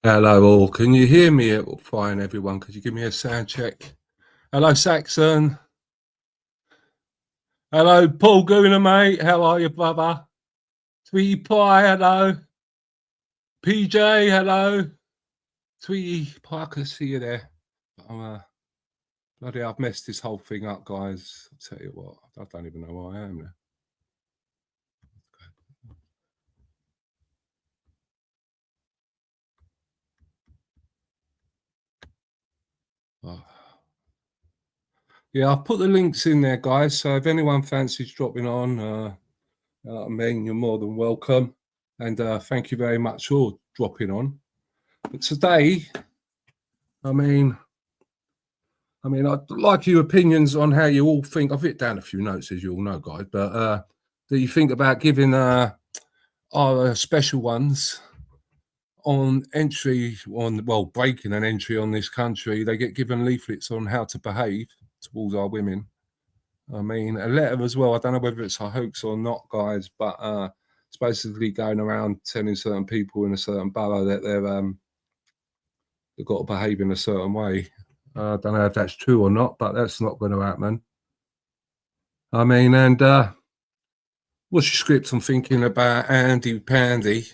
Hello all, can you hear me fine everyone? Could you give me a sound check? Hello Saxon. Hello Paul Gooner mate, how are you brother? Sweetie Pie, hello. PJ, hello. Sweetie Pie, I can see you there. Bloody I've messed this whole thing up guys. I'll tell you what, I don't even know where I am now. Oh. Yeah, I'll put the links in there guys, so if anyone fancies dropping on, I mean, you're more than welcome. And thank you very much for dropping on. But today, I mean, I'd like your opinions on how you all think. I've written down a few notes, as you all know, guys, but do you think about giving our special ones on entry, breaking an entry on this country? They get given leaflets on how to behave towards our women. I mean, a letter as well. I don't know whether it's a hoax or not, guys, but it's basically going around telling certain people in a certain borough that they've got to behave in a certain way. I don't know if that's true or not, but that's not going to happen. I mean, and what's your script? I'm thinking about Andy Pandy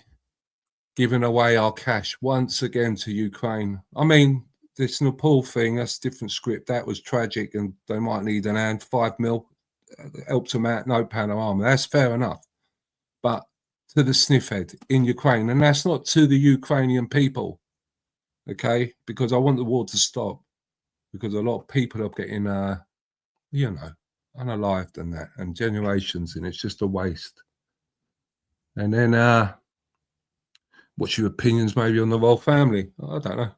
giving away our cash once again to Ukraine. I mean, this Nepal thing, that's a different script. That was tragic, and they might need an hand. 5 mil helped them out, no panorama. That's fair enough. But to the sniffhead in Ukraine, and that's not to the Ukrainian people, okay? Because I want the war to stop, because a lot of people are getting, unalived and that, and generations, and it's just a waste. And then, what's your opinions maybe on the royal family? I don't know.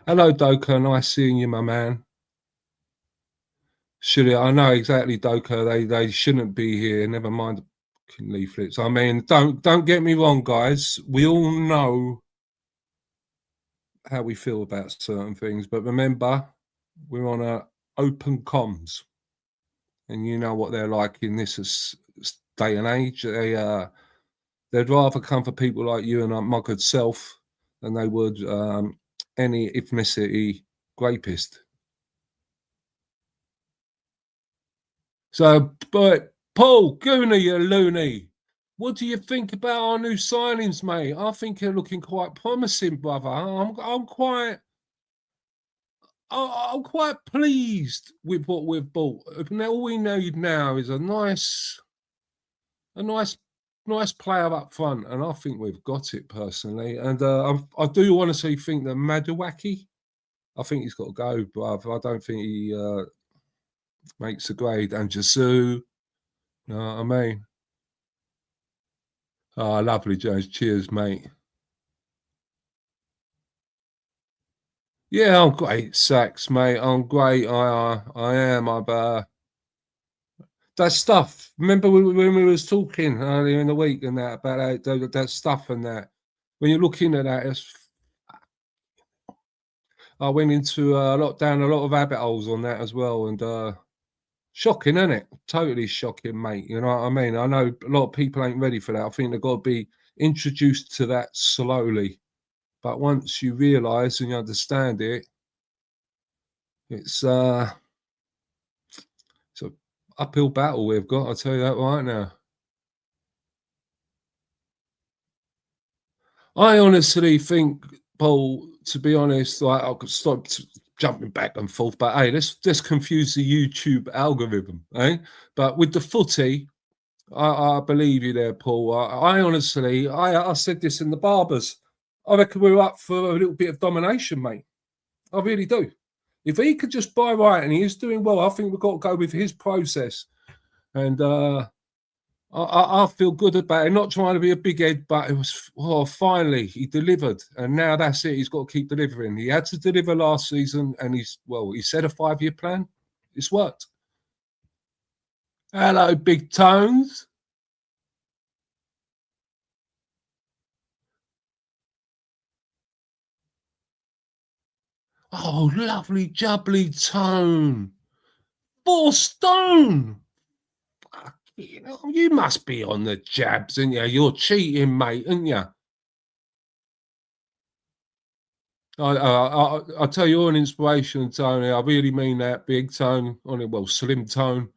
Hello, Doka. Nice seeing you, my man. I know exactly, Doka. They shouldn't be here. Never mind the leaflets. I mean, don't get me wrong, guys. We all know how we feel about certain things, but remember, we're on a open comms, and you know what they're like in this day and age. They'd rather come for people like you and my good self than they would any ethnicity rapist. So, but Paul Gooner, you loony, what do you think about our new signings, mate? I think they're looking quite promising, brother. I'm quite pleased with what we've bought. Now all we need now is a nice player up front, and I think we've got it personally. And I do honestly think that Maduwaki, I think he's got to go, brother. I don't think he makes the grade. And Jasu, you know what I mean? Oh, lovely, James. Cheers, mate. Yeah, I'm great, Sax, mate. I'm great. I am. That stuff. Remember when we was talking earlier in the week and that about that stuff and that. When you're looking at that, I went into a lot of rabbit holes on that as well, and shocking, isn't it? Totally shocking, mate. You know what I mean? I know a lot of people ain't ready for that. I think they've got to be introduced to that slowly. But once you realise and you understand it, it's an uphill battle we've got. I'll tell you that right now. I honestly think, Paul, to be honest, like I could stop jumping back and forth, but hey, let's confuse the YouTube algorithm, eh? But with the footy, I believe you there, Paul. I honestly, I said this in the barbers. I reckon we're up for a little bit of domination, mate. I really do. If he could just buy right and he is doing well, I think we've got to go with his process. And I feel good about it. Not trying to be a big head, but it was finally he delivered, and now that's it. He's got to keep delivering. He had to deliver last season, and he said a 5-year plan. It's worked. Hello, Big Tones. Oh, lovely, jubbly Tone. 4 stone. You must be on the jabs, aren't you? You're cheating, mate, aren't you? I tell you, you're an inspiration, Tony. I really mean that. Big Tone, on it, well, Slim Tone,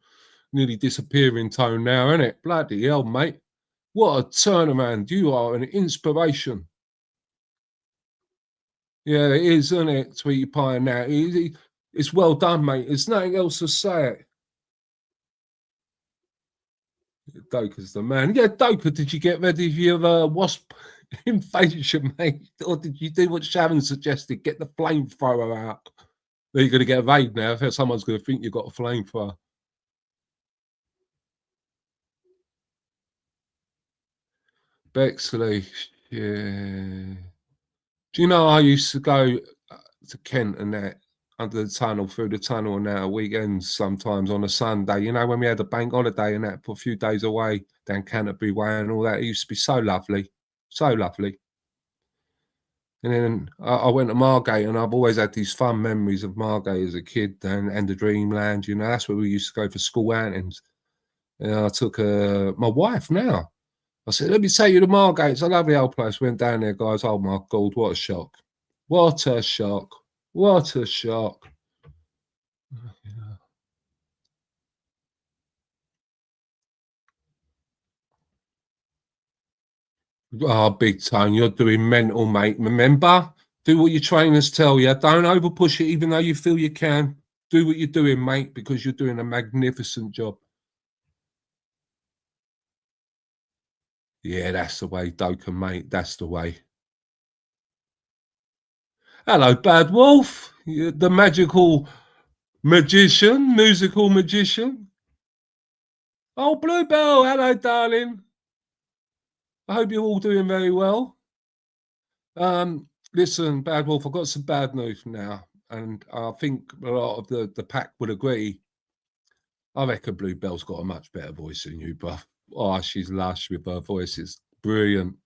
nearly disappearing Tone now, isn't it? Bloody hell, mate. What a turnaround. You are an inspiration. Yeah, it is, isn't it, Sweetie Pie now? It's well done, mate. There's nothing else to say it. Doka's the man. Yeah, Doka, did you get ready for your wasp invasion, mate? Or did you do what Sharon suggested? Get the flamethrower out. You're going to get a raid now. If someone's going to think you've got a flamethrower. Bexley, yeah. Do you know I used to go to Kent and that under the tunnel, through the tunnel and that at weekends sometimes on a Sunday. You know, when we had a bank holiday and that for a few days away down Canterbury Way and all that. It used to be so lovely. So lovely. And then I went to Margate, and I've always had these fun memories of Margate as a kid and the Dreamland. You know, that's where we used to go for school outings. And I took my wife now. I said, let me take you to Margate. It's a lovely old place. Went down there, guys. Oh my God, what a shock. What a shock. What a shock. Oh, big time. You're doing mental, mate. Remember? Do what your trainers tell you. Don't over push it, even though you feel you can. Do what you're doing, mate, because you're doing a magnificent job. Yeah, that's the way, Doka, mate. That's the way. Hello, Bad Wolf. The magical magician, musical magician. Oh, Bluebell. Hello, darling. I hope you're all doing very well. Listen, Bad Wolf, I've got some bad news now, and I think a lot of the pack would agree. I reckon Bluebell's got a much better voice than you, bruv. Oh, she's lush with her voice. It's brilliant.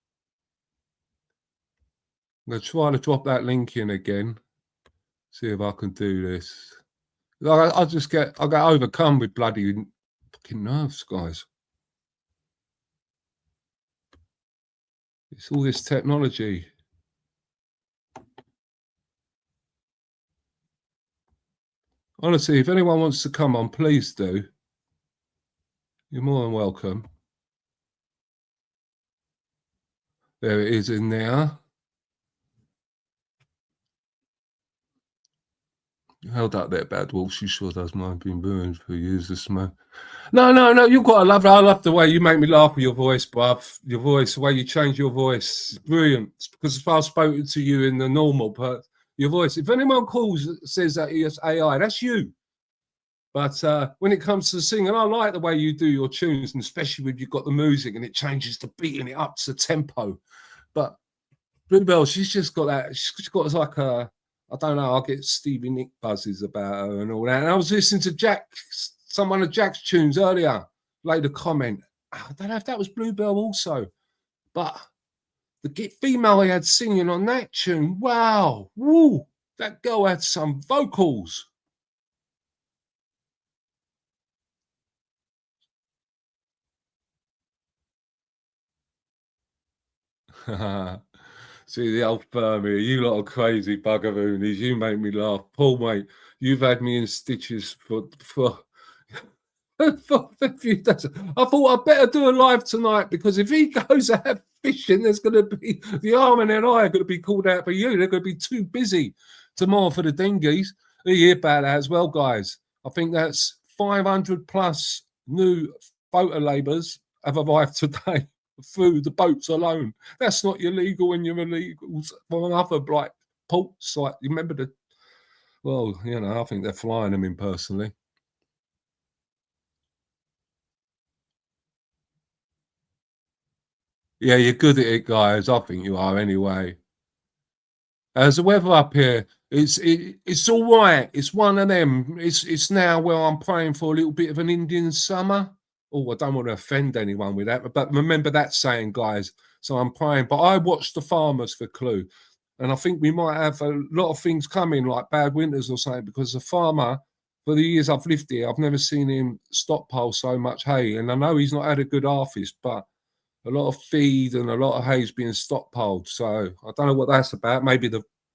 I'm going to try to drop that link in again. See if I can do this. I get overcome with bloody fucking nerves, guys. It's all this technology. Honestly, if anyone wants to come on, please do. You're more than welcome. There it is in there. Held up there, Bad Wolf. She sure does mind being ruined for years, this man. No. You've got to love it. I love the way you make me laugh with your voice, bruv. Your voice, the way you change your voice. It's brilliant. It's because if I've spoken to you in the normal, but your voice, if anyone calls, says that it's AI, that's you. But when it comes to singing, I like the way you do your tunes, and especially when you've got the music and it changes the beat and it ups the tempo. But Bluebell, she's just got that. She's got like a, I don't know. I get Stevie Nick buzzes about her and all that. And I was listening to one of Jack's tunes earlier. Laid a comment. I don't know if that was Bluebell also, but the female he had singing on that tune. Wow, woo! That girl had some vocals. See the old firm here. You lot are crazy buggeroonies. You make me laugh. Paul, mate, you've had me in stitches for for a few days. I thought I'd better do a live tonight because if he goes out fishing, there's going to be the Armin and I are going to be called out for you. They're going to be too busy tomorrow for the dinghies. You hear about that as well, guys. I think that's 500 plus new photo labours have arrived today through the boats alone. That's not illegal when you're illegal from other like ports. Like you remember the, well, you know, I think they're flying them in personally. Yeah, you're good at it, guys. I think you are anyway. As the weather up here, it's all right. It's one of them. It's now where I'm praying for a little bit of an Indian summer. Oh, I don't want to offend anyone with that, but remember that saying, guys. So I'm praying. But I watched the farmers for Clue, and I think we might have a lot of things coming, like bad winters or something, because the farmer, for the years I've lived here, I've never seen him stockpile so much hay. And I know he's not had a good harvest, but a lot of feed and a lot of hay's being stockpiled. So I don't know what that's about. Maybe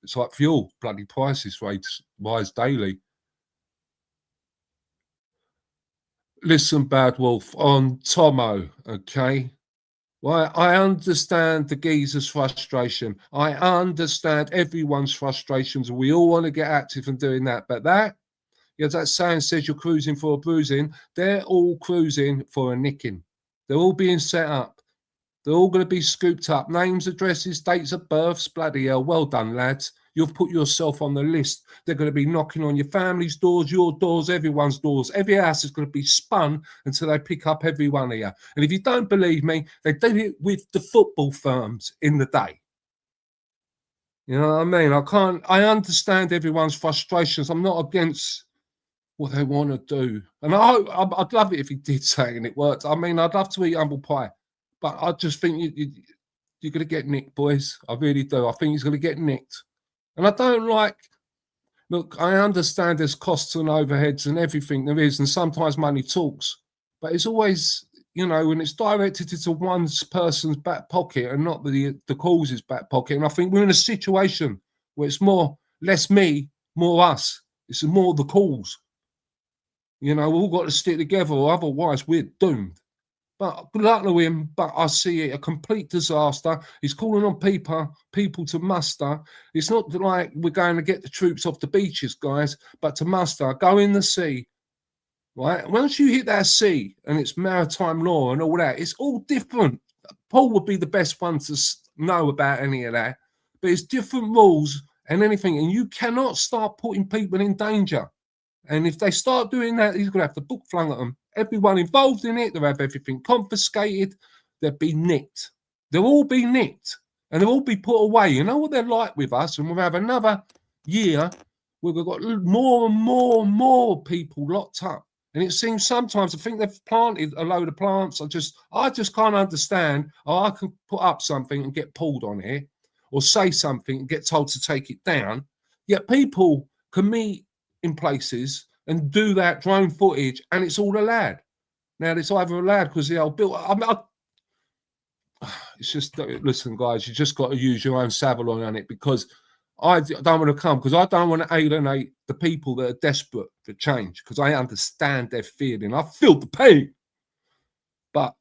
It's like fuel, bloody prices rise daily. Listen, Bad Wolf, on Tomo, okay? Well, I understand the geezer's frustration. I understand everyone's frustrations. We all want to get active and doing that. But that, yeah, that saying says you're cruising for a bruising. They're all cruising for a nicking. They're all being set up. They're all going to be scooped up. Names, addresses, dates of births. Bloody hell. Well done, lads. You've put yourself on the list. They're going to be knocking on your family's doors, your doors, everyone's doors. Every house is going to be spun until they pick up every one of you. And if you don't believe me, they did it with the football firms in the day. You know what I mean? I understand everyone's frustrations. I'm not against what they want to do. And I'd love it if he did say it and it worked. I mean, I'd love to eat humble pie. But I just think you're going to get nicked, boys. I really do. I think he's going to get nicked. And I don't like, look, I understand there's costs and overheads and everything there is, and sometimes money talks. But it's always, you know, when it's directed into one person's back pocket and not the cause's back pocket. And I think we're in a situation where it's less me, more us. It's more the cause. You know, we've all got to stick together, or otherwise we're doomed. But good luck to him, but I see it a complete disaster. He's calling on people to muster. It's not like we're going to get the troops off the beaches, guys, but to muster, go in the sea, right? Once you hit that sea and it's maritime law and all that, it's all different. Paul would be the best one to know about any of that, but it's different rules and anything, and you cannot start putting people in danger. And if they start doing that, he's going to have the book flung at them. Everyone involved in it, they'll have everything confiscated. They'll be nicked. They'll all be nicked. And they'll all be put away. You know what they're like with us? And we'll have another year where we've got more and more people locked up. And it seems sometimes, I think they've planted a load of plants. I just can't understand how I can put up something and get pulled on it, or say something and get told to take it down. Yet people can meet in places and do that drone footage, and it's all allowed. Now, it's either allowed because the old bill. It's just, listen, guys, you just got to use your own savile on it, because I don't want to come, because I don't want to alienate the people that are desperate for change, because I understand their feeling. I feel the pain, but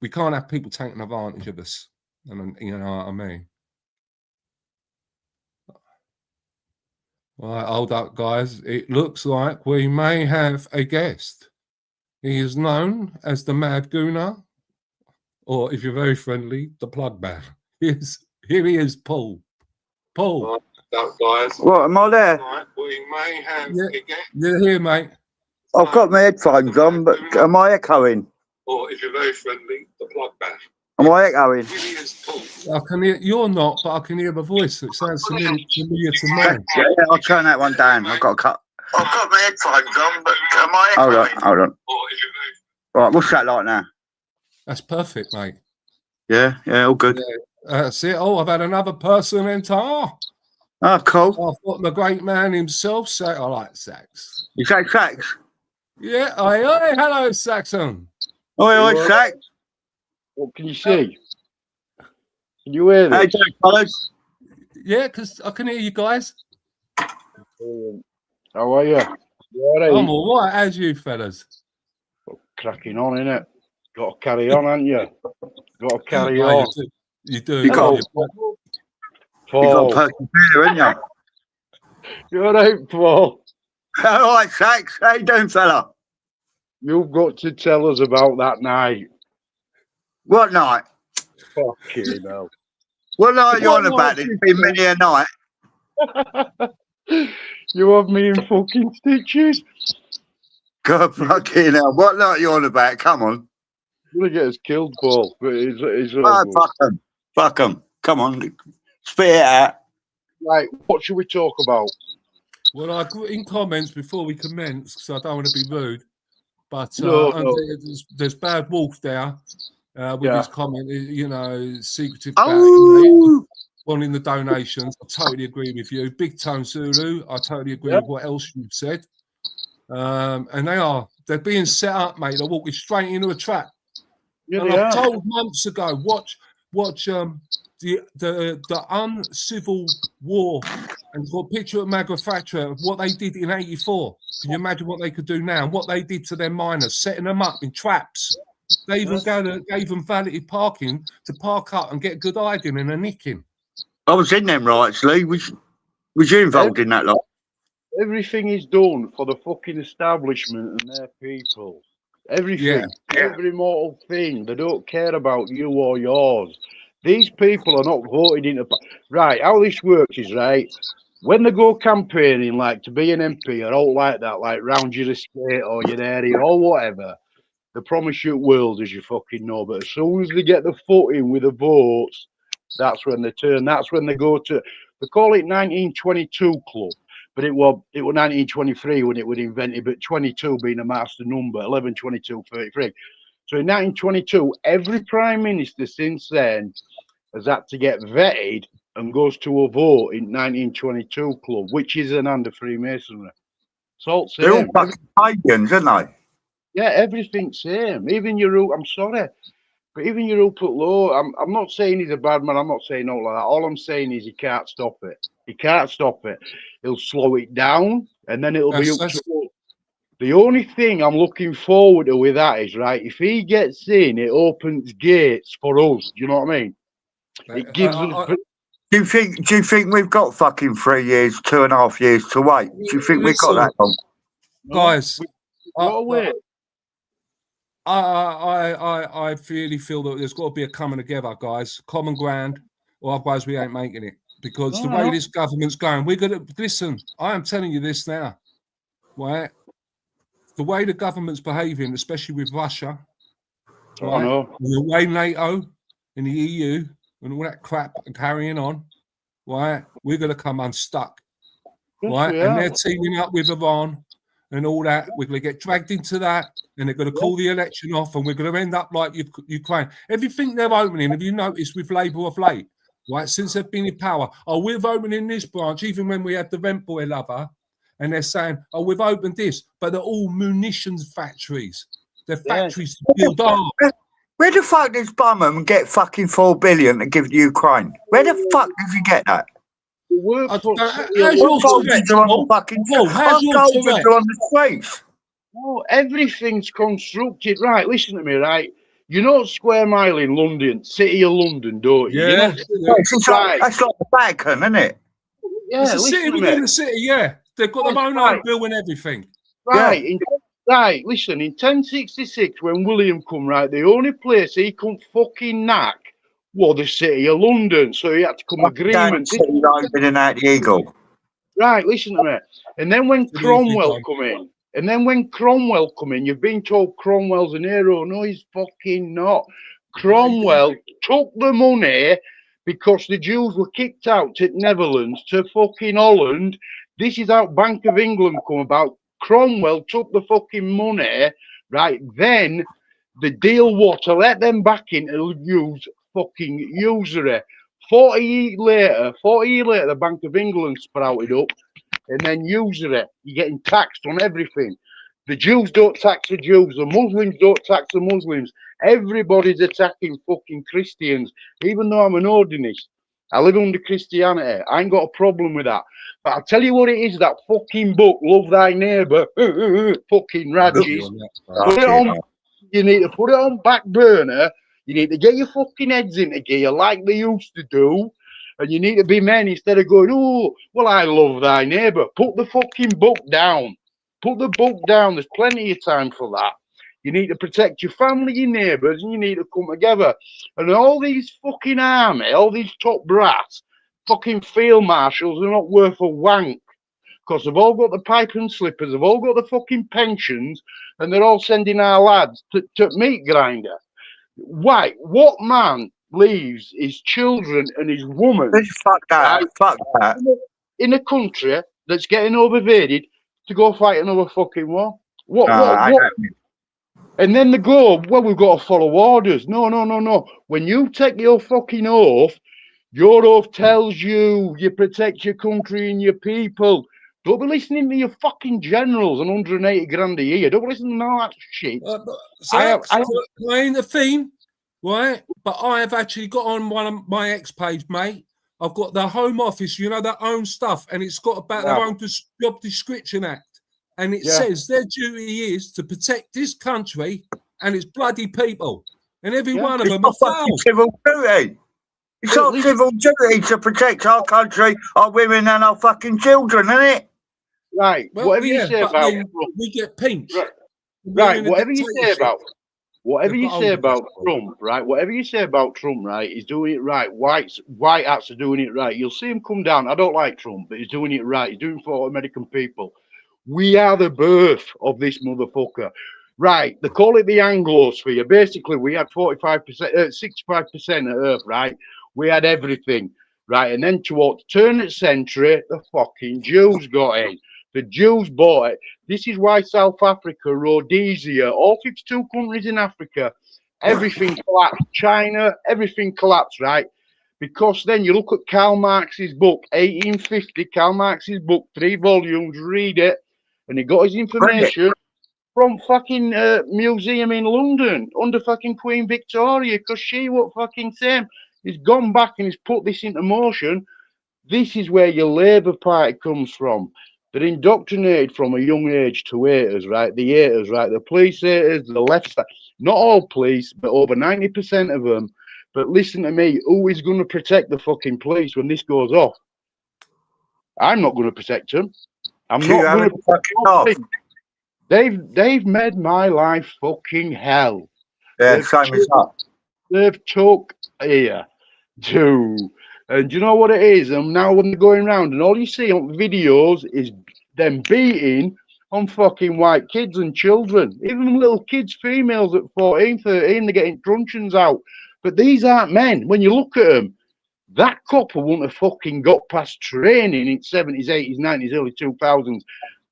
we can't have people taking advantage of us. And you know what I mean? All right, hold up, guys. It looks like we may have a guest. He is known as the Mad Gooner, or if you're very friendly, the Plug Man. Here he is, Paul. Paul. All right, guys. What, am I there? All right, we may have a guest. You're here, mate. I've got my headphones on, but am I echoing? Or if you're very friendly, the Plug Man. Am I echoing? I can hear, you're not, but I can hear my voice. It sounds familiar to me. Yeah, I'll turn that one down. I've got a cut. I've got my headphones on, but am I echoing? Hold on. Right, what's that like now? That's perfect, mate. Yeah, all good. Yeah, that's it. Oh, I've had another person enter. Oh, cool. I've got the great man himself say, I like sax. You say sax? Yeah, hello, Saxon. Oi, sax. What can you see? Can you hear this? Hey, Jack, fellas. Yeah, because I can hear you guys. How are you? I'm all right, as you fellas. Cracking on, innit? Got to carry on, haven't you? Got to carry on. You do. You got a persevere, haven't you? You're right, Paul. All right, Sax. How you doing, fella? You've got to tell us about that night. What night? Fucking hell. What night are you on about? It's been many a night. You have me in fucking stitches. God, fucking hell. What night are you on about? Come on. You're going to get us killed, Paul. But it's fuck them. Fuck them. Come on. Spit it out. Right, what should we talk about? Well, I put in comments before we commence, because I don't want to be rude. But there's Bad Wolf there with his comment, you know, secretive wanting the donations. I totally agree with you. Big Tone Zulu, I totally agree with what else you've said. And they're being set up, mate. They're walking straight into a trap. Yeah, and I've told months ago, watch the uncivil war, and got a picture of Magna Thatcher of what they did in '84. Can you imagine what they could do now? And what they did to their miners, setting them up in traps. They even gave them valeted parking to park up and get good hiding and a nicking. I was in them riots, Lee. Was you involved in that lot? Everything is done for the fucking establishment and their people. Everything. Every mortal thing. They don't care about you or yours. These people are not voted into... Right, how this works is, right, when they go campaigning, like, to be an MP or all like that, like, round your estate or your area or whatever, they promise you world, as you fucking know, but as soon as they get the foot in with the votes, that's when they turn, that's when they go to... They call it 1922 Club. But it was 1923 when it was invented, but 22 being a master number, 11, 22, 33. So in 1922, every prime minister since then has had to get vetted and goes to a vote in 1922 Club, which is an under Freemasonry. So they're all fucking pagans, aren't they? Yeah, everything's same. Even your root, I'm sorry, but even your Rupert Lowe, I'm not saying he's a bad man. I'm not saying all like that. All I'm saying is he can't stop it. He can't stop it. He'll slow it down, and then it'll be up to us. The only thing I'm looking forward to with that is, right, if he gets in, it opens gates for us. Do you know what I mean? It gives us... Do you think we've got fucking 3 years, 2.5 years to wait? Do you think we've got that long? Guys, I really feel that there's got to be a coming together, guys. Common ground, or otherwise we ain't making it. Because the way this government's going, we're going to... Listen, I am telling you this now, right? The way the government's behaving, especially with Russia, right? And the way NATO and the EU and all that crap and carrying on, right? We're going to come unstuck, right? And they're teaming up with Iran and all that. We're going to get dragged into that, and they're going to call the election off, and we're going to end up like Ukraine. Everything they're opening, have you noticed with Labour of late, right, since they've been in power? Oh, we've opened in this branch, even when we had the rent boy lover, and they're saying, oh, we've opened this, but they're all munitions factories. They're factories to build arms. Where the fuck does Bumham get fucking 4 billion to give to Ukraine? Where the fuck does he get that? How's your Tourette's? How's your Tourette's? Oh, everything's constructed. Right, listen to me, right? You know Square Mile in London, City of London, don't you? Yeah. That's like the Vatican, isn't it? Yeah, it's a city within the city, yeah. They've got their own bill and everything. Right, right, listen, in 1066, when William come, right, the only place he couldn't fucking knack was the City of London, so he had to come agreement. Right, listen to me. And then when Cromwell come in, you've been told Cromwell's an hero. No, he's fucking not. Cromwell took the money because the Jews were kicked out to Netherlands, to fucking Holland. This is how Bank of England come about. Cromwell took the fucking money, right? Then the deal was to let them back in to use fucking usury. 40 years later, the Bank of England sprouted up, and then usury. You're getting taxed on everything. The Jews don't tax the Jews. The Muslims don't tax the Muslims. Everybody's attacking fucking Christians. Even though I'm an ordinist, I live under Christianity. I ain't got a problem with that. But I'll tell you what it is, that fucking book, Love Thy Neighbour, fucking Radges. You need to put it on back burner. You need to get your fucking heads into gear like they used to do. And you need to be men instead of going, oh, well, I love thy neighbour. Put the fucking book down. Put the book down. There's plenty of time for that. You need to protect your family, your neighbours, and you need to come together. And all these fucking army, all these top brass, fucking field marshals are not worth a wank. Because they've all got the pipe and slippers, they've all got the fucking pensions, and they're all sending our lads to meat grinder. Why? What man leaves his children and his woman in a country that's getting overvaded to go fight another fucking war? What? And then they go, well, we've got to follow orders. No. When you take your fucking oath, your oath tells you protect your country and your people. Don't be listening to your fucking generals and 180 grand a year. Don't be listening to all that shit. Playing the theme. right? But I have actually got on one of my X page, mate. I've got the Home Office, you know, their own stuff, and it's got about their own Job Description Act. And it says their duty is to protect this country and its bloody people. And every one of them are failed. Civil duty. It's our civil duty to protect our country, our women, and our fucking children, isn't it? Right. Well, whatever you say about we get pinched. Right. Whatever you say about Trump, right? Whatever you say about Trump, right? He's doing it right. White hats are doing it right. You'll see him come down. I don't like Trump, but he's doing it right. He's doing it for American people. We are the birth of this motherfucker. Right. They call it the Anglosphere. Basically, we had 65% of Earth, right? We had everything, right? And then towards turn of the century, the fucking Jews got in. The Jews bought it. This is why South Africa, Rhodesia, all 52 countries in Africa, everything collapsed. China, everything collapsed, right? Because then you look at Karl Marx's book, 1850, Karl Marx's book, 3 volumes, read it, and he got his information from fucking museum in London under fucking Queen Victoria, because she was fucking same. He's gone back and he's put this into motion. This is where your Labour Party comes from. They're indoctrinated from a young age to haters, right? The haters, right? The police haters, the left side. Not all police, but over 90% of them. But listen to me, who is going to protect the fucking police when this goes off? I'm not going to protect them. I'm not going to protect them. They've made my life fucking hell. Yeah, same as that. They've took here to, and you know what it is? And now when they're going around and all you see on videos is them beating on fucking white kids and children, even little kids, females at 14, 13, they're getting truncheons out. But these aren't men. When you look at them, that couple wouldn't have fucking got past training in 70s, 80s, 90s, early 2000s.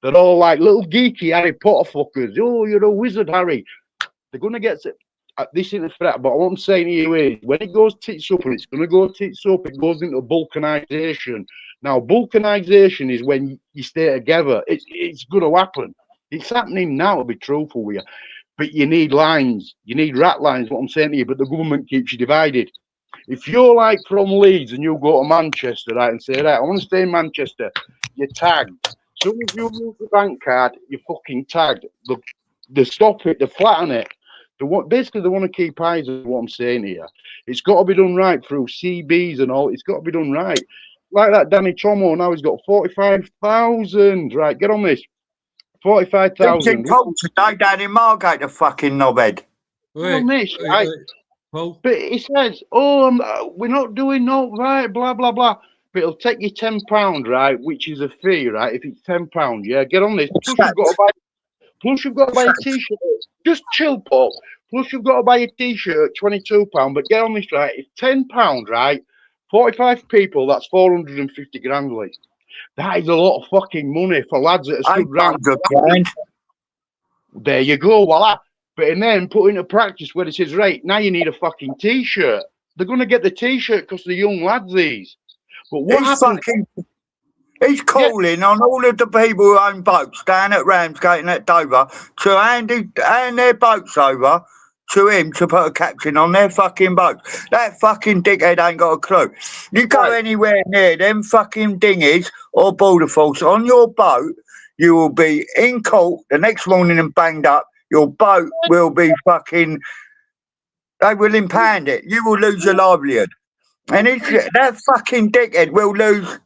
They're all like little geeky Harry Potter fuckers. Oh, you're a wizard, Harry. They're going to get this in the threat. But what I'm saying to you is, when it goes tits up, and it's going to go tits up, it goes into balkanization. Now, balkanization is when you stay together. It's going to happen. It's happening now, to be truthful with you. But you need lines. You need rat lines, what I'm saying to you. But the government keeps you divided. If you're like from Leeds and you go to Manchester, right, and say, right, I want to stay in Manchester, you're tagged. As soon as you use the bank card, you're fucking tagged. They stop it, they flatten it. Basically, they want to keep eyes on what I'm saying here. It's got to be done right through CBs and all. It's got to be done right. Like that Danny Tomo, now he's got 45,000. Right, get on this. 45,000. Today down in Margate, the fucking knobhead. On this, right? But he says, we're not doing no right, blah, blah, blah. But it'll take you £10, right, which is a fee, right? If it's £10, yeah, get on this. Plus you've got to buy a t-shirt. Just chill, Paul. Plus you've got to buy a t-shirt, £22. But get on this, right? It's £10, right? 45 people, that's 450 grand, Lee. That is a lot of fucking money for lads that are stood round. There you go, voila. But and then put into practice where it says, right, now you need a fucking t-shirt. They're going to get the t-shirt because they're young lads, these. But what happens? He's calling on all of the people who own boats down at Ramsgate and at Dover to hand their boats over to him to put a captain on their fucking boats. That fucking dickhead ain't got a clue. You go anywhere near them fucking dinghies or border force on your boat, you will be in court the next morning and banged up. Your boat will be fucking... They will impound it. You will lose your livelihood. And that fucking dickhead will lose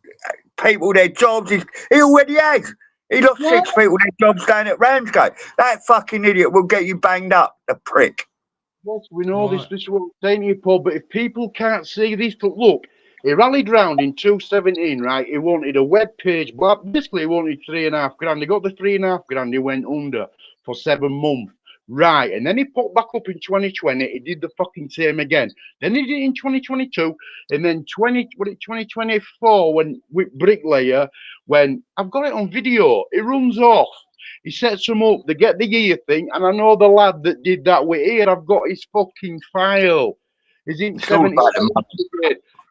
people their jobs. He already has. He lost 6 people their jobs down at Ramsgate. That fucking idiot will get you banged up, the prick. Yes, we know this. This is what I'm saying to you, Paul. But if people can't see this, look, he rallied round in 2017, right? He wanted a web page. But basically, he wanted 3.5 grand. He got the 3.5 grand. He went under for 7 months. Right, and then he popped back up in 2020. He did the fucking same again. Then he did it in 2022, and then 2024 when with Bricklayer, when I've got it on video, it runs off. He sets them up. They get the ear thing, and I know the lad that did that with ear. I've got his fucking file. Is in 77.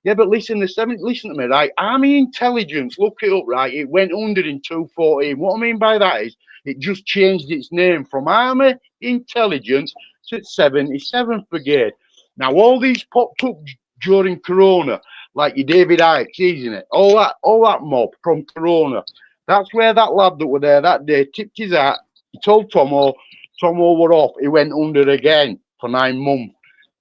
Yeah, but listen, listen to me, right? Army intelligence, look it up, right? It went under in 214. What I mean by that is it just changed its name from Army Intelligence to 77th Brigade. Now, all these popped up during Corona, like your David Icke, isn't it? All that mob from Corona. That's where that lad that were there that day tipped his hat. He told Tomo were off. He went under again for 9 months.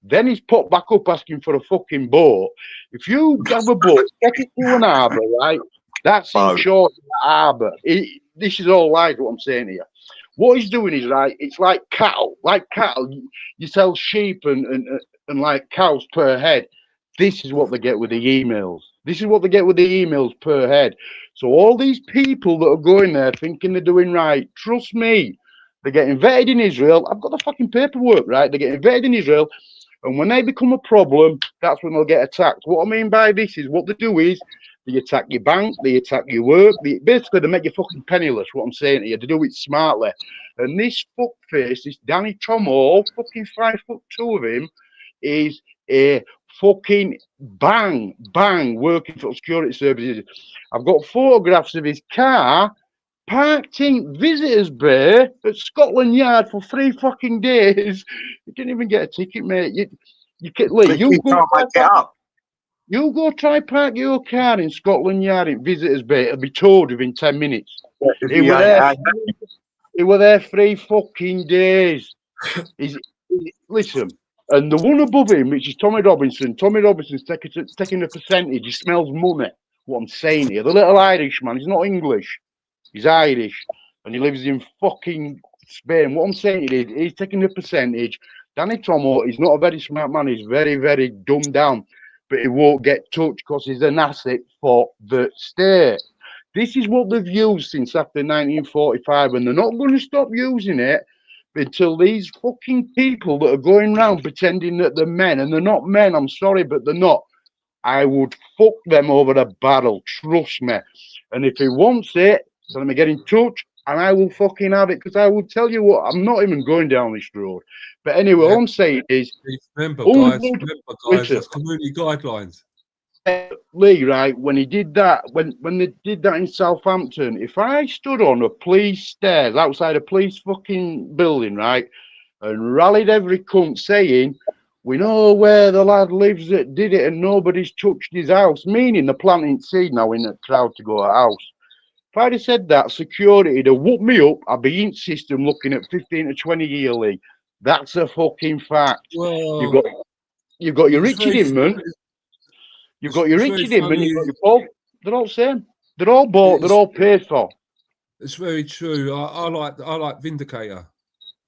Then he's popped back up asking for a fucking boat. If you have a boat, take it to an harbour, right? That's insured harbour. This is all lies, what I'm saying here. What he's doing is, right, it's like cattle. Like cattle, you sell sheep and like cows per head. This is what they get with the emails. This is what they get with the emails per head. So all these people that are going there thinking they're doing right, trust me, they're getting vetted in Israel. I've got the fucking paperwork, right? They're getting vetted in Israel. And when they become a problem, that's when they'll get attacked. What I mean by this is what they do is they attack your bank, they attack your work. Basically, they make you fucking penniless, what I'm saying to you. They do it smartly. And this fuckface, this Danny Tomo, fucking 5'2" of him, is a fucking bang working for security services. I've got photographs of his car parked in Visitors Bay at Scotland Yard for 3 fucking days. You didn't even get a ticket, mate. You go try park your car in Scotland Yard in Visitors Bay. It'll be towed within 10 minutes. He were there 3 fucking days. Listen, and the one above him, which is Tommy Robinson's taking a percentage. He smells money. What I'm saying here, the little Irishman, he's not English. He's Irish, and he lives in fucking Spain. What I'm saying is, he's taking a percentage. Danny Tomo is not a very smart man. He's very, very dumbed down, but he won't get touched because he's an asset for the state. This is what they've used since after 1945, and they're not going to stop using it until these fucking people that are going around pretending that they're men, and they're not men. I'm sorry, but they're not. I would fuck them over a barrel. Trust me. And if he wants it, so let me get in touch and I will fucking have it, because I will tell you what, I'm not even going down this road. But anyway, all I'm saying is, remember guys, that's community guidelines. Lee, right, when he did that, when they did that in Southampton, if I stood on a police stairs outside a police fucking building, right, and rallied every cunt saying, we know where the lad lives that did it and nobody's touched his house, meaning they're planting seed now in the crowd to go to house. If I'd have said that, security would have whooped me up. I'd be in system looking at 15 to 20 yearly. That's a fucking fact. Well, you've got your Richard Inman. You've got your Richard Inman. You've got your Paul. They're all the same. They're all bought. They're all paid for. It's very true. I like Vindicator.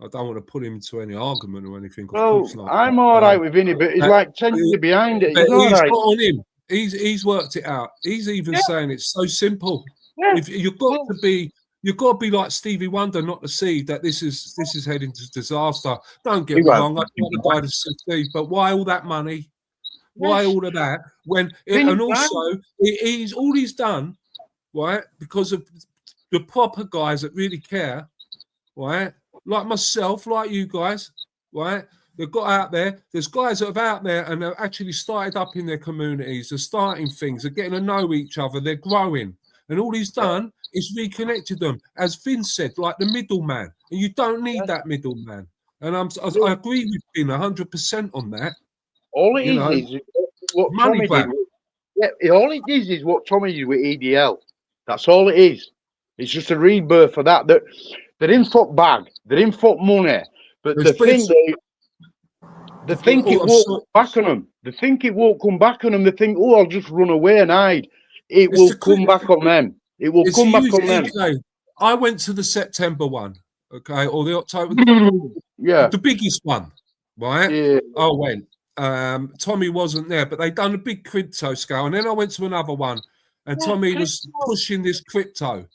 I don't want to put him into any argument or anything. Well, I'm all right with Vinny, but he's like 10 years behind it. He's all right. On him. He's worked it out. He's even saying it's so simple. Yeah. If you've got to be like Stevie Wonder not to see that this is heading to disaster. Don't get me wrong, I want the guy to succeed, but why all that money? Why all of that? And also he's all he's done, right? Because of the proper guys that really care, right? Like myself, like you guys, right? They've got out there. There's guys that have out there and they've actually started up in their communities. They're starting things. They're getting to know each other. They're growing. And all he's done is reconnected them, as Finn said, like the middleman. And you don't need that middleman. And I agree with Finn 100% on that. All it is what Tommy did. Yeah, all it is what Tommy did with EDL. That's all it is. It's just a rebirth for that. They didn't fuck bag. They didn't fuck money. But they think it won't come back on them. They think it won't come back on them. They think, oh, I'll just run away and hide. It will come back on them. It will come back on them. I went to the September one, okay, or the October. The biggest one, right? Yeah. I went. Tommy wasn't there, but they done a big crypto scale, and then I went to another one, and Tommy was pushing this crypto.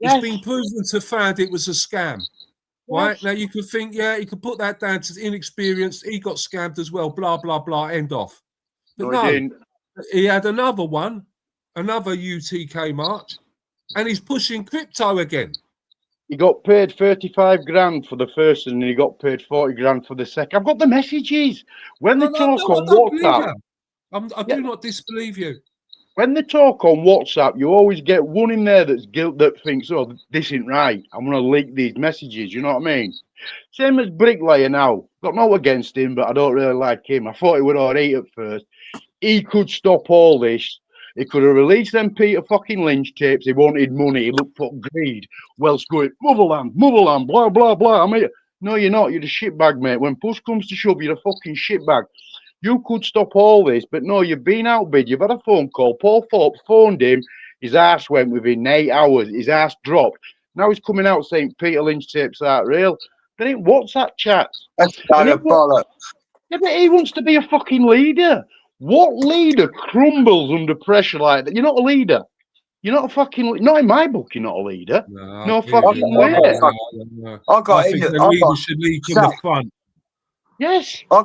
Yes. It's been proven to find it was a scam. Right? Yes. Now you could think, you could put that down to inexperience. He got scammed as well, blah, blah, blah, end off. But he had another one, another UTK march, and he's pushing crypto again. He got paid 35 grand for the first and he got paid 40 grand for the second. I've got the messages. When they talk on WhatsApp. I do not disbelieve you. When they talk on WhatsApp, you always get one in there that thinks, oh, this isn't right. I'm going to leak these messages. You know what I mean? Same as Bricklayer now. Got no against him, but I don't really like him. I thought he would alright at first. He could stop all this. He could have released them Peter fucking Lynch tapes. He wanted money. He looked for greed. Welsh going, motherland, blah, blah, blah. I mean, no, you're not. You're a shitbag, mate. When push comes to shove, you're a fucking shitbag. You could stop all this, but no, you've been outbid. You've had a phone call. Paul Thorpe phoned him. His ass went within 8 hours. His ass dropped. Now he's coming out saying Peter Lynch tapes aren't real. Then what's that chat? That's bollocks. Yeah, but he wants to be a fucking leader. What leader crumbles under pressure like that? You're not a leader. You're not a fucking. Not in my book. You're not a leader. No fucking way. I think the leader should lead from the front. Yes. I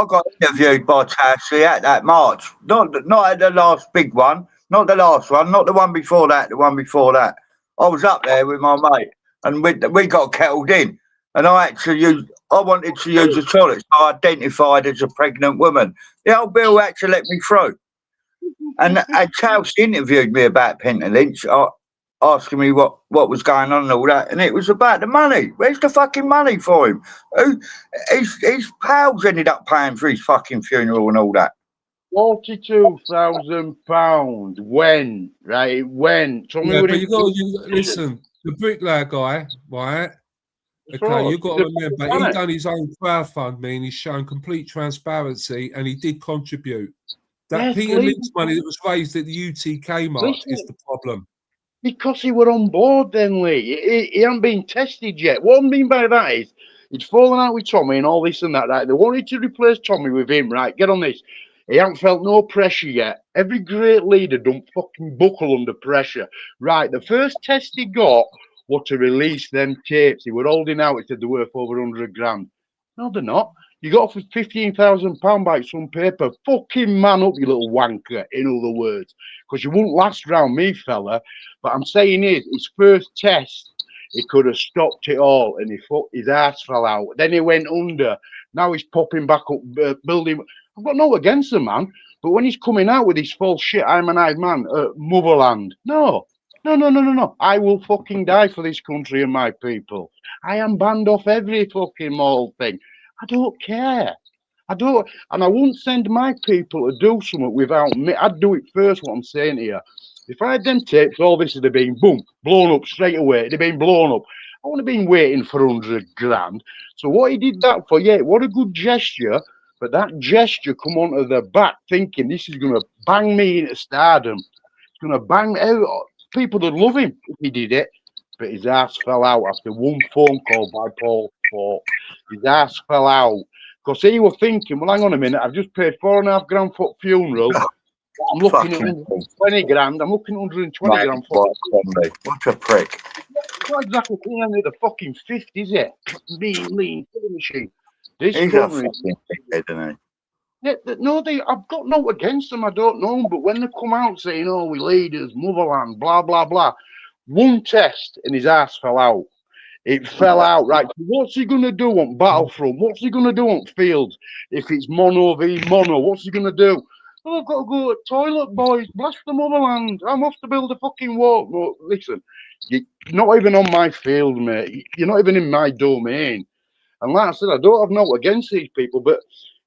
got interviewed by Tassie at that march. Not at the last big one. Not the last one. Not the one before that. The one before that. I was up there with my mate, and we got kettled in. And I wanted to use the toilet, so I identified as a pregnant woman. The old Bill had to let me through. And Chelsea interviewed me about Peter Lynch, asking me what was going on and all that. And it was about the money. Where's the fucking money for him? His pals ended up paying for his fucking funeral and all that. £42,000. When? Right? When? But listen, the bricklayer guy, right? Okay, you've got to remember, he done his own crowdfunding, he's shown complete transparency, and he did contribute. That Peter Lynch money that was raised at the UTK march is the problem. Because he were on board then, Lee. He hadn't been tested yet. What I mean by that is, he'd fallen out with Tommy and all this and that, right? They wanted to replace Tommy with him, right? Get on this. He hadn't felt no pressure yet. Every great leader don't fucking buckle under pressure. Right, the first test he got was to release them tapes. He were holding out, he said they're worth over 100 grand. No, they're not. You got offered £15,000 by some paper. Fucking man up, you little wanker, in other words. Because you wouldn't last round me, fella. But I'm saying is, his first test, he could have stopped it all, and his ass fell out. Then he went under. Now he's popping back up, building. I've got no against the man, but when he's coming out with his false shit, I'm an eyed man, motherland. No. I will fucking die for this country and my people. I am banned off every fucking mall thing. I don't care. And I wouldn't send my people to do something without me. I'd do it first, what I'm saying here. If I had them tapes, all this would have been, boom, blown up straight away. It'd have been blown up. I wouldn't have been waiting for 100 grand. So what he did that for, what a good gesture. But that gesture come onto the back thinking this is going to bang me into stardom. It's going to bang out. People that love him if he did it. But his ass fell out after one phone call by Paul Thorpe. His ass fell out. Because he was thinking, well, hang on a minute, I've just paid $4.5 grand for funeral. I'm looking at 120 grand. I'm looking at 120 grand for what a prick. Not exactly in the fucking 50s, is it? Lean killing machine. This He's country, a fucking dickhead, isn't he? no, I've got no against them. I don't know them, but when they come out saying, "Oh, we leaders, motherland, blah blah blah," one test and his ass fell out. It fell out, right? What's he gonna do on Battlefront? What's he gonna do on fields? If it's mono v mono, what's he gonna do? Oh, I've got to go to the toilet, boys. Bless the motherland. I'm off to build a fucking wall. No, listen, you're not even on my field, mate. You're not even in my domain. And like I said, I don't have no against these people, but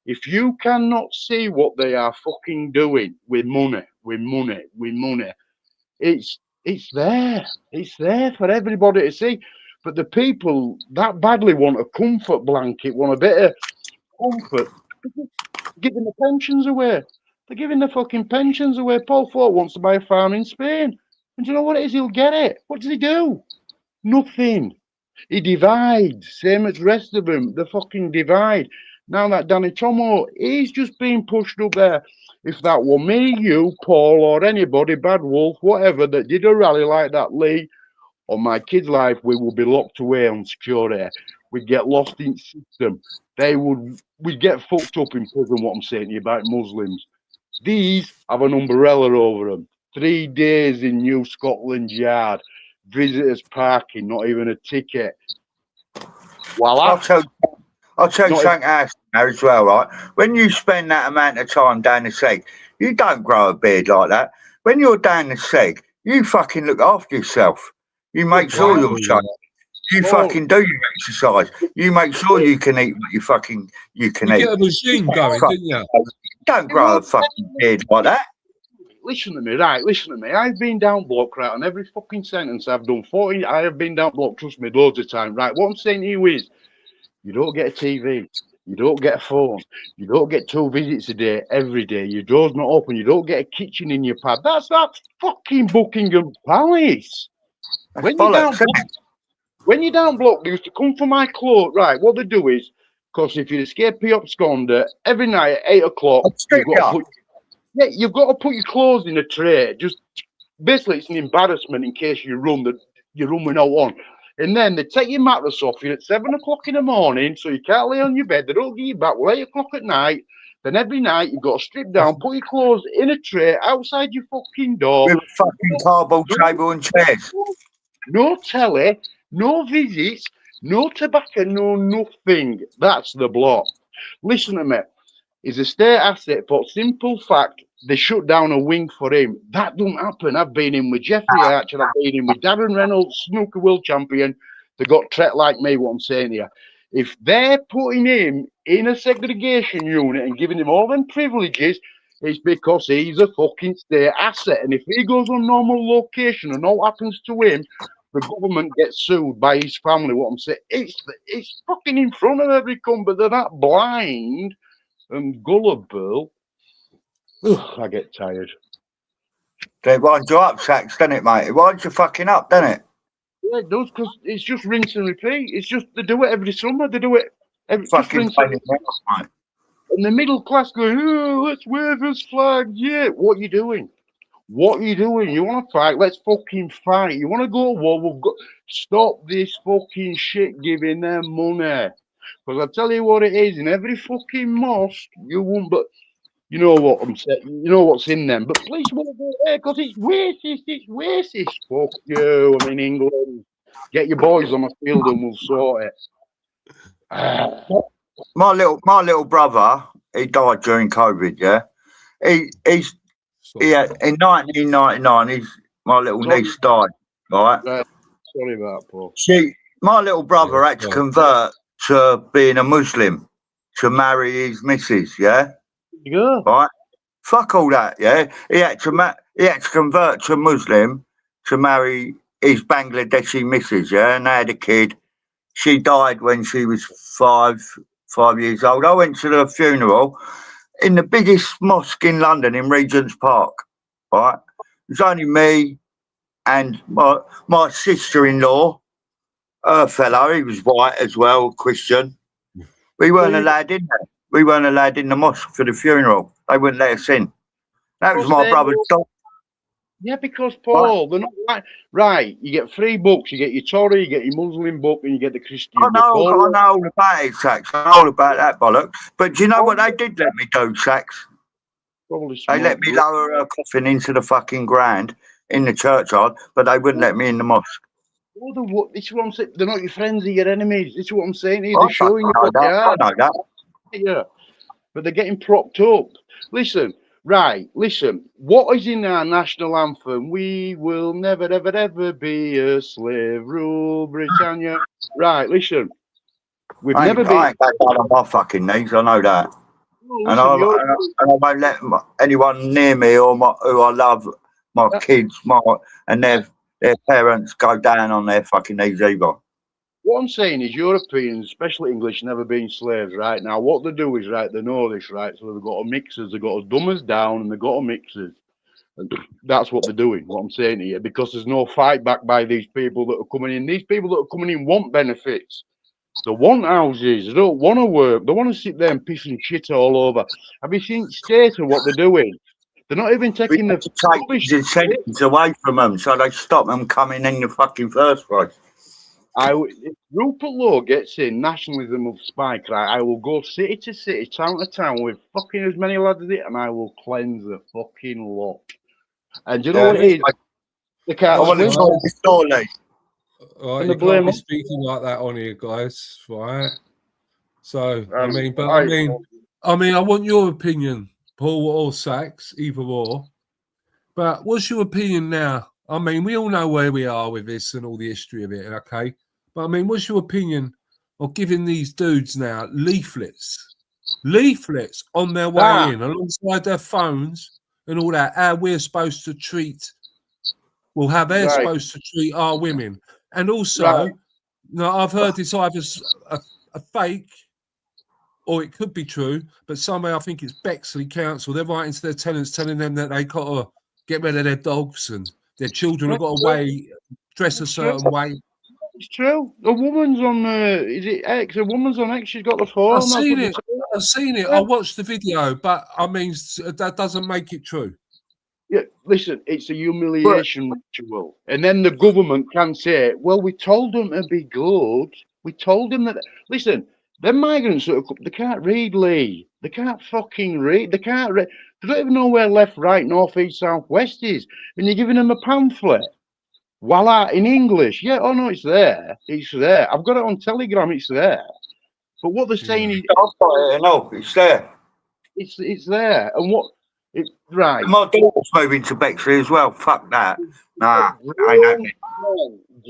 if you cannot see what they are fucking doing with money, it's there. It's there for everybody to see. But the people that badly want a comfort blanket, want a bit of comfort, giving the pensions away. They're giving the fucking pensions away. Paul Thorpe wants to buy a farm in Spain. And do you know what it is? He'll get it. What does he do? Nothing. He divides, same as the rest of them. The fucking divide. Now that Danny Tomo, he's just being pushed up there. If that were me, you, Paul, or anybody, Bad Wolf, whatever, that did a rally like that, Lee, on my kid's life, we would be locked away on security. We'd get lost in system. We'd get fucked up in prison, what I'm saying to you about Muslims. These have an umbrella over them. 3 days in New Scotland Yard. Visitors parking, not even a ticket. Voila. I'll tell you something else now as well, right? When you spend that amount of time down the seg, you don't grow a beard like that. When you're down the seg, you fucking look after yourself. You make sure you're You fucking do your exercise. You make sure you can eat what you can You eat. get a machine going, didn't you? Don't grow a fucking beard like that. Listen to me, right? Listen to me. I've been down block, right? On every fucking sentence I've done 14. I have been down block, trust me, loads of time, right? What I'm saying to you is, you don't get a TV, you don't get a phone, you don't get 2 visits a day every day. Your door's not open, you don't get a kitchen in your pad. That's fucking Buckingham Palace. That's When you're down bollocks, block, isn't it? when you're down block, they used to come for my clothes, right? What they do is, because if you escape absconder, every night at 8 o'clock, I'll strip you up. you've got to put your clothes in a tray. Just basically, it's an embarrassment in case you run with no one. And then they take your mattress off you at 7 o'clock in the morning, so you can't lay on your bed. They don't give you back. Well, 8 o'clock at night. Then every night you've got to strip down, put your clothes in a tray outside your fucking door. With a fucking cardboard table and chairs. No telly, no visits, no tobacco, no nothing. That's the block. Listen to me. He's a state asset for simple fact they shut down a wing for him. That don't happen. I've been in with Jeffrey Archer, I've been in with Darren Reynolds, snooker world champion. They got tret like me, what I'm saying here. If they're putting him in a segregation unit and giving him all them privileges, it's because he's a fucking state asset. And if he goes on normal location and all happens to him, the government gets sued by his family. What I'm saying, it's fucking in front of every cunt, but they're not blind and gullible. Ugh, I get tired. They wind you up, Sax, doesn't it, mate? It winds you fucking up, doesn't it? Yeah, it does, because it's just rinse and repeat. It's just, they do it every summer. They do it every, just Fucking rinse pain and in the ass, mate. And the middle class going, oh, let's wave his flag. Yeah, what are you doing? What are you doing? You want to fight? Let's fucking fight. You want to go to war? We've got stop this fucking shit giving them money. Because I tell you what it is, in every fucking mosque, you won't, but you know what I'm saying, you know what's in them. But please won't go there because it's racist. Fuck you, I'm in England. Get your boys on the field and we'll sort it. My little brother, he died during COVID, yeah? He's in 1999, my little niece died, right? Sorry about that, Paul. My little brother had to convert to being a Muslim to marry his missus, yeah? Yeah. Right? Fuck all that, yeah? He had to convert to Muslim to marry his Bangladeshi missus, yeah? And they had a kid. She died when she was five years old. I went to the funeral in the biggest mosque in London, in Regent's Park, right? It was only me and my sister-in-law, her fellow, he was white as well, Christian. We weren't allowed in there. We weren't allowed in the mosque for the funeral. They wouldn't let us in. That was my brother's dog. Yeah, because Paul, they're not right. You get 3 books. You get your Torah, you get your Muslim book, and you get the Christian book. I know all about it, Sax. I know all about that bollocks. But do you know what they did let me do, Sax? They let me lower her coffin into the fucking ground in the churchyard, but they wouldn't let me in the mosque. This is what I'm saying. They're not your friends, they're your enemies. This is what I'm saying. They're showing you what they are. I know that. Yeah, but they're getting propped up. Listen, what is in our national anthem? We will never, ever, ever be a slave. Rule Britannia. Right, listen. We've never been. I ain't got down on my fucking knees, I know that. And I won't let anyone near me or who I love, my kids, and their parents go down on their fucking knees either. What I'm saying is Europeans, especially English, never been slaves, right? Now, what they do is, right, they know this, right? So they've got a mixers, they've got a dumbers down, and they've got a mixers. And that's what they're doing, what I'm saying here, because there's no fight back by these people that are coming in. These people that are coming in want benefits. They want houses, they don't want to work, they want to sit there and piss and shit all over. Have you seen state of what they're doing? They're not even taking the incentives away from them, so they stop them coming in the fucking first place. If Rupert Lowe gets in nationalism of Spike, right, I will go city to city, town to town with fucking as many lads as it, and I will cleanse the fucking lot. And you know what it is? They can't swim. Right, you can't be speaking like that on here, guys. Right. So I want your opinion, Paul or Sax, either or. But what's your opinion now? I mean, we all know where we are with this and all the history of it, okay? But I mean, what's your opinion of giving these dudes now leaflets on their way in, alongside their phones and all that? How we're supposed to treat, well, how they're supposed to treat our women, and also, I've heard it's either a fake or it could be true, but somehow I think it's Bexley Council. They're writing to their tenants telling them that they got to get rid of their dogs and their children have got to dress a certain way. It's true. A woman's on, is it X? A woman's on X. She's got the phone. I've seen it. I watched the video, but I mean, that doesn't make it true. Yeah, listen, it's a humiliation ritual. And then the government can say, well, we told them to be good. We told them that, listen, them migrants, they can't read, Lee. They can't fucking read. They can't read. They don't even know where left, right, north, east, south, west is. And you're giving them a pamphlet. Voila, in English. Yeah, oh no, it's there. It's there. I've got it on Telegram, it's there. But what they're saying is, no, it's there. It's there. And what, right. My daughter's moving to Bexley as well. Fuck that. Nah, ain't happening.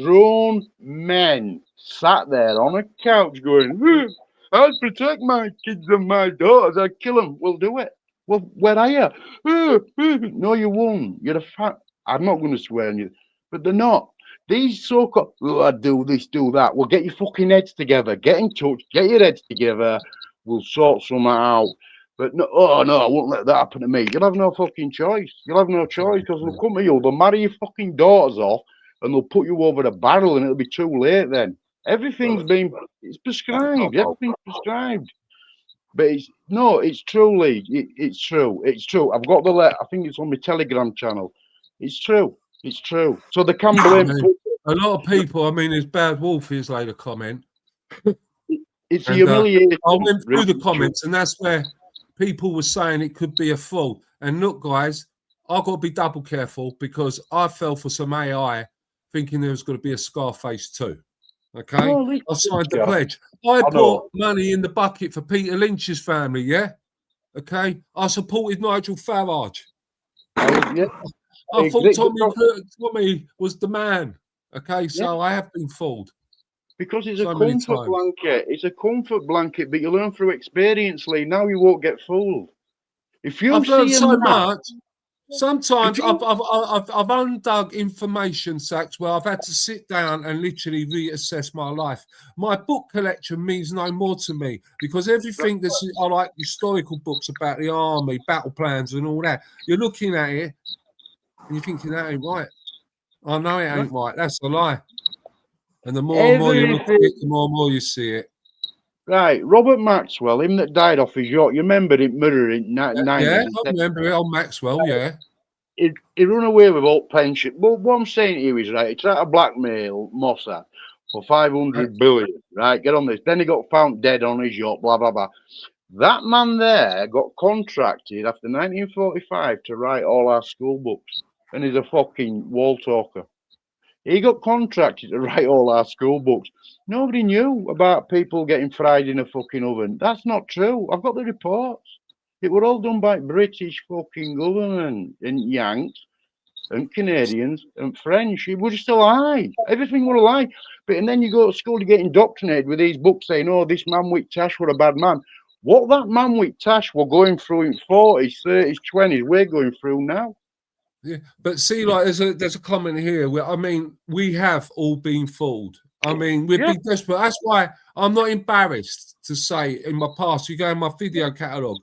Grown men sat there on a couch going, I'd protect my kids and my daughters. I'd kill them. We'll do it. Well, where are you? No, you won't. You're a fat. I'm not going to swear on you, but they're not. These so-called, I'd do this, do that. Well, get your fucking heads together. Get in touch. Get your heads together. We'll sort something out. But no, oh no, I won't let that happen to me. You'll have no fucking choice. You'll have no choice because they'll come to you. They'll marry your fucking daughters off and they'll put you over the barrel and it'll be too late then. Everything's it's prescribed. Everything's prescribed. But it's true, Lee. It's true. It's true. I've got the letter. I think it's on my Telegram channel. It's true. It's true. So they can blame. A lot of people, I mean, there's Bad Wolf has laid a comment. It's humiliating. I went through the comments and that's where people were saying it could be a fool. And look, guys, I've got to be double careful because I fell for some AI thinking there was going to be a Scarface too. Okay? I signed the pledge. I put money in the bucket for Peter Lynch's family, yeah? Okay? I supported Nigel Farage. I thought Tommy was the man. Okay? So I have been fooled. Because it's a comfort blanket. It's a comfort blanket, but you learn through experience, Lee. Now you won't get fooled. If you I've learned so much. Sometimes you... I've undug information, Sax, where I've had to sit down and literally reassess my life. My book collection means no more to me because everything I like historical books about the army, battle plans and all that. You're looking at it and you're thinking, that ain't right. I know it ain't right. That's a lie. And the more and more you look at it, the more and more you see it. Right, Robert Maxwell, him that died off his yacht. You remember him murdering? Yeah, I remember it on Maxwell. Yeah, he run away with all pension. But what I'm saying to you is right. He tried to blackmail Mossad for 500 billion. Right, get on this. Then he got found dead on his yacht. Blah blah blah. That man there got contracted after 1945 to write all our school books, and he's a fucking wall talker. He got contracted to write all our school books. Nobody knew about people getting fried in a fucking oven. That's not true. I've got the reports. It were all done by British fucking government and Yanks and Canadians and French. It was just a lie. Everything was a lie. But and then you go to school to get indoctrinated with these books saying, oh, this man with Tash were a bad man. What that man with Tash were going through in 40s, 30s, 20s, we're going through now. Yeah, but see, like there's a comment here where I mean we have all been fooled. I mean we've been desperate. That's why I'm not embarrassed to say in my past. You go in my video catalogue.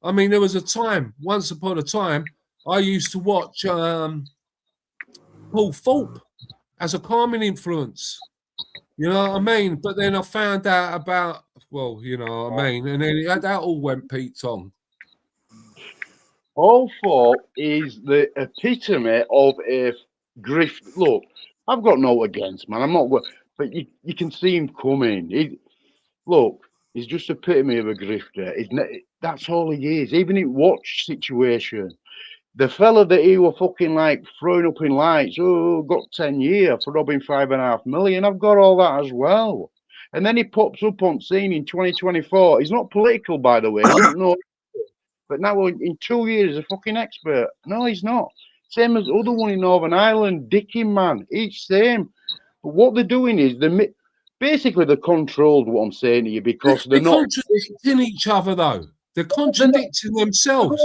I mean there was a time, once upon a time, I used to watch Paul Thorpe as a calming influence. You know what I mean? But then I found out about you know what I mean, and then that all went Pete Tong. Paul Thorpe is the epitome of a grift. Look, I've got no against, man. I'm not, but you can see him coming. He's just the epitome of a grifter. That's all he is. Even in watch situation, the fella that he were fucking like throwing up in lights, got 10 years for robbing 5.5 million. I've got all that as well. And then he pops up on scene in 2024. He's not political, by the way. He doesn't know. But now in 2 years, he's a fucking expert. No, he's not. Same as the other one in Northern Ireland, Dickie man. Each same. But what they're doing is basically they're controlled. What I'm saying to you, because They're they're not contradicting each other, though. They're contradicting themselves.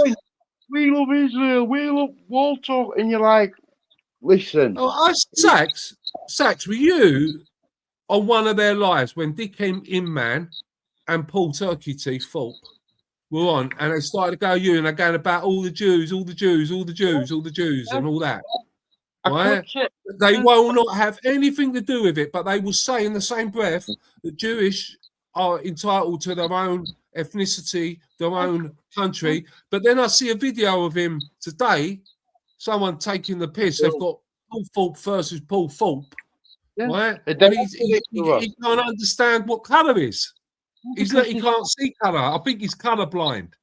We love Israel. We love war talk, and you're like, listen. Oh, Sax, were you on one of their lives when Dickhead Inman and Paul Turkey Teeth Thorpe were on, and they started to go and they're going about all the Jews, all the Jews, all the Jews, all the Jews, and all that. Right? They will not have anything to do with it, but they will say in the same breath that Jewish are entitled to their own ethnicity, their own country. But then I see a video of him today, someone taking the piss. They've got Paul Thorpe versus Paul Thorpe. Right? And he can't understand what colour is. He can't see colour. I think he's colour blind.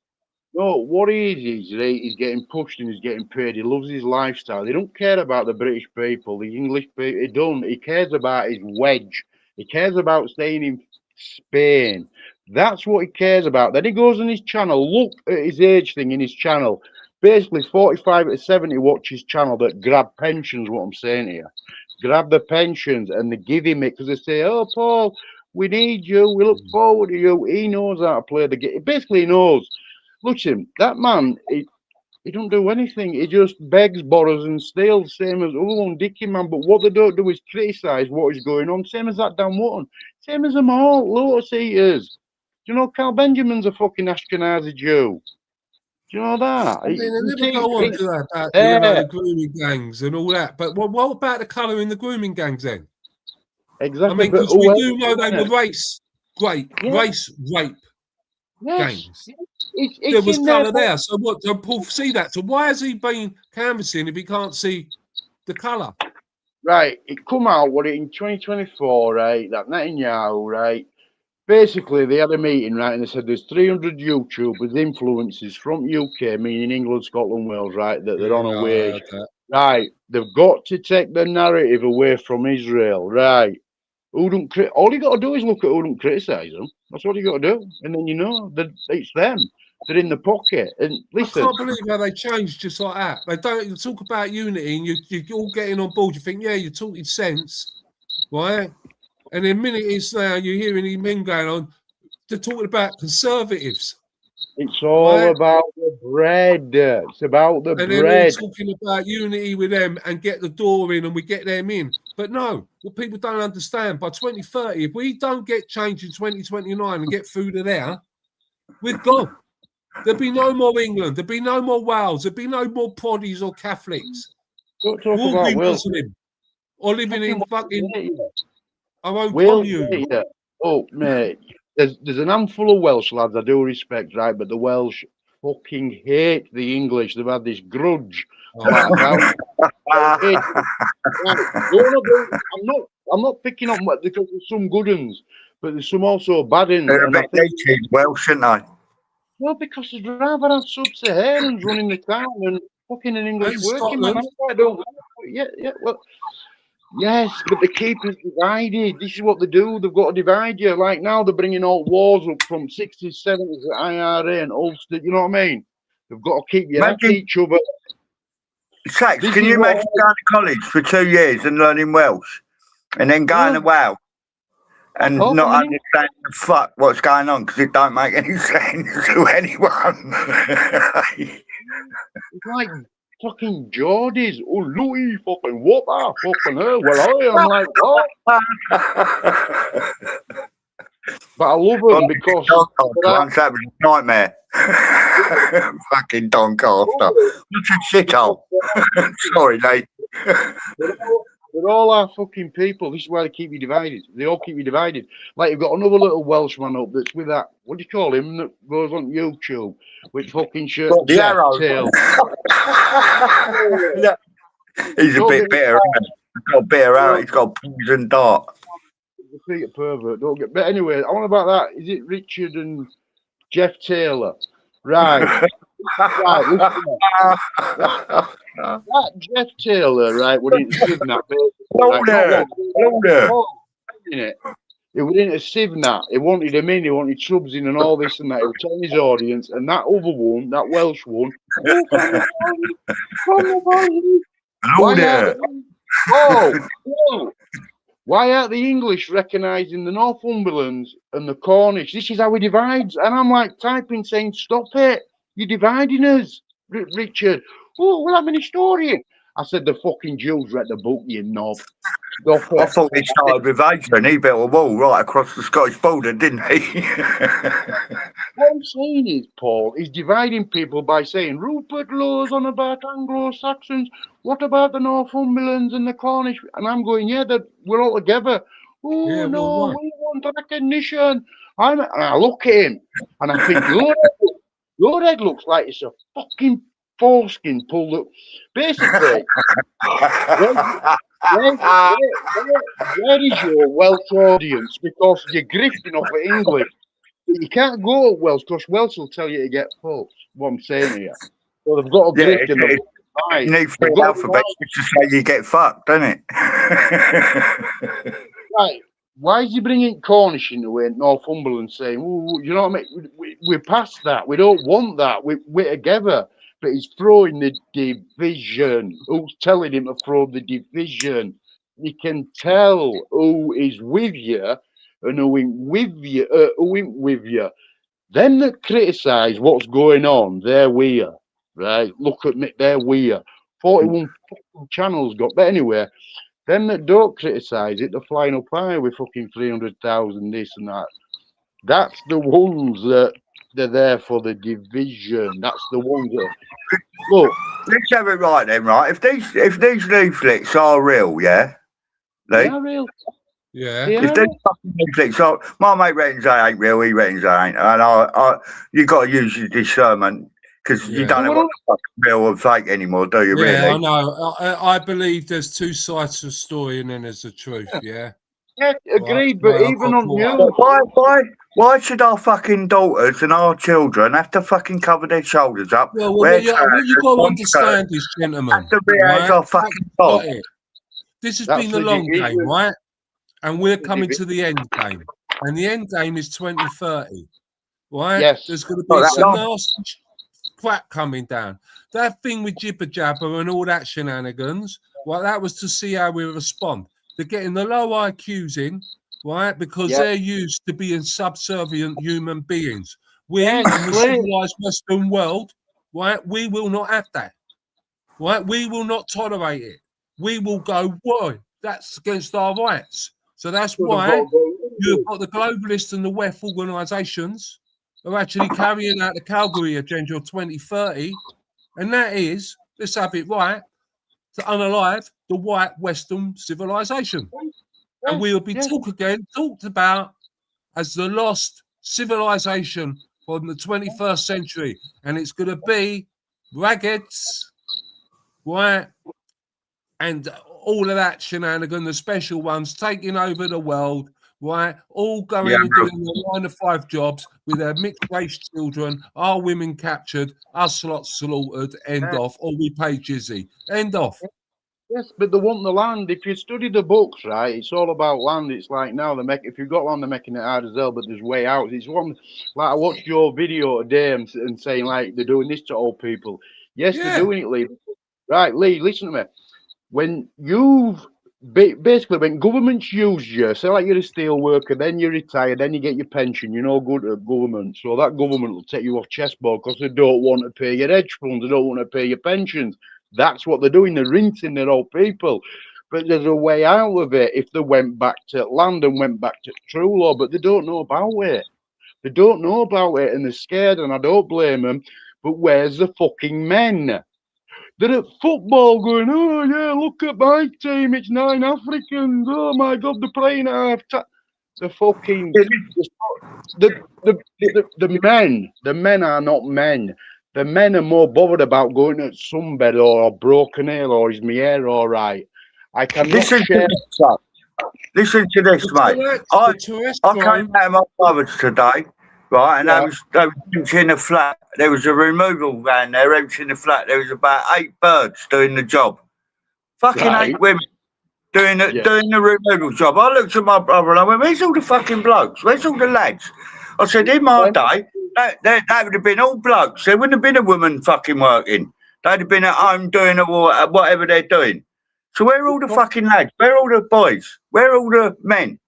No, what he is he's getting pushed and he's getting paid. He loves his lifestyle. He don't care about the British people, the English people. He don't. He cares about his wedge. He cares about staying in Spain. That's what he cares about. Then he goes on his channel. Look at his age thing in his channel. Basically, 45 to 70 watch his channel that grab pensions, what I'm saying here. Grab the pensions and they give him it because they say, oh, Paul, we need you. We look forward to you. He knows how to play the game. Basically, he knows. Look at him. That man, he don't do anything. He just begs, borrows, and steals, same as one Dickie man. But what they don't do is criticise what is going on. Same as that Dan Wotton. Same as them all. Lotus eaters. Do you know Carl Benjamin's a fucking Ashkenazi Jew? Do you know that? I mean, they never go on to that about the grooming gangs and all that. But what about the colour in the grooming gangs then? Exactly. I mean, because we do know they were race rape yes. gangs. It's there was colour there. So what? So Paul see that. So why has he been canvassing if he can't see the colour? Right. It come out in 2024, right? That Netanyahu, right? Basically, they had a meeting, right, and they said there's 300 YouTubers, influencers from UK, meaning England, Scotland, Wales, right, that they're on a wage. Right. They've got to take the narrative away from Israel, right? All you got to do is look at who don't criticise them. That's what you got to do. And then you know that it's them. They're in the pocket. And listen, I can't believe how they changed just like that. They don't talk about unity and you're all getting on board. You think, yeah, you're talking sense, right? And the minute it's now, you're hearing him going on, they're talking about conservatives. It's all about the bread. It's about the bread. And then we're talking about unity with them and get the door in and we get them in. But no, what people don't understand, by 2030, if we don't get change in 2029 and get through to there, we're gone. There'll be no more England. There'll be no more Wales. There'll be no more Proddies or Catholics. Don't talk about Muslim or living in fucking our own commune. Oh, mate. There's an handful of Welsh lads I do respect, right? But the Welsh fucking hate the English. They've had this grudge. I'm not picking up because there's some good ones, but there's some also bad ones. They're a bit dated Welsh, aren't they? Well, because they'd rather have sub-Saharans running the town than fucking an English working man. I don't. Yeah. Well. Yes, but they keep us divided. This is what they do. They've got to divide you. Like now, they're bringing all wars up from 60s, 70s, IRA and Ulster. You know what I mean? They've got to keep you at each other. Sax, can you imagine going to college for 2 years and learning Welsh and then going to Wales and not understanding the fuck what's going on because it don't make any sense to anyone? It's like fucking Geordies. Oh, Louis, fucking what? Fucking her. Well, I'm like, what? But I love them because that was a nightmare. Fucking Doncaster. Such a shithole. Sorry, mate. They're all our fucking people. This is why they keep you divided. They all keep you divided. Like you've got another little Welshman up that's with that. What do you call him? That goes on YouTube with fucking shirt. The arrow. He's a bit bitter. He's got a bitter arrow. He's got a poison dart. He's a pervert. Don't get. But anyway, I want about that. Is it Richard and Jeff Taylor? Right. That Jeff Taylor, right, would into Sivnat. It would into Sivnat. He wanted him in, he wanted subs in and all this and that. He was telling his audience, and that other one, that Welsh one, Why aren't the English recognising the Northumberlands and the Cornish? This is how he divides. And I'm like typing saying, stop it. You're dividing us, Richard. Oh, well, I'm an historian. I said, the fucking Jews read the book, you knob. Stop I it. thought he started with Adrian. He built a wall right across the Scottish border, didn't he? What I'm saying is, Paul, he's dividing people by saying Rupert Laws on about Anglo-Saxons. What about the Northumberlands and the Cornish? And I'm going, yeah, we're all together. Oh, Yeah, no, well, right. we want recognition. And I look at him and I think, your head looks like it's a fucking foreskin pulled up. Basically, where is your Welsh audience? Because you're grifting off of English. You can't go to Welsh because Welsh will tell you to get fucked. What I'm saying here. So they've got to grift in the you need 3 alphabets to say you get fucked, don't it? Right. Why is he bringing Cornish into it? Northumberland saying, "Ooh, you know what I mean? We're past that. We don't want that. We're together." But he's throwing the division. Who's telling him to throw the division? You can tell who is with you and who ain't with you. Who ain't with you. Them that criticise what's going on, they're weird, right? Look at me, they're weird. 41 fucking channels got, but anyway, them that don't criticise it, they're flying up high with fucking 300,000 this and that. That's the ones that they're there for the division. That's the ones that look. Let's have it right then, right? If these leaflets are real, yeah, They are real. Yeah. They if are these real. fucking leaflets are, my mate reckons they ain't real. He reckons they ain't, and you got to use your discernment because you Yeah. don't know what the fucking real and fake anymore, do you? Yeah, I Really? know. I believe there's 2 sides to the story and then there's the truth, yeah? Yeah, agreed. But Right, even on But you, why should our fucking daughters and our children have to fucking cover their shoulders up? Well, wear what you trousers, got to long understand skirts, is, gentlemen, have to be as right? our fucking top? Got it. This has that's been the the long division. game, right? And we're The coming divi- to the end game. And the end game is 2030, right? Yes. There's going to Not be that some long. nasty crap coming down. That thing with jibber jabber and all that shenanigans, well, that was to see how we respond. They're getting the low IQs in, right? Because Yep. they're used to being subservient human beings. We Yes, in the please. civilized Western world, right? We will not have that, right? We will not tolerate it. We will go, why? That's against our rights. So that's why you've got the globalists and the WEF organisations are actually carrying out the Calgary Agenda 2030, and that is, let's have it right, to unalive the white Western civilization. And we will be talked about as the lost civilization from the 21st century. And it's going to be raggeds, right, and all of that shenanigan, the special ones taking over the world, right? All going and doing their 9 to 5 jobs with their mixed race children, our women captured, us lots slaughtered, end off, or we pay jizzy. End off. Yes, but they want the land. If you study the books, right, it's all about land. It's like now if you've got land, they're making it hard as hell, but there's way out. It's one like I watched your video today and saying like they're doing this to old people. Yes, they're doing it, Lee. Right, Lee, listen to me. When you've basically when governments use you, say like you're a steel worker, then you retire, then you get your pension, you're no good at government. So that government will take you off chessboard because they don't want to pay your hedge funds, they don't want to pay your pensions. That's what they're doing. They're rinsing their old people. But there's a way out of it if they went back to land and went back to true law, but they don't know about it. They don't know about it and they're scared, and I don't blame them. But where's the fucking men? They're at football going, oh yeah, look at my team, it's 9 Africans. Oh my God, they're playing at half time. The fucking the men are not men. The men are more bothered about going at sunbed or broken hill or is my hair all right. I cannot Listen to this, mate. I came out of my brother's today, right, and they were emptying the flat. There was a removal van there emptying the flat. There was about 8 birds doing the job. Fucking 8 women doing the removal job. I looked at my brother and I went, where's all the fucking blokes? Where's all the lads? I said, in my day, that would have been all blokes. There wouldn't have been a woman fucking working. They'd have been at home doing whatever they're doing. So where are all the fucking lads? Where are all the boys? Where are all the men?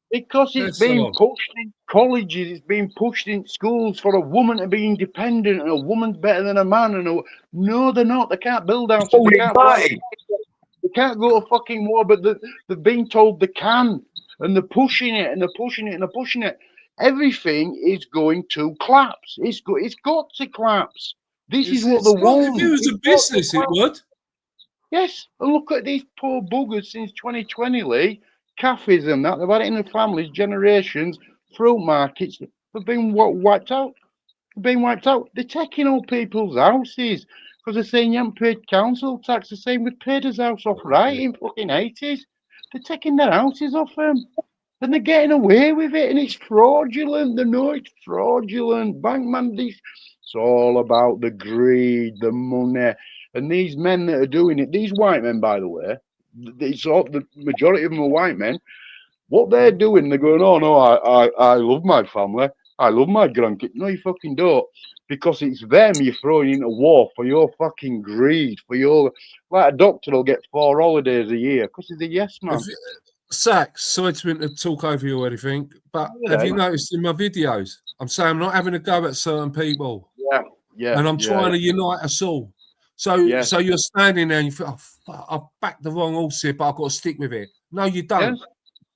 Because it's being pushed in colleges, it's being pushed in schools for a woman to be independent, and a woman's better than a man. And no, they're not. They can't build houses. They can't go to fucking war, but they've been told they can, and they're pushing it, and they're pushing it, and they're pushing it. Everything is going to collapse. It's got to collapse. This is what they want. If it was a business, it would. Yes, and look at these poor buggers since 2020, Lee. Cafes and that, they've had it in the families, generations, fruit markets, they've been wiped out. They've been wiped out. They're taking all people's houses because they're saying you haven't paid council tax. The same with paid his house off right in fucking 80s. They're taking their houses off them. And they're getting away with it, and it's fraudulent. They know it's fraudulent. Bankman, it's all about the greed, the money. And these men that are doing it, these white men, by the way, the majority of them are white men. What they're doing, they're going, oh no, I love my family, I love my grandkids. No, you fucking don't, because it's them you're throwing into war for your fucking greed, for your, like a doctor will get 4 holidays a year because he's a yes man. Sax, sorry to talk over you or anything, but have you noticed in my videos, I'm saying I'm not having a go at certain people. Yeah. And I'm trying to unite us all. So you're standing there and you think, oh, fuck, I've backed the wrong horse here, but I've got to stick with it. No, you don't.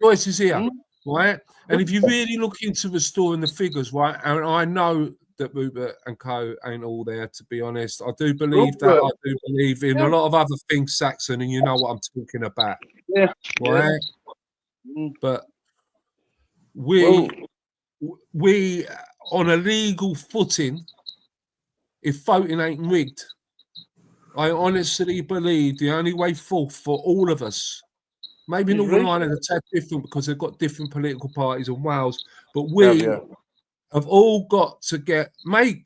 Choice is here, right? And if you really look into restoring the figures, right, and I know that Rupert and Co ain't all there, to be honest. I do believe that. I do believe in a lot of other things, Saxon, and you know what I'm talking about. Yeah. Right? But we on a legal footing, if voting ain't rigged, I honestly believe the only way forth for all of us, maybe Northern Ireland are a tad different because they've got different political parties in Wales, but we have all got to make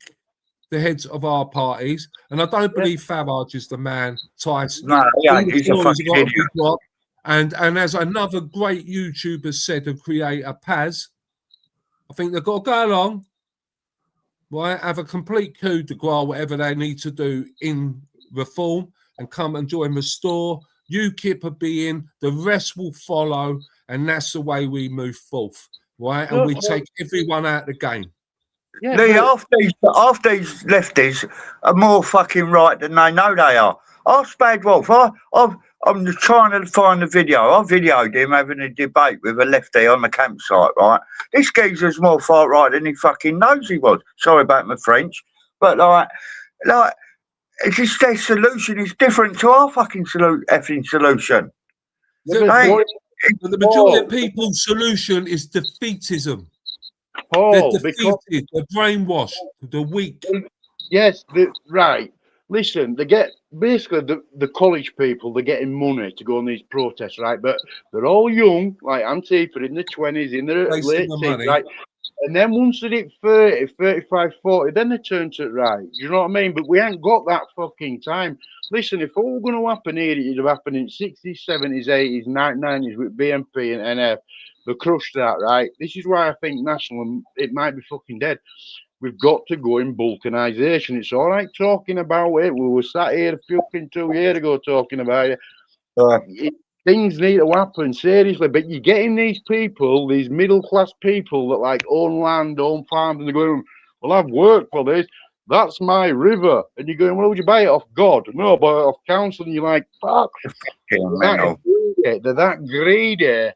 the heads of our parties. And I don't believe Farage is the man, Tyson. No, he's a fucking idiot. And as another great YouTuber said, and creator Paz, I think they've got to go along, right, have a complete coup de grace, whatever they need to do in reform, and come and join Restore. UKIP will be in, the rest will follow, and that's the way we move forth, right? And we take everyone out of the game. Yeah, Lee, half these lefties are more fucking right than they know they are. Ask Bad Wolf. I'm just trying to find the video. I videoed him having a debate with a lefty on the campsite, right? This geezer's more far right than he fucking knows he was. Sorry about my French. But, like it's just their solution is different to our fucking effing solution. The majority of people's solution is defeatism. They're defeated, they're brainwashed, they're weak. Yes, right. Listen, they get basically the college people, they're getting money to go on these protests, right? But they're all young, like Antifa, in their 20s, in their late teens, right? And then once they hit 30, 35, 40, then they turn to it right. You know what I mean? But we ain't got that fucking time. Listen, if all going to happen here, it'd have happened in 60s, 70s, 80s, 90s with BNP and NF. They crushed that, right? This is why I think National, it might be fucking dead. We've got to go in balkanisation. It's all right talking about it. We were sat here fucking 2 years ago talking about it. Things need to happen, seriously. But you're getting these people, these middle-class people that like own land, own farms, and they're going, well, I've worked for this. That's my river. And you're going, well, would you buy it off God? No, buy it off council. And you're like, fuck. They're that greedy.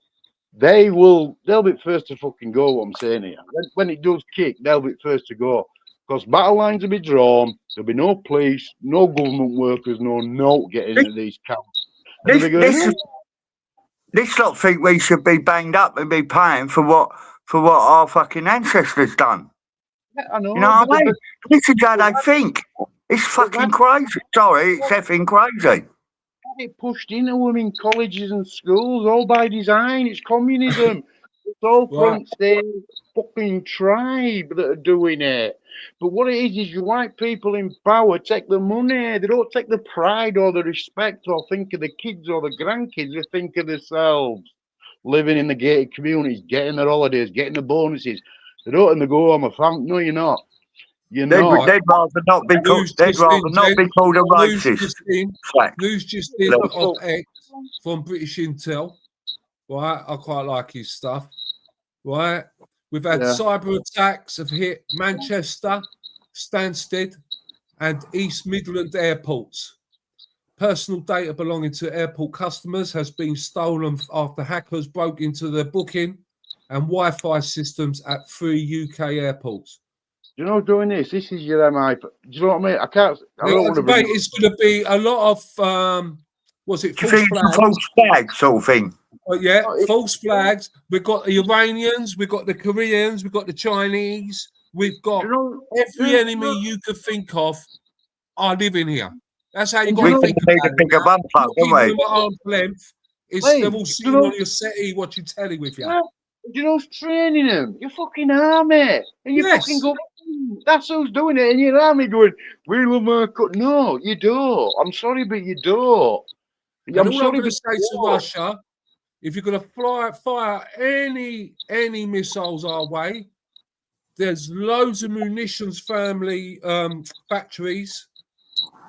They'll be first to fucking go, what I'm saying here. When it does kick, they'll be first to go. Because battle lines will be drawn, there'll be no police, no government workers, no note getting into these camps. This lot think we should be banged up and be paying for what our fucking ancestors done. Yeah, I know. You know what I mean? This is how they think. It's fucking crazy. Sorry, it's effing crazy. It pushed into them in colleges and schools, all by design. It's communism. It's all front stage fucking tribe that are doing it. But what it is you white people in power take the money. They don't take the pride or the respect or think of the kids or the grandkids. They think of themselves. Living in the gated communities, getting their holidays, getting the bonuses. They don't and they go, I'm a fan. No, you're not. They'd rather not be called. They'd rather not be called a racist. News just in of X. from British Intel. Right, I quite like his stuff. Right, we've had cyber attacks have hit Manchester, Stansted, and East Midland airports. Personal data belonging to airport customers has been stolen after hackers broke into their booking and Wi-Fi systems at 3 UK airports. You know, doing this is your MI. Do you know what I mean? I don't want to bring. It's going to be a lot of what's it? Do you think it's a false flag sort of thing? Yeah, false flags. We've got the Iranians, we've got the Koreans, we've got the Chinese, we've got every enemy you could think of are living here. That's how you got to think about it. Think about at arm's length. They're all sitting on your settee watching telly with you. You know who's training them? Your fucking army. And you fucking go, that's who's doing it. And your army going, we love our cut. No, you don't. I'm sorry, but you don't. I'm going to say to Russia, if you're going to fire any missiles our way, there's loads of munitions factories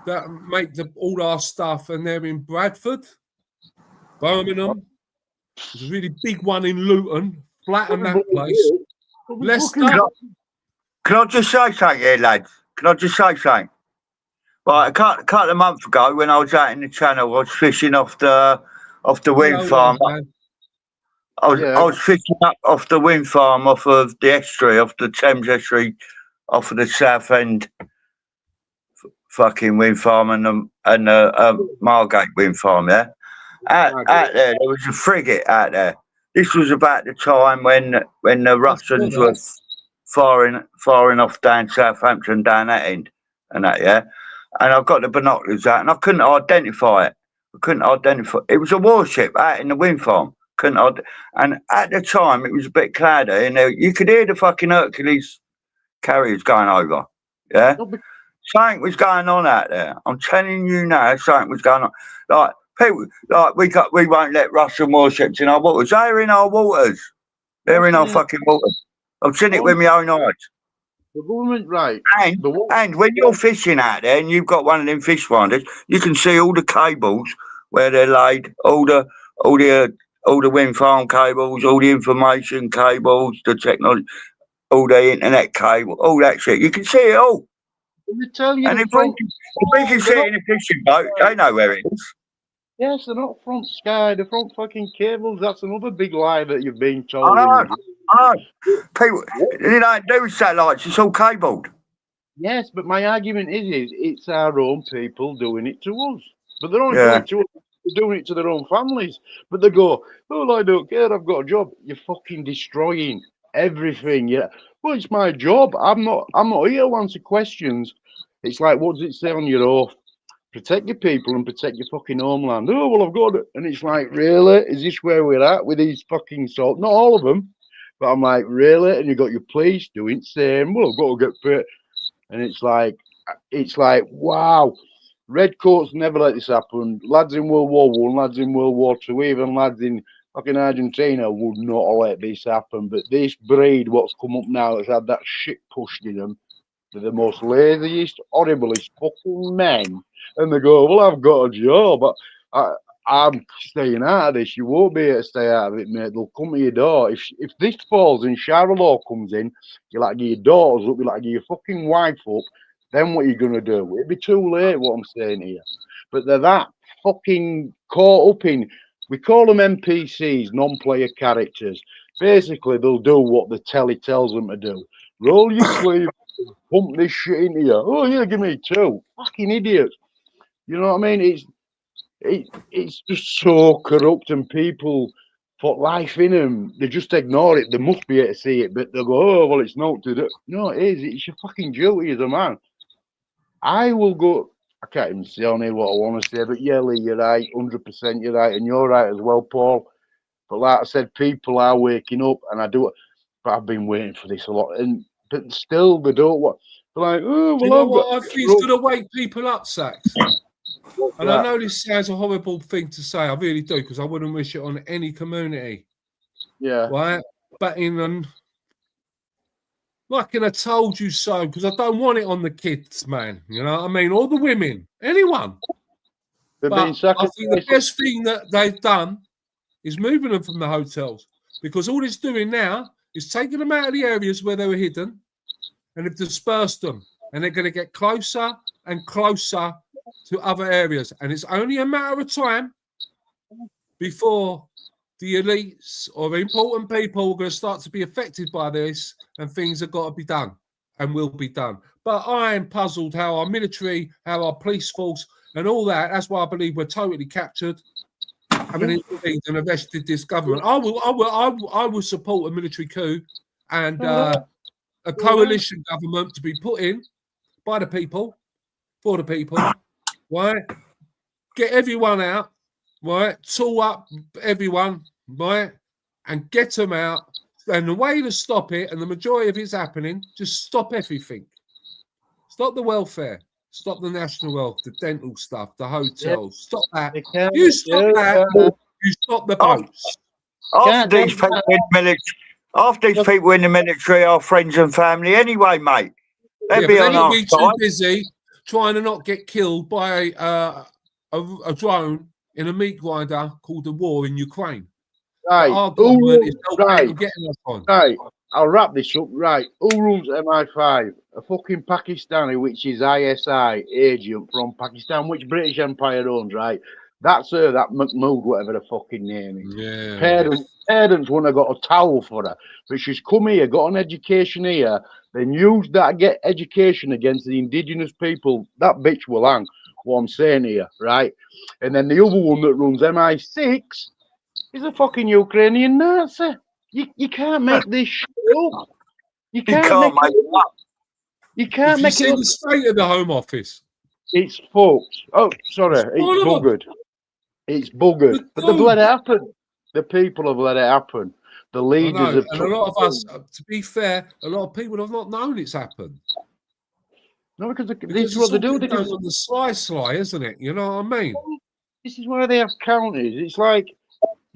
that make all our stuff, and they're in Bradford, Birmingham. There's a really big one in Luton, flatten that place. Leicester. Can I just say something here, lads? Can I just say something? Right, a couple of months ago, when I was out in the Channel, I was fishing off the wind farm. I was fishing up off the wind farm, off of the estuary, off the Thames estuary, off of the South End fucking wind farm and Margate wind farm. Yeah, out there was a frigate out there. This was about the time when the Russians were firing off down Southampton, down that end, and that. Yeah, and I've got the binoculars out, and I couldn't identify it. It was a warship out in the wind farm. And at the time, it was a bit cloudy, and you could hear the fucking Hercules carriers going over. Yeah. Something was going on out there. I'm telling you now, something was going on. Like people, like we won't let Russian warships in our waters. They're in our waters. They're in our fucking waters. I've seen it with my own eyes. The government, right? And when you're fishing out there, and you've got one of them fish finders, you can see all the cables where they're laid, all the wind farm cables, all the information cables, the technology, all the internet cable, all that shit. You can see it all. And if we can see it in a fishing boat, they know where it is. Yes, they're not front sky, they're front fucking cables. That's another big lie that you've been told. I know. People, they don't do satellites, it's all cabled. Yes, but my argument is it's our own people doing it to us. But they're only doing it to us. They're doing it to their own families. But they go, well, I don't care, I've got a job. You're fucking destroying everything. Yeah. Well, it's my job. I'm not here to answer questions. It's like, what does it say on your oath? Protect your people and protect your fucking homeland. Oh, well, I've got it. And it's like, really? Is this where we're at with these fucking salt? Not all of them. But I'm like, really? And you got your police doing the same. Well, I've got to get paid. And it's like, wow. Redcoats never let this happen. Lads in World War I, lads in World War II, even lads in fucking Argentina would not let this happen. But this breed, what's come up now, that's had that shit pushed in them, they're the most laziest, horriblest fucking men. And they go, well, I've got a job. I'm staying out of this. You won't be able to stay out of it, mate. They'll come to your door. If this falls and shower law comes in, you like get your daughters up, you like get your fucking wife up, then what are you going to do? It'd be too late, what I'm saying here. But they're that fucking caught up in, we call them NPCs, non-player characters. Basically, they'll do what the telly tells them to do. Roll your sleeve, pump this shit into you. Oh, yeah, give me two. Fucking idiots. You know what I mean? It's just so corrupt, and people put life in them. They just ignore it. They must be able to see it, but they'll go, oh, well, it's not to do. No, it is. It's your fucking duty as a man. I will go, I can't even say on here what I want to say, but yeah, Lee, you're right, 100% you're right, and you're right as well, Paul. But like I said, people are waking up, and I do it, but I've been waiting for this a lot, but still they don't want, they're like, oh, well, you know what I think is going to wake people up, Sax? And I know this sounds a horrible thing to say, I really do, because I wouldn't wish it on any community. Yeah. Right? But like in a told you so, because I don't want it on the kids, man. You know what I mean? Or the women. Anyone. They're But being I sacrificed. think the best thing that they've done is moving them from the hotels, because all it's doing now is taking them out of the areas where they were hidden and have dispersed them. And they're going to get closer and closer to other areas. And it's only a matter of time before the elites or important people are going to start to be affected by this, and things have got to be done and will be done. But I am puzzled how our military, how our police force and all that, that's why I believe we're totally captured. I mean, and arrested this government. I will support a military coup and a coalition government to be put in by the people, for the people, right? Get everyone out, right? Tool up everyone, right? And get them out. And the way to stop it, and the majority of it's happening, just stop everything. Stop the welfare. Stop the national wealth, the dental stuff, the hotels. Stop that. You stop that, you stop the boats. After these people in the military are friends and family anyway, mate. They'll be on our too side. busy trying to not get killed by a drone in a meat grinder called the war in Ukraine. Right. Our government is getting us on. Right. I'll wrap this up. Right. Who runs MI5? A fucking Pakistani, which is ISI agent from Pakistan, which British Empire owns, right? That's her, that Mahmood, whatever the fucking name is. Yeah. Parents wouldn't have got a towel for her. But she's come here, got an education here, then used that get education against the indigenous people. That bitch will hang, what I'm saying here, right? And then the other one that runs MI6 is a fucking Ukrainian Nazi. You can't make this shit up. You can't make it up. You can't make it up. The state of the Home Office. It's fucked. Oh, sorry. It's buggered. It's buggered. But they've let it happen. The people have let it happen. The leaders have. And a lot of us, to be fair, a lot of people have not known it's happened. No, because this is what they do. They go on the sly, isn't it? You know what I mean? This is why they have counties. It's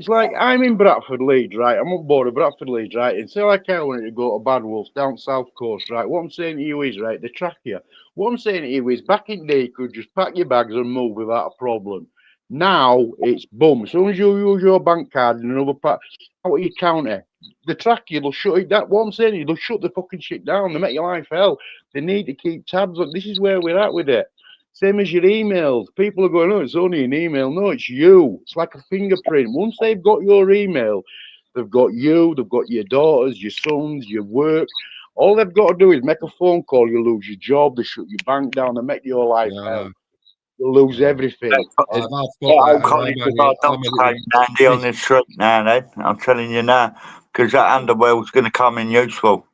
like I'm in Bradford, Leeds, right? I'm on board of Bradford, Leeds, right? And say like I wanted to go to Bad Wolves down South Coast, right? What I'm saying to you is, right, they track you. What I'm saying to you is, back in the day, you could just pack your bags and move without a problem. Now it's boom. As soon as you use your bank card in another part out of your county, they track you. They'll shut it down. What I'm saying is, they'll shut the fucking shit down. They make your life hell. They need to keep tabs on. This is where we're at with it. Same as your emails. People are going, oh, it's only an email. No, it's you. It's like a fingerprint. Once they've got your email, they've got you, they've got your daughters, your sons, your work. All they've got to do is make a phone call. You lose your job. They shut your bank down. They make your life hell. You lose everything. Andy on the street now, then. I'm telling you now, because that underworld's going to come in useful.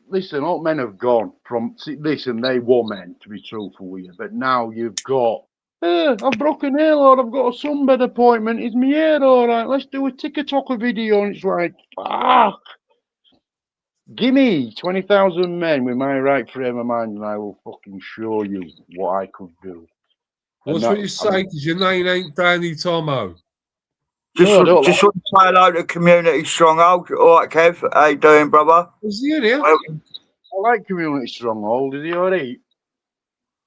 Listen, all men have gone from. Listen, they were men, to be truthful with you, but now you've got. I've broken hair, Lord. I've got a sunbed appointment. Is my hair all right? Let's do a TikTok video, and it's like, fuck. Give me 20,000 men with my right frame of mind, and I will fucking show you what I could do. What's what you say? Because your name ain't Danny Tomo. Just want to say hello to Community Stronghold. All right, Kev. How you doing, brother? Is he in here? I like Community Stronghold. Is he all right?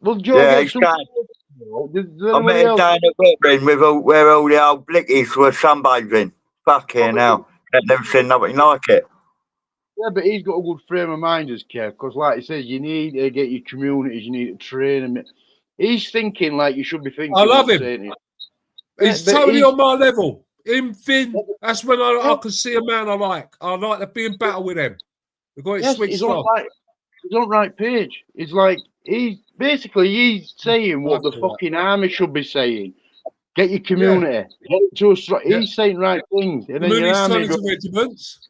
Well, Joe, yeah, he's going. I met him down at Whitburn where all the old blickies were sunbathing. Fucking hell. I've never seen nothing like it. Yeah, but he's got a good frame of mind as Kev, because like he says, you need to get your communities, you need to train them. He's thinking like you should be thinking. I love him. He's totally on my level. Him, Finn, that's when I can see a man I like. I like to be in battle with him. We've got it switched off. He's on right page. It's like he's saying what the fucking army should be saying. Get your community. Get to a he's saying right things. And then your army regiments.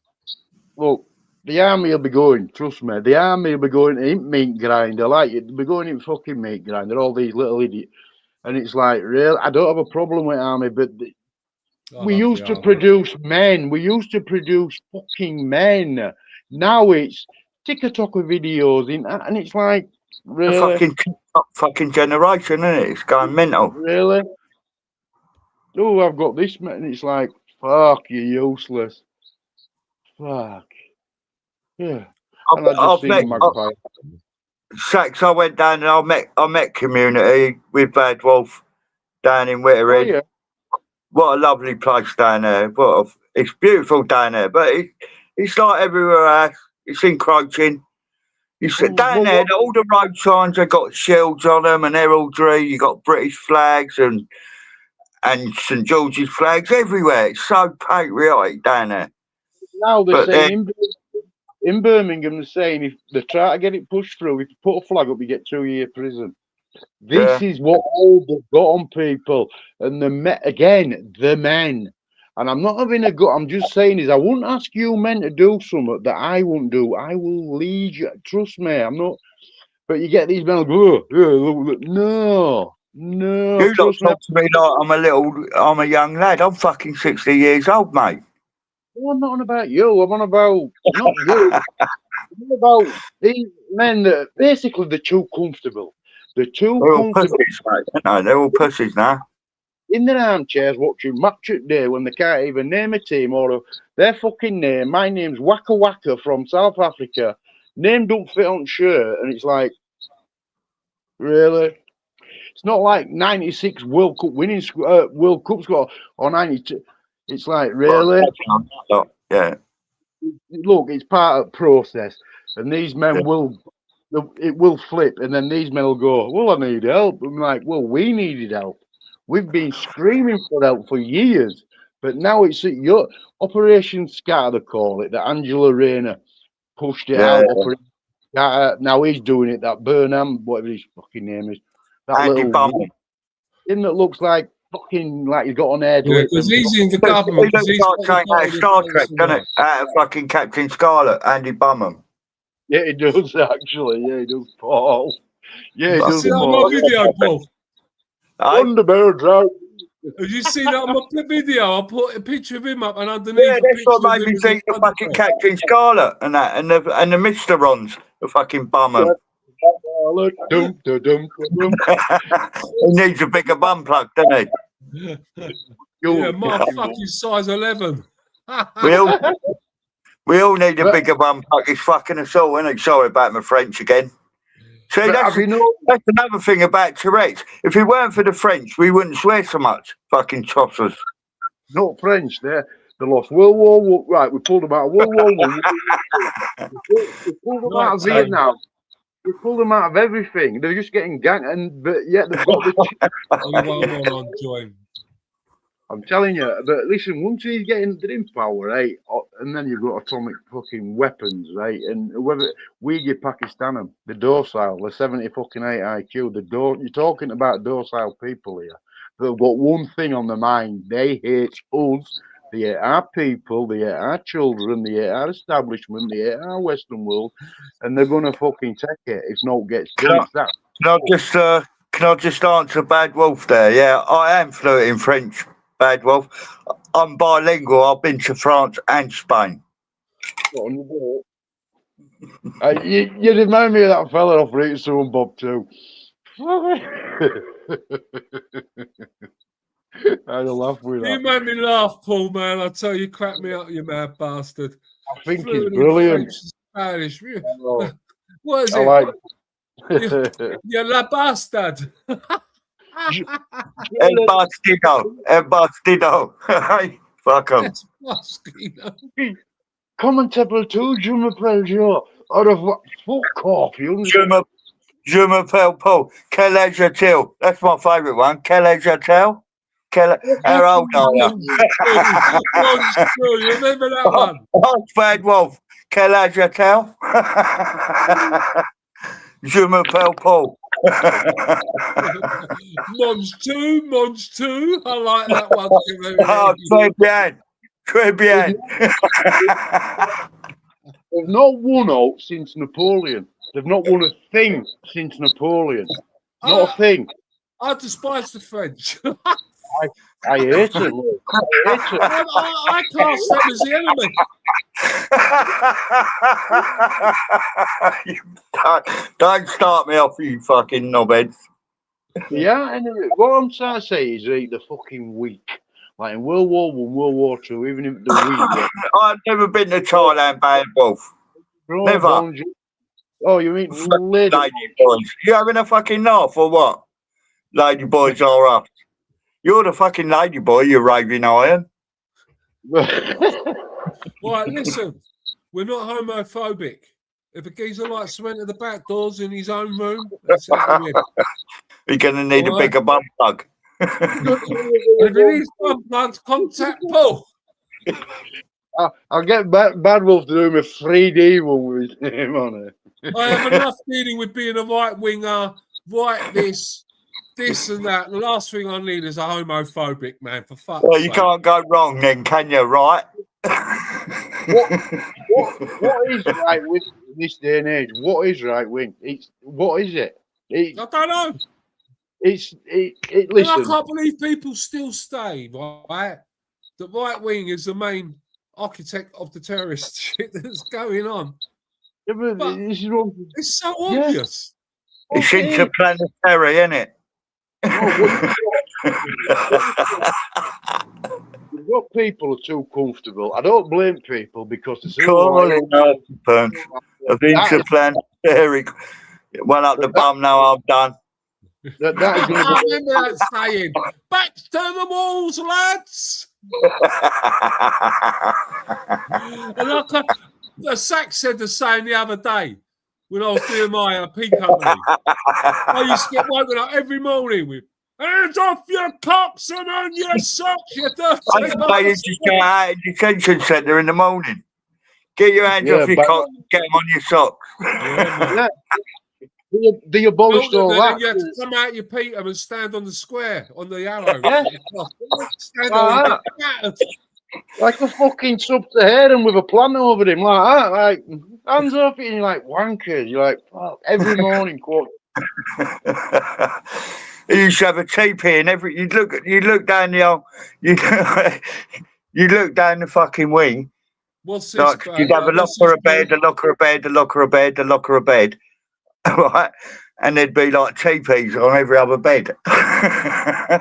Well, the army will be going, trust me, the army will be going in meat grinder, like it. They'll be going in fucking meat grinder, all these little idiots. And it's like, real, I don't have a problem with army, but we used to produce men. We used to produce fucking men. Now it's TikTok videos, and it's like, really? Fucking generation, isn't it? It's going mental. Really? Oh, I've got this, man. And it's like, fuck, you're useless. Fuck. Yeah. And I just seen Magpie. Sax, I went down and I met Community with Bad Wolf down in Whitterhead. yeah. What a lovely place down there. It's beautiful down there, but it's like everywhere else. It's encroaching. Down there, all the road signs have got shields on them and heraldry. You got British flags and St George's flags everywhere. It's so patriotic down there. Now they're saying in Birmingham, they're saying if they try to get it pushed through, if you put a flag up, you get 2-year prison. This is what all they've got on people. And the men. And I'm not having a go. I'm just saying is I wouldn't ask you men to do something that I won't do. I will lead you. Trust me, I'm not. But you get these men like, oh, no. You don't talk to me like I'm a young lad. I'm fucking 60 years old, mate. Well, I'm not on about you. I'm on about not you. I'm on about these men that basically they're too comfortable. They're all pussies, mate. No, they're all pussies now. In their armchairs watching match at day when they can't even name a team or their fucking name. My name's Waka Waka from South Africa. Name don't fit on shirt, and it's like, really? It's not like 96 World Cup winning World Cup score or 92. It's like, really? Yeah. Look, it's part of the process, and these men it will flip, and then these men will go, well, I need help. I'm like, well, we needed help. We've been screaming for help for years, but now it's at your Operation Scar, they call it, that Angela Rayner pushed it out. Operation Scar. Now he's doing it, that Burnham, whatever his fucking name is. That Andy little Bumham. thing that looks like fucking like he's got on air. Yeah, because he's in the government. He looks like something out of Star Trek, doesn't it? Out of fucking Captain Scarlet, Andy Bumham. Yeah, he does actually. Yeah, he does, Paul. Yeah, he does. See that on my video, Paul? Thunderbird out. Have you seen that on my video? I put a picture of him up, and underneath. Yeah, that's what made me think of fucking Captain Scarlet and that, and the Mr. Rons, the fucking bummer. He needs a bigger bum plug, doesn't he? Yeah, my fucking size 11. We all need a bigger bum plug. It's fucking us all, isn't it? Sorry about my French again. See, that's another thing about Tourette's. If it weren't for the French, we wouldn't swear so much. Fucking tossers. Not French, they lost World War One. Right, we pulled them out of World War One. We pulled them out of Vietnam. We pulled them out of everything. They're just getting ganked, but yet they've got the. I'm telling you, but listen, once he's getting in power, right, and then you've got atomic fucking weapons, right, and whether we give Pakistan them, the docile, the 70 fucking 8 IQ, you're talking about docile people here. They've got one thing on their mind: they hate us, they hate our people, they hate our children, they hate our establishment, they hate our Western world, and they're gonna fucking take it if no gets done. Can I just answer Bad Wolf there? Yeah, I am fluent in French. Bad Wolf. I'm bilingual. I've been to France and Spain. You remind me of that fella off Rita Sue and Bob too. I had a laugh with that. You made me laugh, Paul, man. I tell you, crack me up, you mad bastard. I think it's brilliant. Spanish. What is I it? like You're la bastard. El Bastido. Fuck him. Commentable too, je m'appelle Joe. Fuck off, you. Je m'appelle Paul. Quel âge a-t-il? That's my favourite one. Quel âge a-t-il? How old are you? You remember that one? Oh, Bad Wolf. Quel âge a-t-il? Je m'appelle Paul. Mons 2. I like that one. Oh, très bien. They've not won out since Napoleon. They've not won a thing since Napoleon. Not a thing. I despise the French. I hate it. I class them as the enemy. Don't start me off, you fucking knobheads. Yeah, and what I'm trying to say is they're fucking weak. Like in World War I, World War II, even if they're weak. I've never been to Thailand, Bad Wolf. Never. Oh, you mean lady boys? You having a fucking laugh or what? Lady boys are us. You're the fucking lady boy, you raving iron. Right, listen, we're not homophobic. If a geezer likes to enter the back doors in his own room, that's it to him. You're going to need a bigger bum plug. If it is bum plugs, contact Paul. I'll get Bad Wolf to do him a 3D one with his name on it. I have enough dealing with being a right winger, right this and that. The last thing I need is a homophobic man, for fuck's Well, sake. you can't go wrong then, can you, right? What is right wing in this day and age? What is right wing? What is it? I don't know. Listen. And I can't believe people still stay, right? The right wing is the main architect of the terrorist shit that's going on. Yeah, but it's so obvious. It's interplanetary, isn't it? You've got people who are too comfortable. I don't blame people because they're of interplanetary. Well up the bum now, I'm done. That is I remember that saying, back to the walls, lads. And like Sack said the same the other day when I was doing my P company. I used to get woken up every morning with hands off your cocks and on your socks, you dirty. I used to go out in the detention centre in the morning. Get your hands off your cocks, get them on your socks. Yeah. They abolished all that. You had to come out your Peter and stand on the square on the arrow. Stand like a fucking Sub-Saharan with a plant over him, like that. Like, hands off it, and you're like, wankers. You're like, fuck, every morning, quote. You used to have a teepee and you look down the old, you look down the fucking wing. What's this? Like, you'd have a locker, a bed, a locker, a bed, a locker, a bed, a locker, a bed. Right, and there'd be like teepees on every other bed. I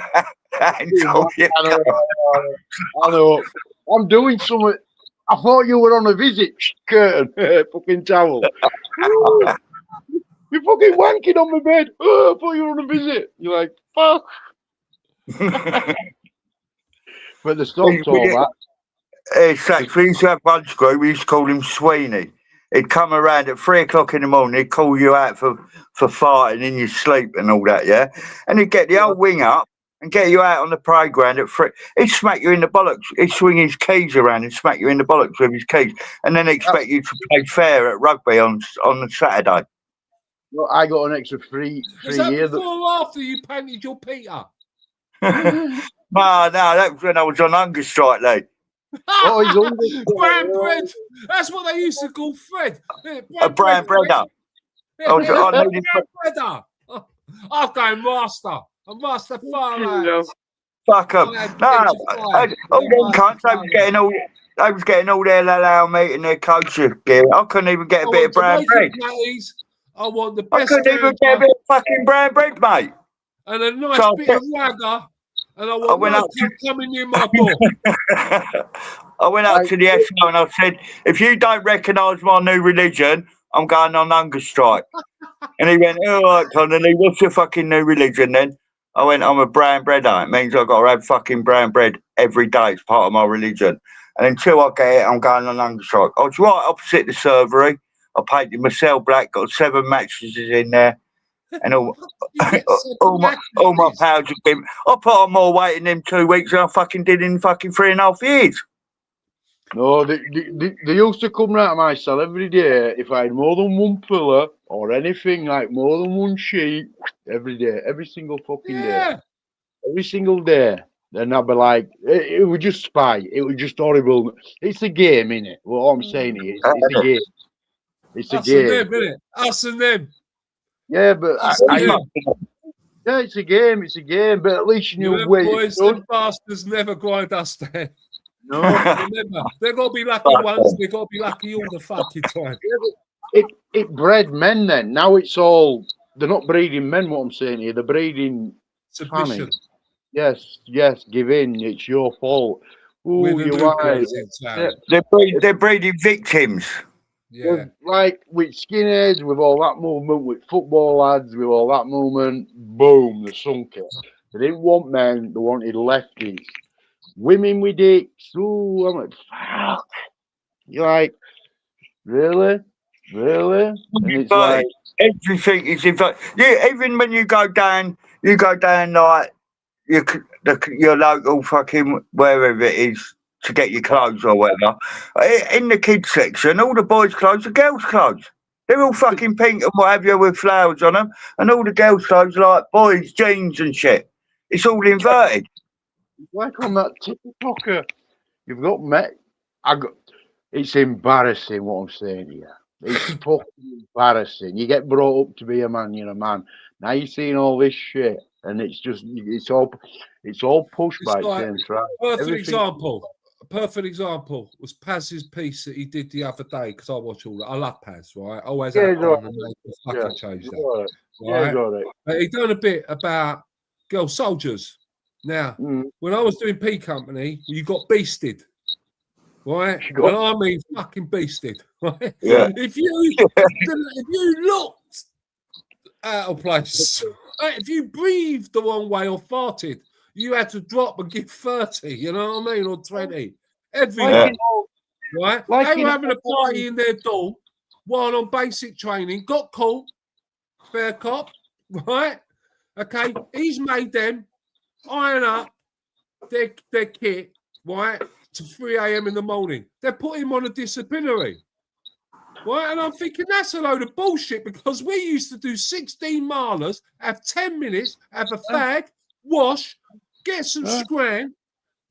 know. I'm doing something. I thought you were on a visit, curtain, fucking towel. You're fucking wanking on my bed. Oh, I thought you were on a visit. You're like, fuck. But they stopped all that. Exactly. We used to have one screw. We used to call him Sweeney. He'd come around at 3 o'clock in the morning. He'd call you out for farting in your sleep and all that, yeah? And he'd get the old wing up and get you out on the playground at 3. He'd smack you in the bollocks. He'd swing his keys around and smack you in the bollocks with his keys. And then expect you to play fair at rugby on the Saturday. Well, I got an extra 3 Was that years. Before or after you painted your Peter? No, that was when I was on hunger strike, Lee. Oh, he's on brown bread. That's what they used to call Fred. A brown breader. Brown breader. I've gone master. I'm master farmer. Fuck up. No, all them cunts, they was getting all their allow meat and their kosher gear. I couldn't even get a bit of brown bread. I want the best. I couldn't even get a bit of fucking brown bread, mate. And a nice bit of ragga. And I went coming near my door. I went up to the SO and I said, if you don't recognise my new religion, I'm going on hunger strike. And he went, all right, Connolly, what's your fucking new religion then? I went, I'm a brown breader. It means I've got to have fucking brown bread every day. It's part of my religion. And until I get it, I'm going on hunger strike. I was right opposite the servery. I painted my cell black, got 7 mattresses in there. And all my pals have been. I put on more weight in them 2 weeks than I fucking did in fucking 3.5 years. No, they used to come round to my cell every day if I had more than one pillow or anything like more than one sheet every day, every single fucking day, every single day. Then I'd be like, it was just spy. It was just horrible. It's a game, innit? What I'm saying is, it's a game. It's a game. Us and them, innit? Us and them. Yeah, but yeah, it's a game. It's a game. But at least you knew where boys and bastards never grind us down. No, remember, they've got to be lucky once. They've got to be lucky all the fucking time. It bred men then. Now it's all. They're not breeding men. What I'm saying here, they're breeding submission. Yes, give in. It's your fault. Ooh, you're right. They're breeding victims. Yeah, like with skinheads, with all that movement, with football lads, with all that movement, boom, they sunk it. They didn't want men. They wanted lefties. Women with dicks. Ooh, I'm like, fuck. You're like, really? And it's like, everything is inverted. Yeah, even when you go down like your local fucking wherever it is to get your clothes or whatever. In the kids section, all the boys' clothes are girls' clothes. They're all fucking pink and what have you with flowers on them, and all the girls' clothes are like boys' jeans and shit. It's all inverted. like on that TikToker, you've got met. It's embarrassing what I'm saying here. It's fucking embarrassing. You get brought up to be a man, you're a man. Now you're seeing all this shit, and it's all pushed It's by like, same tribe. A perfect example was Paz's piece that he did the other day, because I watch all that. I love Paz, right? I always have fun and make a fucking change that. Right? Got it. But he done a bit about girl soldiers. Now, when I was doing P Company, you got beasted. Right? And I mean fucking beasted. Right? Yeah. If you looked out of place, if you breathed the wrong way or farted, you had to drop and give 30, you know what I mean, or 20. Everyone, right? They were having a party in their dorm while on basic training, got caught, fair cop, right? Okay, he's made them iron up their kit, right, to 3 a.m. in the morning. They put him on a disciplinary. Right, and I'm thinking that's a load of bullshit, because we used to do 16 milers, have 10 minutes, have a fag, wash, get some scran,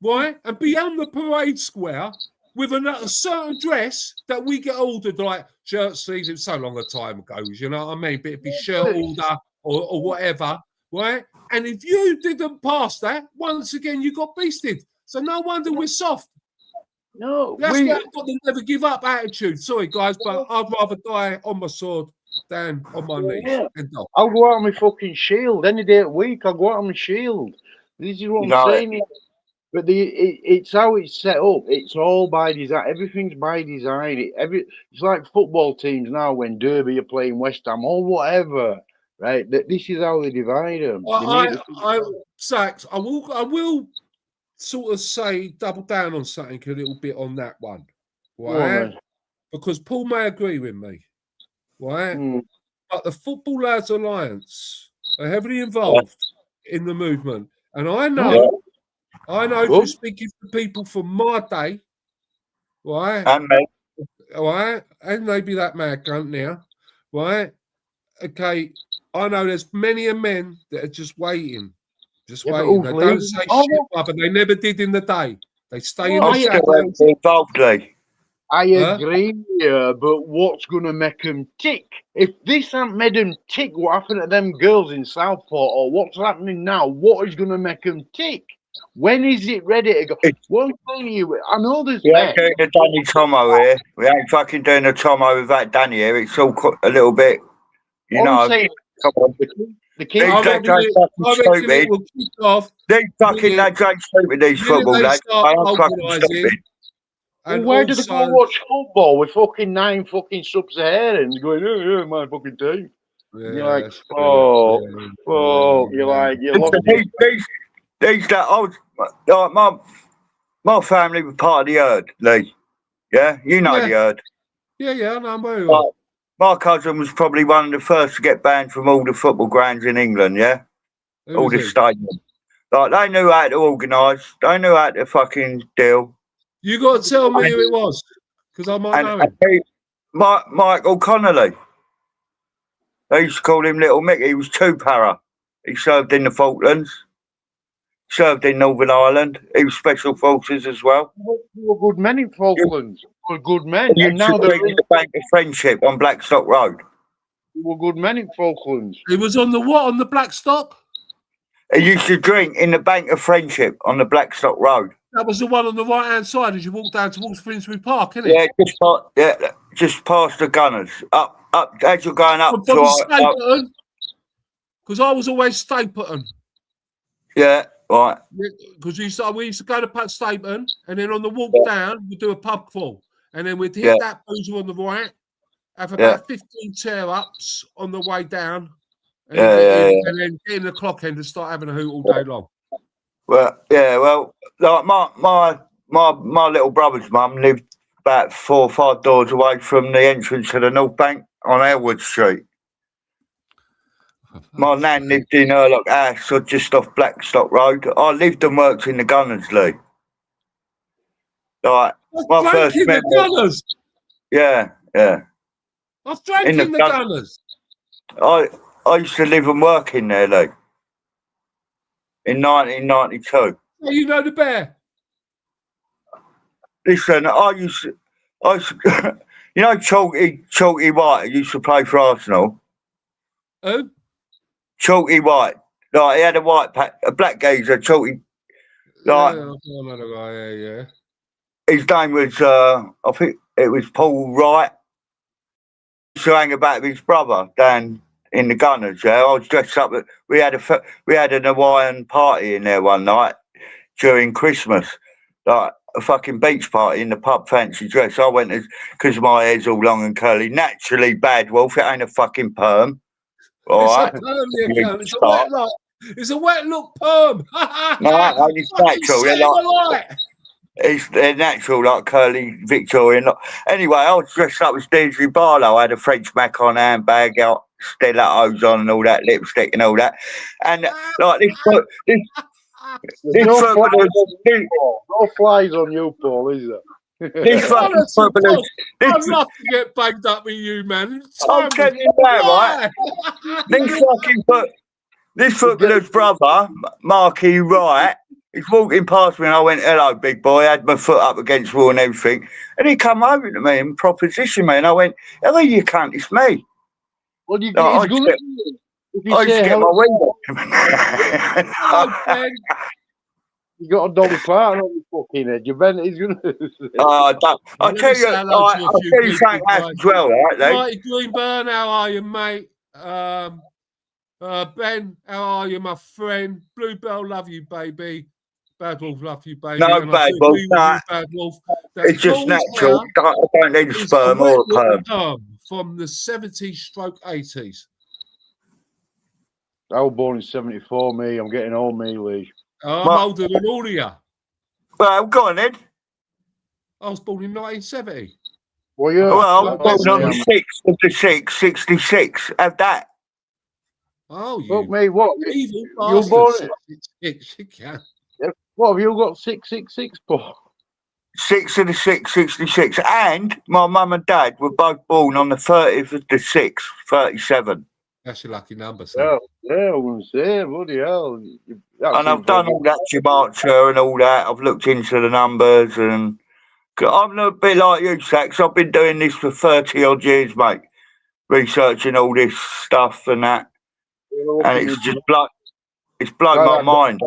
right, and be on the parade square with a certain dress that we get ordered, like shirt sleeves. It's so long a time ago, you know what I mean? But it'd be shirt order or whatever, right? And if you didn't pass that, once again, you got beasted. So no wonder we're soft. No, that's why I've got the never give up attitude. Sorry, guys, but I'd rather die on my sword than on my knees. Yeah. I'll go out on my fucking shield any day of the week. I'll go out on my shield. This is what I'm saying. But it's how it's set up. It's all by design. Everything's by design. It's like football teams now when Derby are playing West Ham or whatever, right? This is how they divide them. Sax, I will sort of say double down on something a little bit on that one, right? Because Paul may agree with me, right? But the Football Lads Alliance are heavily involved in the movement, and I know if you're speaking to people from my day, right? And me, right, and maybe that mad cunt now, right? Okay, I know there's many a men that are just waiting. Just waiting. They don't say shit, but they never did in the day. They stay in the shadows. I agree, but what's going to make them tick? If this hasn't made them tick, what happened to them girls in Southport, or what's happening now? What is going to make them tick? When is it ready to go? One thing I know there's. We ain't doing the Danny Tomo here. We ain't fucking doing the Tomo with that Danny here. It's all a little bit, you know. Come on. The kids these lads ain't fucking stupid. These fucking lads ain't stupid, these football lads. They ain't fucking stupid. And where do they go watch football with fucking 9 fucking sub-Saharans going, yeah, my fucking team? Yeah, you're like, you're like, you're lost. These lads, my family was part of the herd, Lee. Yeah, you know the herd. Yeah, I know very well. My cousin was probably one of the first to get banned from all the football grounds in England, yeah? All the stadiums. Like, they knew how to organise. They knew how to fucking deal. You got to tell me who it was, because I might know him. Michael Connolly. They used to call him Little Mick. He was 2-para. He served in the Falklands. Served in Northern Ireland. He was Special Forces as well. You were good men in Falklands. You were good men. And now they're in the Bank of Friendship on Blackstock Road. You were good men in Falklands. He was on the what? On the Blackstock? He used to drink in the Bank of Friendship on the Blackstock Road. That was the one on the right-hand side as you walk down towards Finsbury Park, isn't it? Yeah, just past the Gunners. Up as you're going up. Because I was always Stapleton. Yeah, right. Because we used to go to Pat Stapleton, and then on the walk down, we'd do a pub crawl. And then we'd hit that boozer on the right, have about 15 tear-ups on the way down, And, and then get in the clock end and start having a hoot all day long. Well, yeah, well, like my little brother's mum lived about 4 or 5 doors away from the entrance to the North Bank on Elwood Street. My nan lived in her house or just off Blackstock Road. I lived and worked in the Gunners, Lee. Like my first memory. The Gunners. Yeah. I've drank in the Gunners. I used to live and work in there, Lee. In 1992. Oh, you know the bear? Listen, I used to you know Chalky White who used to play for Arsenal? Who? Chalky White. Like, he had a black geezer, Chalky. Like, I know the guy, yeah. His name was, I think it was Paul Wright. He used to hang about with his brother down in the Gunners, yeah. I was dressed up. We had an Hawaiian party in there one night during Christmas. Like, a fucking beach party in the pub, fancy dress. I went because my hair's all long and curly. Naturally bad, Wolf. It ain't a fucking perm. All right. It's a wet look perm. No, it's natural. They're natural, like curly Victorian. Anyway, I was dressed up as Deirdre Barlow. I had a French Mac on, handbag out, stilettos on, and all that, lipstick and all that. And like no flies on you, Paul, is there? I'd love to get banged up with you, man. I'm telling you that, right? This footballer's brother, Marky Wright, he's walking past me and I went, hello, big boy. I had my foot up against the wall and everything. And he come over to me and propositioned me. And I went, hello, you cunt, it's me. Well, you get I used to get my window. You got a Dolly Parton on your fucking head. You bet he's going to. I'll tell you something else as well, right, Lee? Mighty Greenburn, how are you, mate? Ben, how are you, my friend? Bluebell, love you, baby. Bad Wolf, love you, baby. No, Bad Wolf, no. Bad Wolf. It's just natural. I don't need a sperm or a perm. From the 70s/80s. I was born in 74, me. I'm getting old, me, Lee. I'm older than all of you. Well, go on then. I was born in 1970. Well, yeah. Well, I was born on the 6th of the 6th, 66. Have that. Oh, you. Look, me, what? You're born in 66. What have you got? 666, Paul? 6th of the 6th, 66. And my mum and dad were both born on the 30th of the 6th, 37. That's your lucky number, sir. Yeah, I was going to say, bloody hell. And I've done all that Gibraltar and all that. I've looked into the numbers and I'm a bit like you, Sax. I've been doing this for 30 odd years, mate. Researching all this stuff and that. And it's just blown my mind.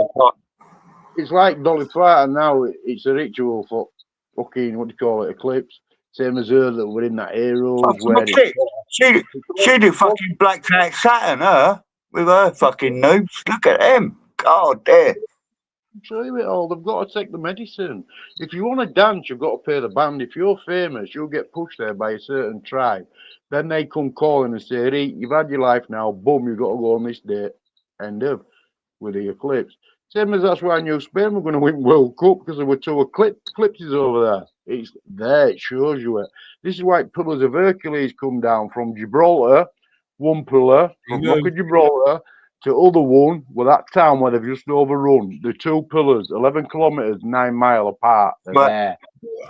It's like Dolly Parton now. It's a ritual for fucking, what do you call it, eclipse. Same as her that were in that hero. She did fucking blacked out Saturn, her, with her fucking noobs. Look at them. God damn. Show you it all. They've got to take the medicine. If you want to dance, you've got to pay the band. If you're famous, you'll get pushed there by a certain tribe. Then they come calling and say, hey, you've had your life now. Boom, you've got to go on this date. End of. With the eclipse. Same as that's why New Spain were going to win World Cup, because there were 2 eclipses over there. It's there, it shows you it. This is why pillars of Hercules come down from Gibraltar, one pillar, from Rock of Gibraltar, to other one, with that town where they've just overrun. The 2 pillars, 11 kilometres, 9 miles apart. They're there.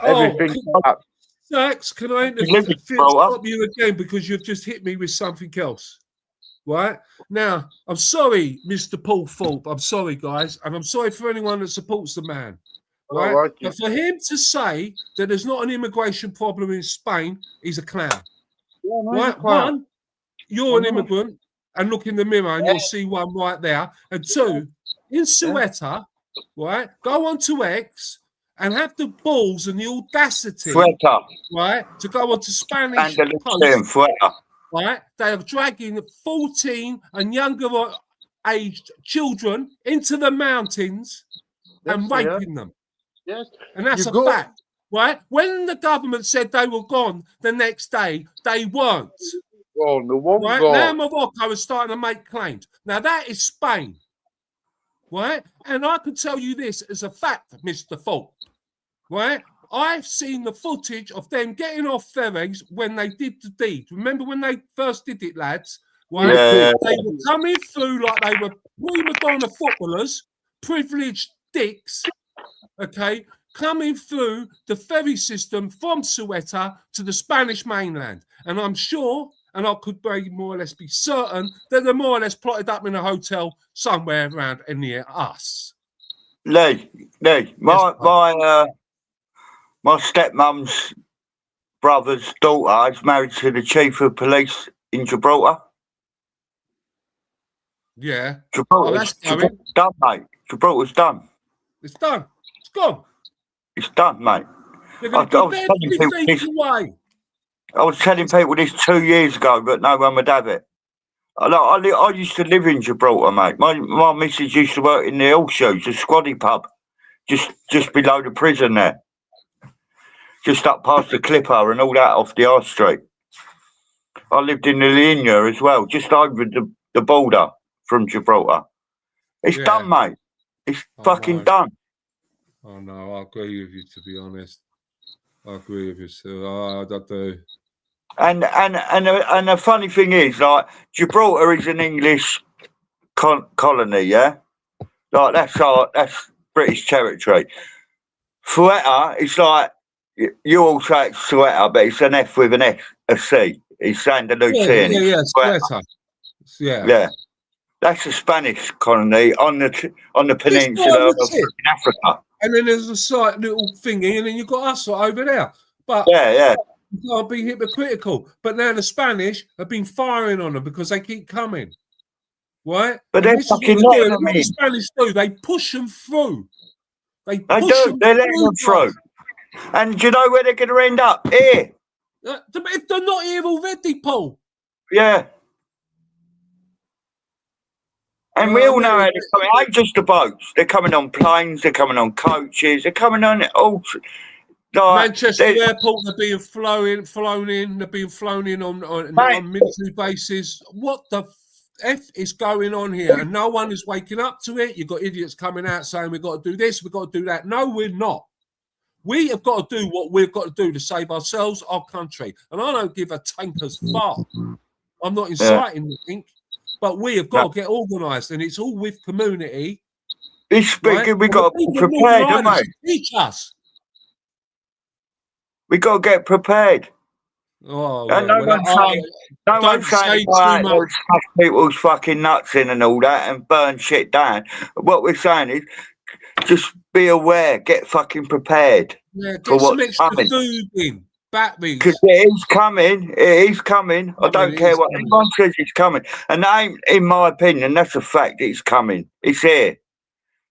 Everything's Sax, can I stop you again because you've just hit me with something else? Right? Now, I'm sorry, Mr. Paul Thorpe. I'm sorry, guys. And I'm sorry for anyone that supports the man. Right? But for him to say that there's not an immigration problem in Spain, he's a clown. Yeah, no, right? One, you're an immigrant and look in the mirror and you'll see one right there. And 2, in Ceuta, right? Go on to X and have the balls and the audacity, right, to go on to Spanish posts. Right, they are dragging 14 and younger aged children into the mountains and raping them. Yes, and that's a fact. Right, when the government said they were gone the next day, they weren't. Oh, no one Right? got. Now Morocco is starting to make claims. Now that is Spain. Right? And I can tell you this as a fact, Mr. Falk. Right? I've seen the footage of them getting off ferries when they did the deed. Remember when they first did it, lads? Right? Yeah. They were coming through like they were prima donna footballers, privileged dicks, okay, coming through the ferry system from Ceuta to the Spanish mainland. And I'm sure, and I could be more or less be certain, that they're more or less plotted up in a hotel somewhere around and near us. Lee, my stepmom's brother's daughter is married to the chief of police in Gibraltar. Yeah. Gibraltar's done, mate. Gibraltar's done. It's done. It's gone. It's done, mate. They're going to give everything away. I was telling people this 2 years ago, but no one would have it. I used to live in Gibraltar, mate. My missus used to work in the Horseshoes, the Squaddy pub, just below the prison there. Just up past the Clipper and all that off the high street. I lived in the Linea as well, just over the border from Gibraltar. It's done, mate. It's fucking done. Oh, no, I agree with you, to be honest. I agree with you, sir. I do. And the funny thing is, like, Gibraltar is an English colony, yeah? Like, that's British territory. Ceuta, it's like, you all say it's Ceuta, but it's an F with a C. It's Andalusian. Yeah, Ceuta. Yeah. That's a Spanish colony on the peninsula of Africa. And then there's a slight little thingy, and then you've got us over there. But you can't be hypocritical. But now the Spanish have been firing on them because they keep coming. Right? But they're fucking letting them in. What the Spanish do, they push them through. They do. They're letting them through. And do you know where they're going to end up? Here. If they're not here already, Paul. Yeah. And we all know how they're coming. Ain't just the boats. They're coming on planes. They're coming on coaches. They're coming on all. Like, Manchester Airport. They're being flown in. They're being flown in on military bases. What the F is going on here? And no one is waking up to it. You've got idiots coming out saying we've got to do this, we've got to do that. No, we're not. We have got to do what we've got to do to save ourselves, our country. And I don't give a tanker's fart. I'm not inciting anything. But we have got to get organised, and it's all with community. It's big. Right? We've got to be prepared, haven't we? Teach us. We've got to get prepared. Oh, and no one's saying smash people's fucking nuts in and all that and burn shit down. What we're saying is just be aware, get fucking prepared. Yeah, get some extra food in. Batteries. Because it is coming. It is coming. I don't care what anyone says. It's coming. And that ain't, in my opinion, that's a fact. It's coming. It's here.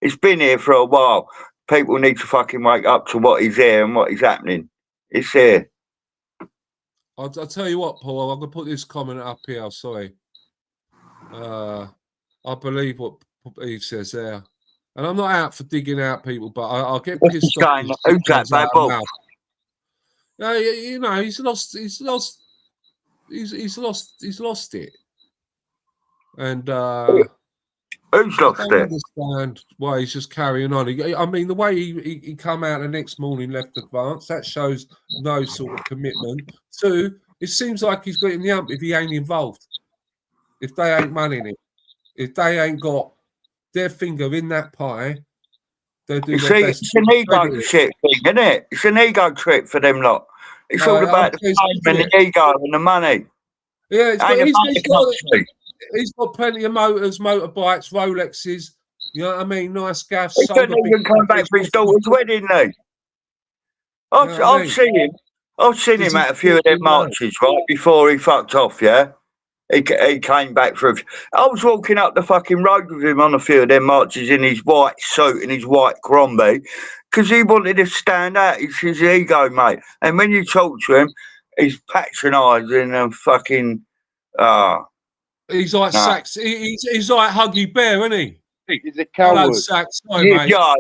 It's been here for a while. People need to fucking wake up to what is here and what is happening. It's here. I'll tell you what, Paul. I'm going to put this comment up here. Sorry. I believe what Eve says there. And I'm not out for digging out people, but I'll get pissed off. Who's that, bad boy? No, you know, he's lost it. And who's lost I it? don't understand why he's just carrying on. I mean, the way he come out the next morning, left advance, that shows no sort of commitment. Two, it seems like he's got in the ump if he ain't involved. If they ain't moneying it. If they ain't got their finger in that pie, they do their best. It's an ego shit thing, isn't it? It's an ego trip for them lot. It's all about the fame and the ego and the money. Yeah, he's got plenty of motors, motorbikes, Rolexes. You know what I mean? Nice gaffs. He couldn't even come back for his daughter's wedding, Lee. I've seen him. I've seen him at a few of them marches, right, before he fucked off, yeah? He came back for I was walking up the fucking road with him on a few of them marches in his white suit and his white Crombie because he wanted to stand out. It's his ego, mate. And when you talk to him, he's patronising and fucking... he's like Sax. He's like Huggy Bear, isn't he? He's a coward. Hello, Sax. Sorry, mate. Yeah,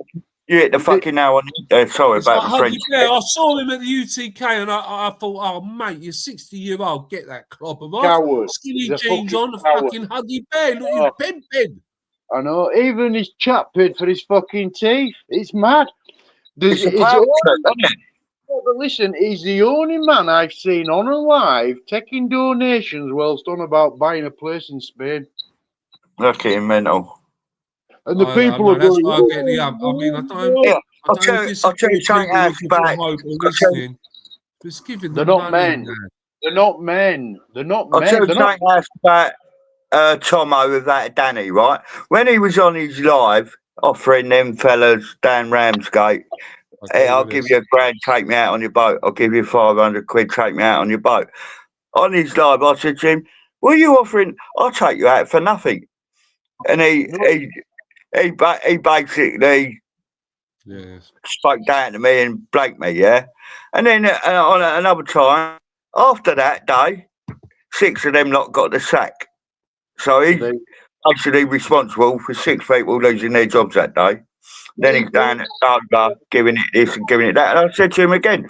You hit the fucking nail on the sorry It's about like the French. Huggy Bear. I saw him at the UTK and I thought, oh, mate, you're 60-year-old. Get that clobber off. Coward. Skinny He's a jeans fucking on, a coward. fucking Huggy Bear. Look, Oh. he's pimping. I know. Even his chap paid for his fucking teeth. It's mad. It's a power trip, isn't it? But listen, he's the only man I've seen on alive taking donations whilst on about buying a place in Spain. Look at him, mental. And the people are that's going, why I get the I mean, I don't. Yeah, I I'll tell don't you disagree with something people else looking for about. hope or listening. Just giving they're them not money, men. man. They're not men. They're not I'll tell men. you They're not. something else about Tomo with that Danny, right? When he was on his live offering them fellas Dan Ramsgate, hey, I'll give you £1,000, take me out on your boat. I'll give you 500 quid, take me out on your boat. On his live, I said to him, "What are you offering? I'll take you out for nothing." And he basically spoke down to me and blanked me, yeah. And then on another time, after that day, 6 of them lot got the sack. So he's basically responsible for 6 people losing their jobs that day. Then he's down at Dover giving it this and giving it that. And I said to him again,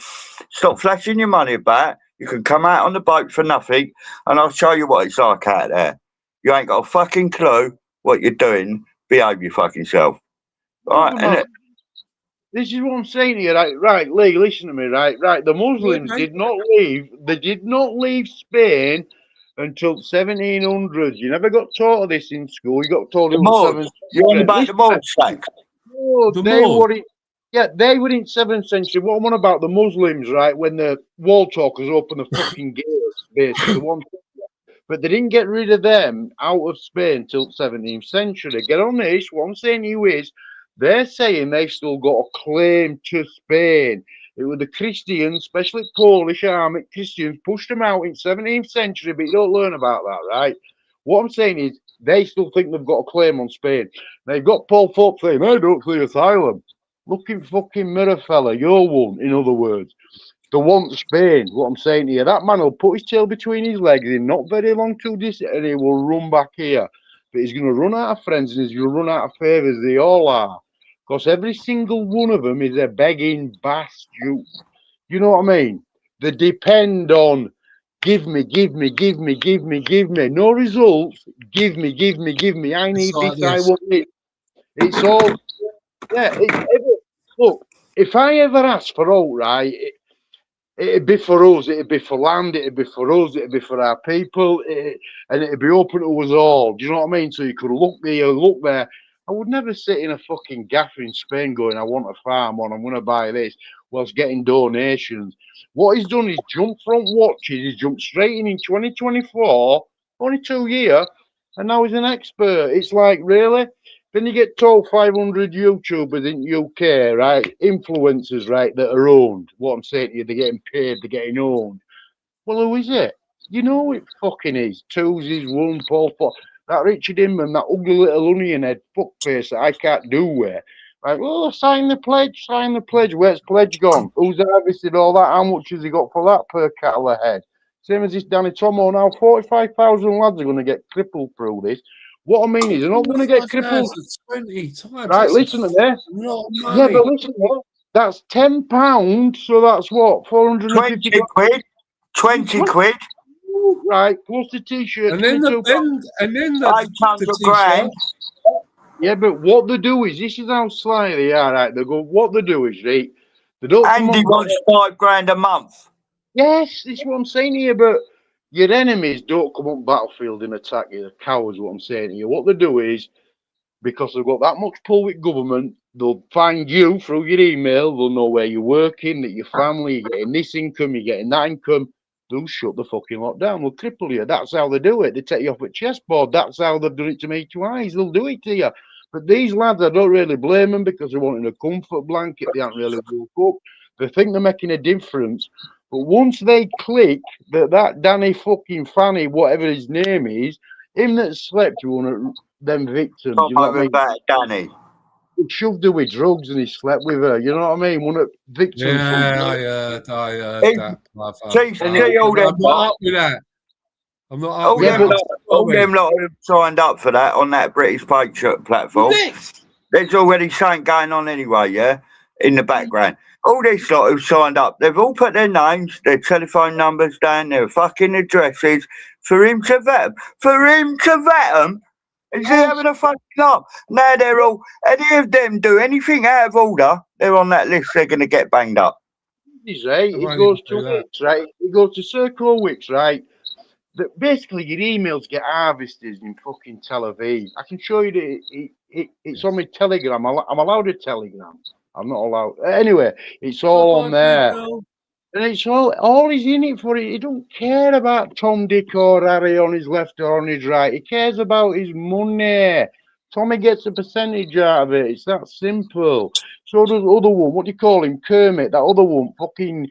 stop flashing your money about. You can come out on the boat for nothing, and I'll show you what it's like out there. You ain't got a fucking clue what you're doing. Behave your fucking self. Right? And this is what I'm saying here, right, Lee, listen to me, right. The Muslims did not leave. They did not leave Spain until 1700s. You never got taught of this in school. You got taught it was 7th. You're on about the Moors sect. No, they were in 7th century. What I'm on about the Muslims, right? When the wall talkers opened the fucking gates, basically. But they didn't get rid of them out of Spain till 17th century. Get on this. What I'm saying to you is, they're saying they've still got a claim to Spain. It was the Christians, especially Polish army Christians, pushed them out in 17th century, but you don't learn about that, right? What I'm saying is, they still think they've got a claim on Spain. They've got Paul Fox saying, I don't see asylum. Looking fucking mirror fella, you're one, in other words. They want Spain. What I'm saying to you, that man will put his tail between his legs in not very long to this, and he will run back here. But he's going to run out of friends and he's going to run out of favours. They all are. Because every single one of them is a begging bastard. You know what I mean? They depend on give me. No results. Give me. I need this. I want it. It's all. Yeah. Look, if I ever ask for all right, it'd be for us. It'd be for land. It'd be for us. It'd be for our people. And it'd be open to us all. Do you know what I mean? So you could look there, look there. I would never sit in a fucking gaffer in Spain going, I want a farm on, I'm going to buy this, whilst getting donations. What he's done is jumped front watches, he's jumped straight in 2024, only 2 years, and now he's an expert. It's like, really? Then you get told 500 YouTubers in UK, right, influencers, right, that are owned. What I'm saying to you, they're getting paid, they're getting owned. Well, who is it? You know it fucking is. Twosies, one, Paul Fox. That Richard Inman, that ugly little onion head fuckface that I can't do with. Like, oh, sign the pledge. Where's pledge gone? Who's harvested all that? How much has he got for that per cattle a head? Same as this Danny Tomo now. 45,000 lads are going to get crippled through this. What I mean is, they're not going to get crippled. 20 times. Right, listen to this. Yeah, but listen to this. That's £10, so that's what? 450 quid? 20 quid? Right, plus the t-shirt. And then the 800 grand. Yeah, but what they do is, this is how sly they are, right? They go, what they do is, right? They don't. Andy wants £5 grand a month. Yes, this is what I'm saying here, but your enemies don't come up battlefield and attack you. They're cowards, what I'm saying to you. What they do is, because they've got that much pull with government, they'll find you through your email, they'll know where you're working, that your family, you're getting this income, you're getting that income. They'll shut the fucking lot down. They'll cripple you. That's how they do it. They take you off a chessboard. That's how they've done it to me twice. They'll do it to you. But these lads, I don't really blame them because they're wanting a comfort blanket. They aren't really woke up. They think they're making a difference. But once they click that Danny fucking Fanny, whatever his name is, him that slept with one of them victims, you know what I mean? About Danny. He shoved her with drugs and he slept with her. You know what I mean? One of victims. Yeah, I heard that. See all them. I'm not up with that. I'm not up all with them that. All them lot have signed up for that on that British Patriot platform. there's already something going on anyway, yeah, in the background. All these lot who've signed up, they've all put their names, their telephone numbers down, their fucking addresses for him to vet them. For him to vet them? Is he having a fucking laugh? Now they're all, any of them do anything out of order, they're on that list, they're going to get banged up. He's right. I He won't goes even to do that. Wix, right? He goes to Circle Wix, right? That basically your emails get harvested in fucking Tel Aviv. I can show you that it's on my Telegram. I'm allowed a Telegram. I'm not allowed. Anyway, it's all on there. And it's all he's in it for. He don't care about Tom, Dick, or Harry on his left or on his right. He cares about his money. Tommy gets a percentage out of it. It's that simple. So does the other one. What do you call him? Kermit. That other one. Fucking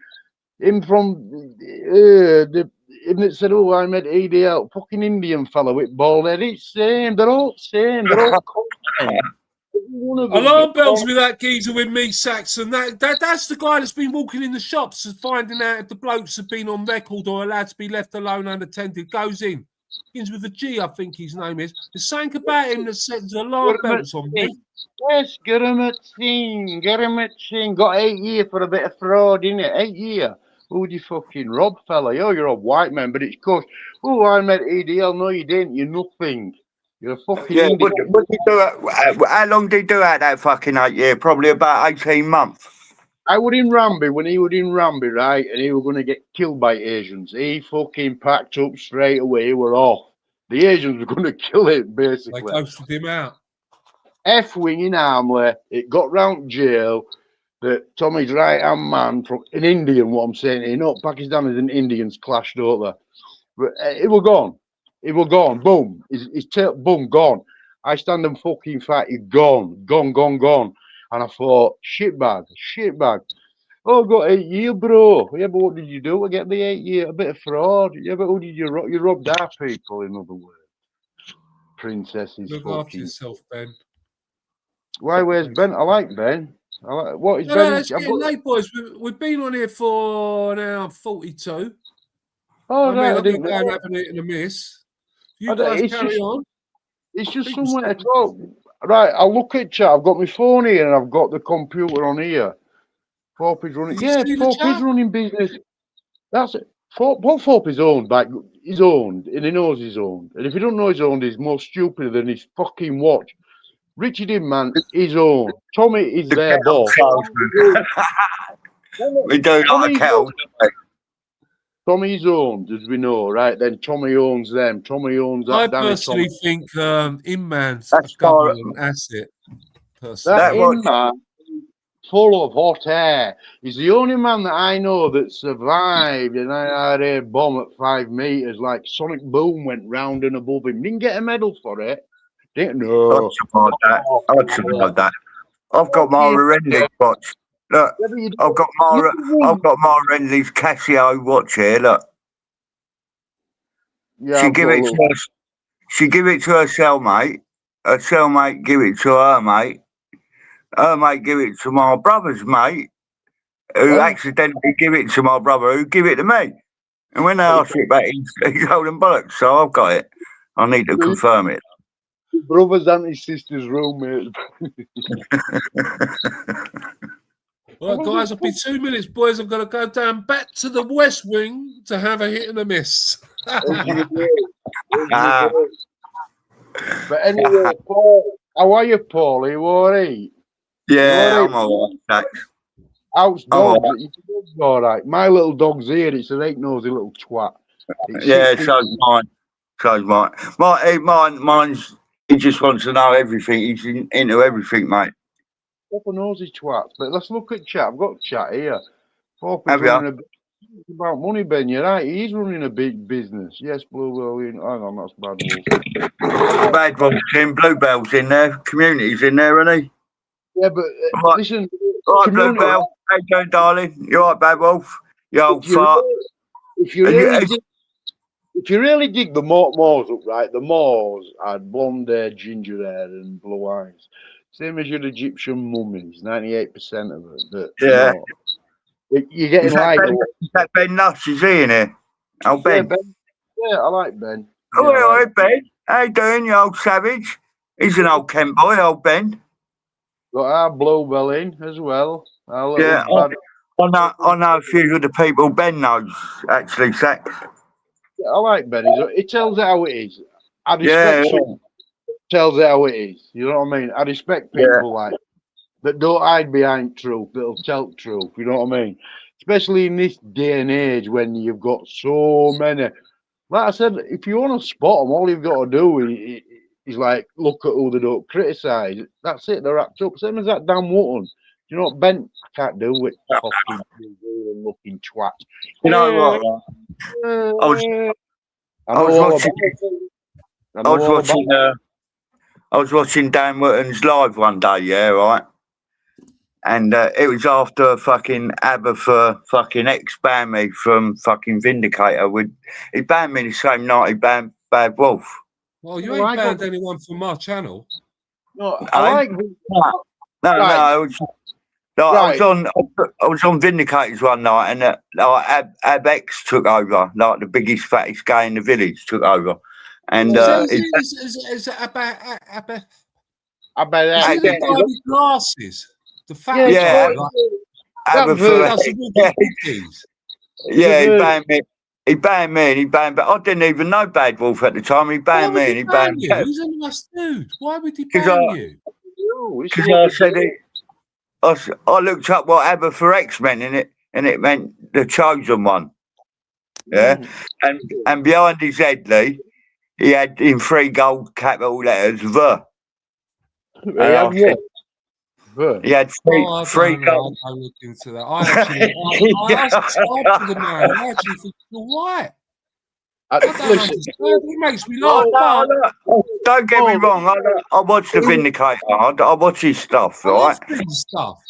him from him that said, "Oh, I met ADL." Fucking Indian fella with bald head. It's same. They're all same. They're all content. Alarm bells with that geezer with me, Saxon. That's the guy that's been walking in the shops and finding out if the blokes have been on record or allowed to be left alone unattended. Goes in. Begins with a G, I think his name is. There's something about him that sets alarm bells on me. Yes, get him at thing. Get him at thing. Got 8 years for a bit of fraud, innit? 8 years. Who'd you fucking rob, fella? Oh, you're a white man, but it's cause, oh, I met ADL. No, you didn't. You're nothing. You're a fucking Yeah, Indian. what did you do? How long did he do out that fucking 8 year? Probably about 18 months. I was in Ramby when he was in Ramby, right? And he was going to get killed by Asians. He fucking packed up straight away. We're off. The Asians were going to kill him, basically. They ghosted him out. F-wing in Armley. It got round jail that Tommy's right-hand man from an Indian, what I'm saying, you know, Pakistanis and Indians clashed, don't they? But it was gone. It was gone. Boom. His tail, boom, gone. I stand and fucking fight. He's gone. Gone. And I thought, shitbag. Oh, I got 8 years, bro. Yeah, but what did you do? I get the 8 year, a bit of fraud. Yeah, but who did you rob? You robbed our people, in other words. Princesses. Look fucking. after yourself, Ben. Why, where's Ben? I like Ben. What is No, Ben? it's getting late, boys. We've been on here for now 42. Oh, I mean, right, I'm going to go and have an eat and a miss. You guys carry on. It's just somewhere to talk. Right, I'll look at chat. I've got my phone here and I've got the computer on here. Thorpe is running. Yeah, Thorpe is running business. That's it. What Thorpe is owned by, he's owned, and he knows he's owned. And if you don't know he's owned, he's more stupid than his fucking watch. Richard Inman is owned. Tommy is their boss. We do like kettle. Tommy's owned, as we know, right? Then Tommy owns them. Tommy owns that. I personally think Inman's a That's government asset. Personally. That Inman, full of hot air. He's the only man that I know that survived an IRA bomb at 5 meters. Like Sonic Boom went round and above him. Didn't get a medal for it. Didn't know. I'd survive that. I've got Mara Renly's watch. Look, I've got Mara Renly's Casio watch here. Look, yeah, she give it to her cellmate. Her cellmate give it to her mate. Her mate give it to my brother's mate, who accidentally give it to my brother, who give it to me. And when they ask me about it, he's holding bollocks. So I've got it. I need to confirm it. His brother's and his sister's roommate. Right, guys, I'll be 2 minutes, boys. I'm going to go down back to the West Wing to have a hit and a miss. But anyway, Paul, how are you, Paul? Are you all right? Yeah, I'm all right. How's dogs? Your dog's all right. My little dog's here. It's a right nosy little twat. So's mine. Mine's. He just wants to know everything. He's into everything, mate. Proper nosy twat. But let's look at chat. I've got chat here. About money, Ben. You're right. He's running a big business. Yes, Bluebell. Hang on, that's Bad Wolf. Bad Wolf's in, Bluebell's in there, Community's in there, isn't he? Yeah, but listen. All right, Bluebell. How you doing, darling? You all right, Bad Wolf? You old fart. If you really dig the Moors up, right, the Moors had blonde hair, ginger hair, and blue eyes. Same as your Egyptian mummies, 98% of it. Yeah. You're getting like is that Ben Nuss? Is he in here? Oh, Ben. Yeah, I like Ben. Oh, all right, Ben. How you doing, you old savage? He's an old Kent boy, old Ben. Got our Bluebell in as well. Our little Yeah, bad. I know a few of the people Ben knows, actually, Sack. I like Benny. He tells it how it is. I Yeah, respect someone who tells it how it is. You know what I mean? I respect people like that don't hide behind truth, that'll tell truth. You know what I mean? Especially in this day and age when you've got so many. Like I said, if you want to spot them, all you've got to do is like look at who they don't criticise. That's it. They're wrapped up. Same as that damn Wootton. You know what, Ben? I can't do it. Fucking looking twat. You know what? I was watching Dan Wotton's live one day, yeah, right? And it was after fucking ABBA for fucking ex-banned me from fucking Vindicator. He banned me the same night he banned Bad Wolf. Well, you ain't banned anyone from my channel. No, I like. I was on Vindicators one night, and Abex took over, like the biggest, fattest guy in the village took over. And is it about the guy with glasses? The fat guy. He banned me, and he banned. But I didn't even know Bad Wolf at the time. He banned me, and he banned you. He's a nice dude. Why would he ban you? Because I said it. I looked up what ABBA for X meant, and it meant the chosen one. Yeah, and behind his head, Lee, he had in 3 gold capital letters the. He had three gold. I look into that. I actually, I actually think you're right. I don't understand. It makes me laugh. Don't get me wrong. I watch the Vindicator. I watch his stuff, right? Stuff.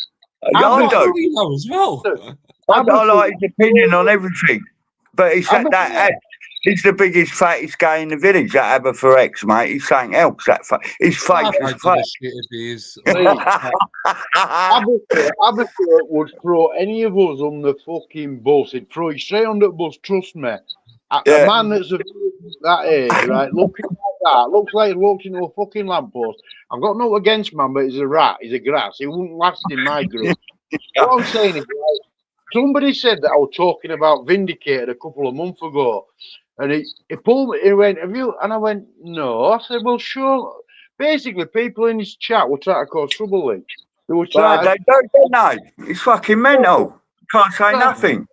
I do. As well. I like his opinion on everything. But he's he's the biggest, fattest guy in the village. That ABBA for X, mate. He's something else. He's fake as fuck. ABBA would throw any of us on the fucking bus. He'd throw you straight on the bus. Trust me. A man that's of that age, right, looking like that, looks like he's walked into a fucking lamppost. I've got no against man, but he's a rat, he's a grass. He wouldn't last in my group. What I'm saying is, right, somebody said that I was talking about Vindicated a couple of months ago, and he pulled me, he went, have you? And I went, no. I said, well, sure. Basically, people in this chat were trying to cause trouble. They were trying they don't know. It's fucking mental. Can't say nothing.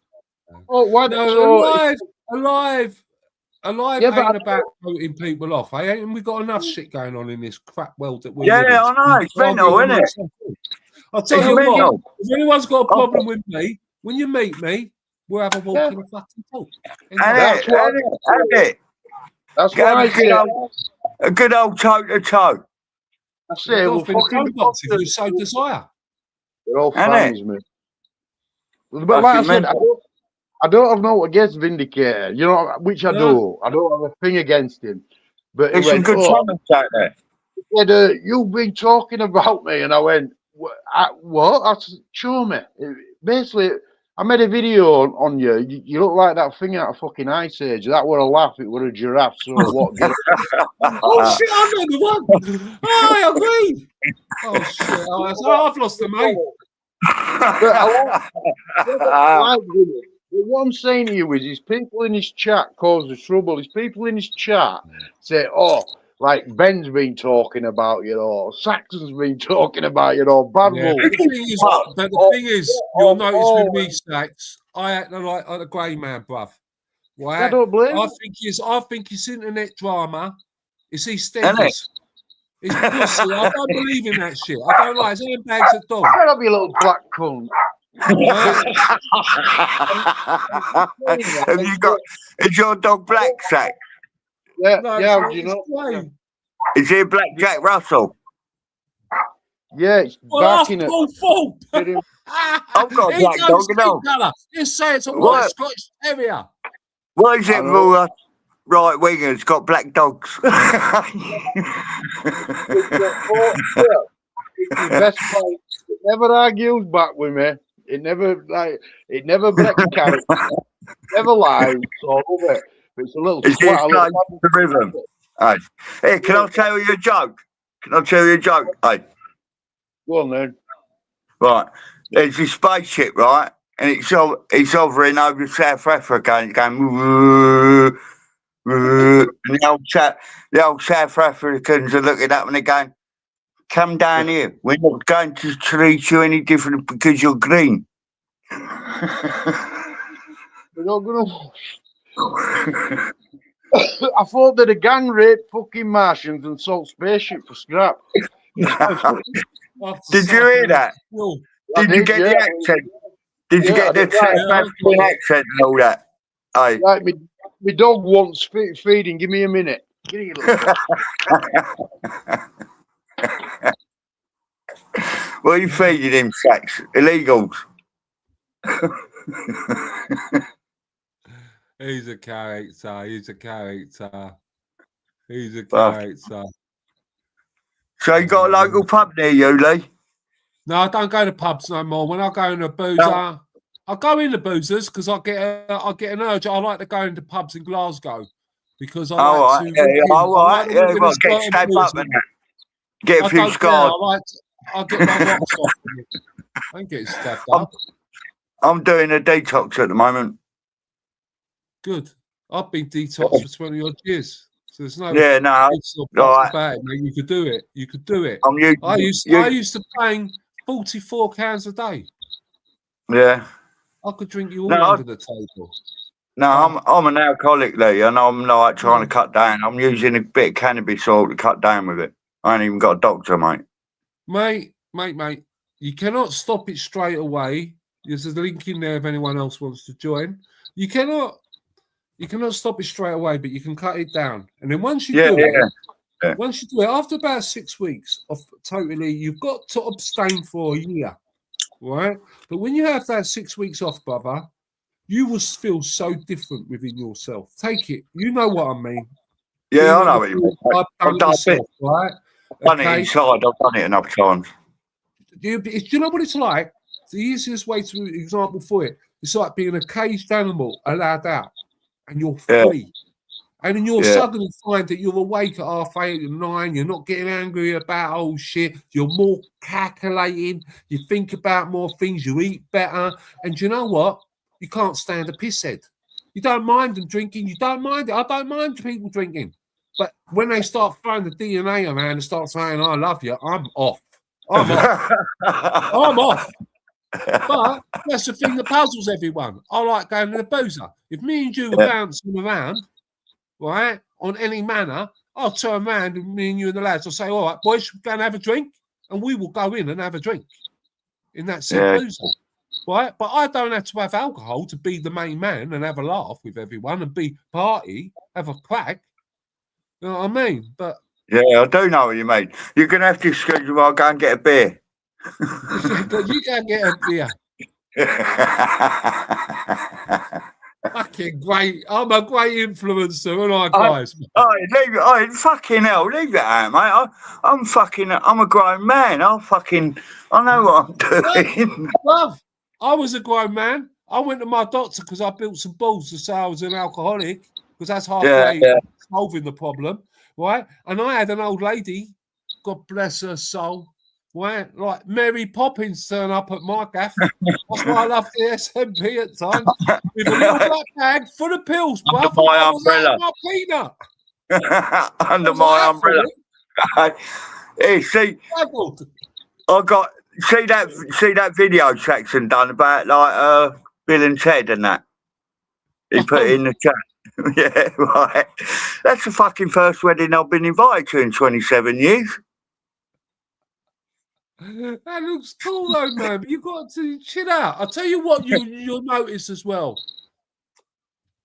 Oh, why no, Alive ain't about voting people off. Ain't we got enough shit going on in this crap world that we're living? I know. It's mental, isn't it? I'll tell you what, if anyone's got a problem with me, when you meet me, we'll have a walk in a fucking talk. That's why I say a good old toe-to-toe. I say, well, fucking box if you so desire. They're all fans, man. But like I said, I don't have no against Vindicator, you know, which I do. I don't have a thing against him. But there's some good comments out there. He said, you've been talking about me, and I went, what? I said, show me. Basically, I made a video on you. You look like that thing out of fucking Ice Age. That were a laugh. It were a giraffe. So what? Oh shit! I know the one. Oh, I agree. Oh shit! I've lost the mate. But what I'm saying to you is, his people in his chat cause the trouble. His people in his chat say, "Oh, like Ben's been talking about you, or Saxon's been talking about you, or Bad Wolf." The thing is, you'll notice with me, Sax, I act like a grey man, bruv. Right? I don't blame. I think his internet drama is EastEnders. It's pussy. I don't believe in that shit. I don't like it. Bags of dog. Shut up, you little black cunt. Have you got? Is your dog black, Sack? Yeah, no, yeah. You know, is he a black Jack Russell? Yeah, it's barking at. I've got a black dog, you know. Just say it's a white Scottish Terrier. What is it for right wingers got black dogs? Best part, it never argues back with me. It never breaks character. Never lies. So I love it. It's a little. It's the rhythm. Hey, can I tell you a joke? Hey, Go on then. Right. There's this spaceship, right? And it's hovering over South Africa and it's going woo, woo, and the old South Africans are looking up and they're going, come down here. We're not going to treat you any different because you're green. We're not gonna. I thought they'd a gang rape fucking Martians and sold spaceship for scrap. Did you hear that? Did you get the accent? Did you get the South African accent and all that? Aye. Right, my dog wants feeding. Give me a minute. Give me a little What are you feeding him, Sax? Illegals. He's a character. He's a character. He's a character. So you got a local pub near you, Lee? No, I don't go to pubs no more. When I go in a boozer, I go in the boozers because I get an urge. I like to go into pubs in Glasgow because I like to. Get stabbed up and that. Get a few scars. I get my rocks off. I ain't getting stabbed up. I'm doing a detox at the moment. Good. I've been detoxed for 20 odd years. So there's no about it, mate. You could do it. You could do it. I used to bang 44 cans a day. Yeah. I could drink you all under the table. No, I'm an alcoholic, Lee, and I'm like trying to cut down. I'm using a bit of cannabis oil to cut down with it. I ain't even got a doctor, mate. Mate. You cannot stop it straight away. There's a link in there if anyone else wants to join. You cannot stop it straight away, but you can cut it down. And then once you do it, once you do it, after about 6 weeks of totally, you've got to abstain for a year, right? But when you have that 6 weeks off, brother, you will feel so different within yourself. Take it. You know what I mean. Yeah, I know what you mean. I've done it myself, right? I've done it inside. I've done it enough times. Do you know what it's like? The easiest way to example for it, it's like being a caged animal allowed out. And you're free. And then you'll suddenly find that you're awake at 8:30 and 9. You're not getting angry about old shit. You're more calculating. You think about more things. You eat better. And you know what? You can't stand a pisshead. You don't mind them drinking. You don't mind it. I don't mind people drinking. But when they start throwing the DNA around and start saying, I love you, I'm off. I'm off. I'm off. But that's the thing that puzzles everyone. I like going to the boozer. If me and you are bouncing around, right, on any manner, I'll turn around and me and you and the lads will say, all right, boys, we're going to have a drink. And we will go in and have a drink in that same boozer. Right? But I don't have to have alcohol to be the main man and have a laugh with everyone and be party, have a crack. You know what I mean? But yeah, I do know what you mean. You're going to have to excuse me while I go and get a beer. You can get a beer. Fucking great. I'm a great influencer, aren't I, guys? Fucking hell, leave it out, mate. I'm a grown man. I know what I'm doing. Love, I was a grown man. I went to my doctor because I built some balls to say I was an alcoholic, because that's halfway solving the problem, right? And I had an old lady, God bless her soul, right? Like Mary Poppins turn up at my gaff. That's why I love the SMP at times. With a little black bag full of pills, bruv. Under my umbrella. My peanut. Under my umbrella. Hey, see, I got see that video Saxon done about like Bill and Ted and that. He put it in the chat. Yeah, right. That's the fucking first wedding I've been invited to in 27 years. That looks cool though, man. But you've got to chill out. I'll tell you what you'll notice as well.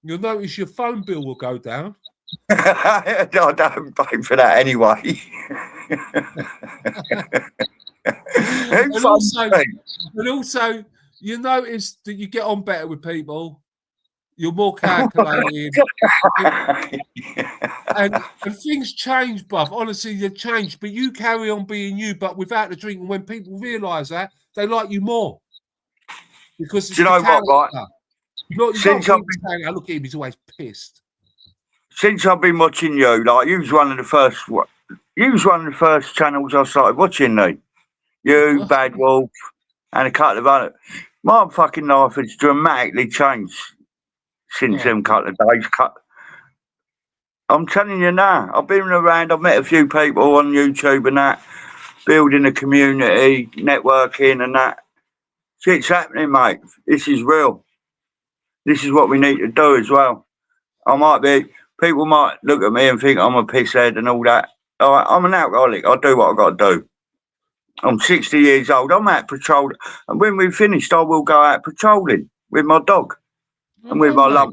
You'll notice your phone bill will go down. I don't pay for that anyway. and also, you notice that you get on better with people. You're more calculated. and things change, bruv. Honestly, they change. But you carry on being you, but without the drink. And when people realise that, they like you more. Because it's, do you know what, right? Since I've been saying, look at him, he's always pissed. Since I've been watching you, like you was one of the first channels I started watching, Lee. You, Bad Wolf, and a couple of other. My fucking life has dramatically changed since them couple of days. I'm telling you now, I've been around, I've met a few people on YouTube and that, building a community, networking and that. Shit's happening, mate. This is real. This is what we need to do as well. People might look at me and think I'm a pisshead and all that. I'm an alcoholic. I do what I've got to do. I'm 60 years old. I'm out patrol. And when we've finished, I will go out patrolling with my dog and with my love.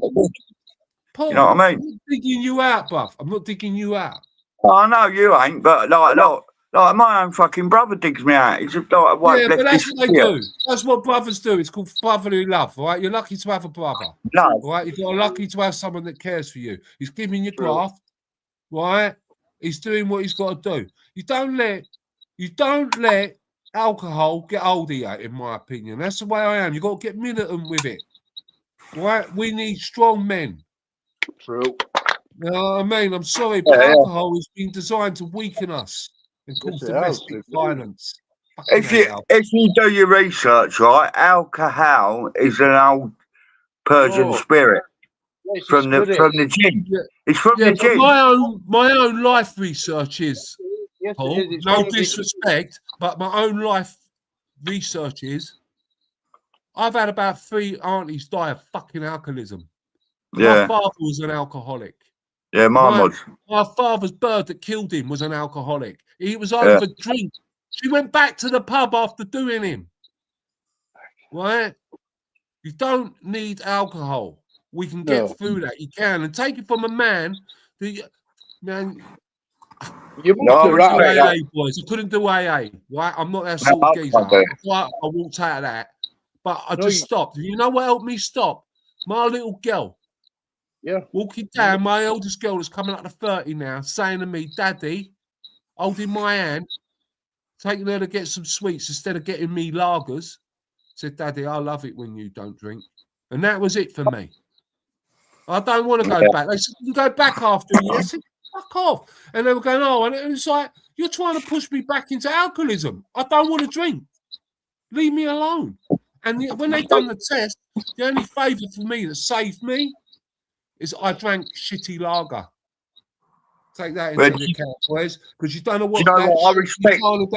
Paul, you know what I mean? I'm not digging you out, bruv. I'm not digging you out. I know you ain't, but like my own fucking brother digs me out. He's just like, but that's what they do. That's what brothers do. It's called brotherly love, right? You're lucky to have a brother. No. Right? You're lucky to have someone that cares for you. He's giving you graft, right? He's doing what he's got to do. You don't let alcohol get hold of you, in my opinion. That's the way I am. You've got to get militant with it. Right? We need strong men. True. You know what I mean? I'm sorry, but alcohol has been designed to weaken us and cause domestic violence. If you do your research, right, alcohol is an old Persian spirit from the gin. Yeah. It's from the gin. My own life research is, Paul, no disrespect, but my own life research is, I've had about 3 aunties die of fucking alcoholism. Yeah. My father was an alcoholic. Yeah, mine was. My father's bird that killed him was an alcoholic. He was over drink. She went back to the pub after doing him. Right? You don't need alcohol. We can get through that. You can. And take it from a man. Man, AA, boys. I couldn't do AA. Right? I'm not that sort of geezer. I walked out of that. But I just stopped. You know what helped me stop? My little girl. Yeah. Walking down, my eldest girl is coming up to 30 now, saying to me, Daddy, holding my hand, taking her to get some sweets instead of getting me lagers. Said, Daddy, I love it when you don't drink. And that was it for me. I don't want to go back. They said, you go back after a year. I said, fuck off. And they were going, oh, and it was like, you're trying to push me back into alcoholism. I don't want to drink. Leave me alone. And when they done the test, the only favour for me that saved me is I drank shitty lager. Take that into account, boys, because you don't know what. I respect every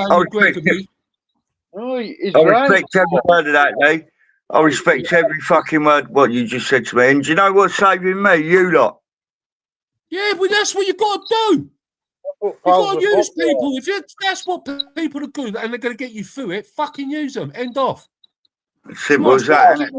word of that, Lee. I respect every fucking word what you just said to me. And do you know what's saving me? You lot. Yeah, but that's what you got to do. You got to use people. That's what people are good, and they're going to get you through it. Fucking use them. End off. Simple as that.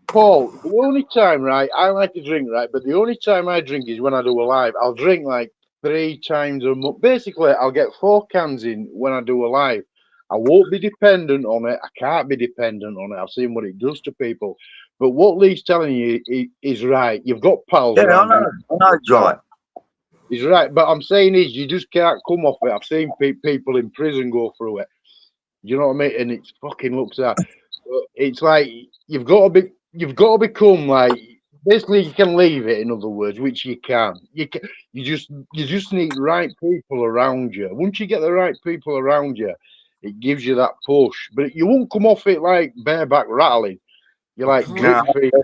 Paul, the only time, right, I like to drink, right, but the only time I drink is when I do a live. I'll drink like 3 times a month. Basically, I'll get 4 cans in when I do a live. I won't be dependent on it. I can't be dependent on it. I've seen what it does to people. But what Lee's telling you is right. You've got pals. Yeah, I know, it's right. He's right. But I'm saying is you just can't come off it. I've seen people in prison go through it. You know what I mean? And it fucking looks at. It's like you've got to become like basically you can leave it, in other words, which you can. You just need right people around you. Once you get the right people around you, it gives you that push. But you won't come off it like bareback rattling. You're like drip feet.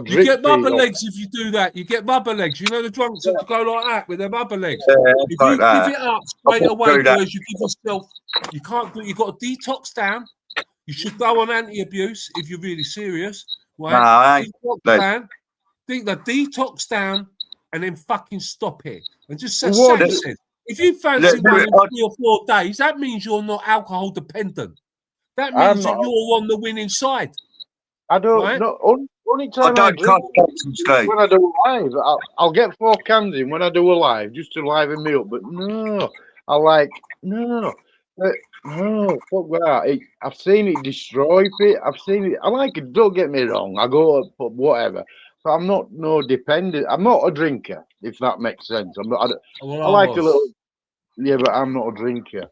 You get rubber legs if you do that. You get rubber legs. You know the drunks that go like that with their rubber legs. If you give it up straight away, boys, you give yourself. You can't do. You've got to detox down. You should go on anti-abuse if you're really serious. Right? Detox down, and then fucking stop it. And just as Sam said, if you fancy one in 3 or 4 days, that means you're not alcohol dependent. That means that you're on the winning side. I don't know. Only time I drink when I do a live. I'll get 4 cans in when I do a live just to liven me up. But no, no, fuck that. I've seen it destroy it. I've seen it. I like it. Don't get me wrong. I go up, whatever. But I'm not dependent. I'm not a drinker, if that makes sense. I'm not. I like a little. Yeah, but I'm not a drinker.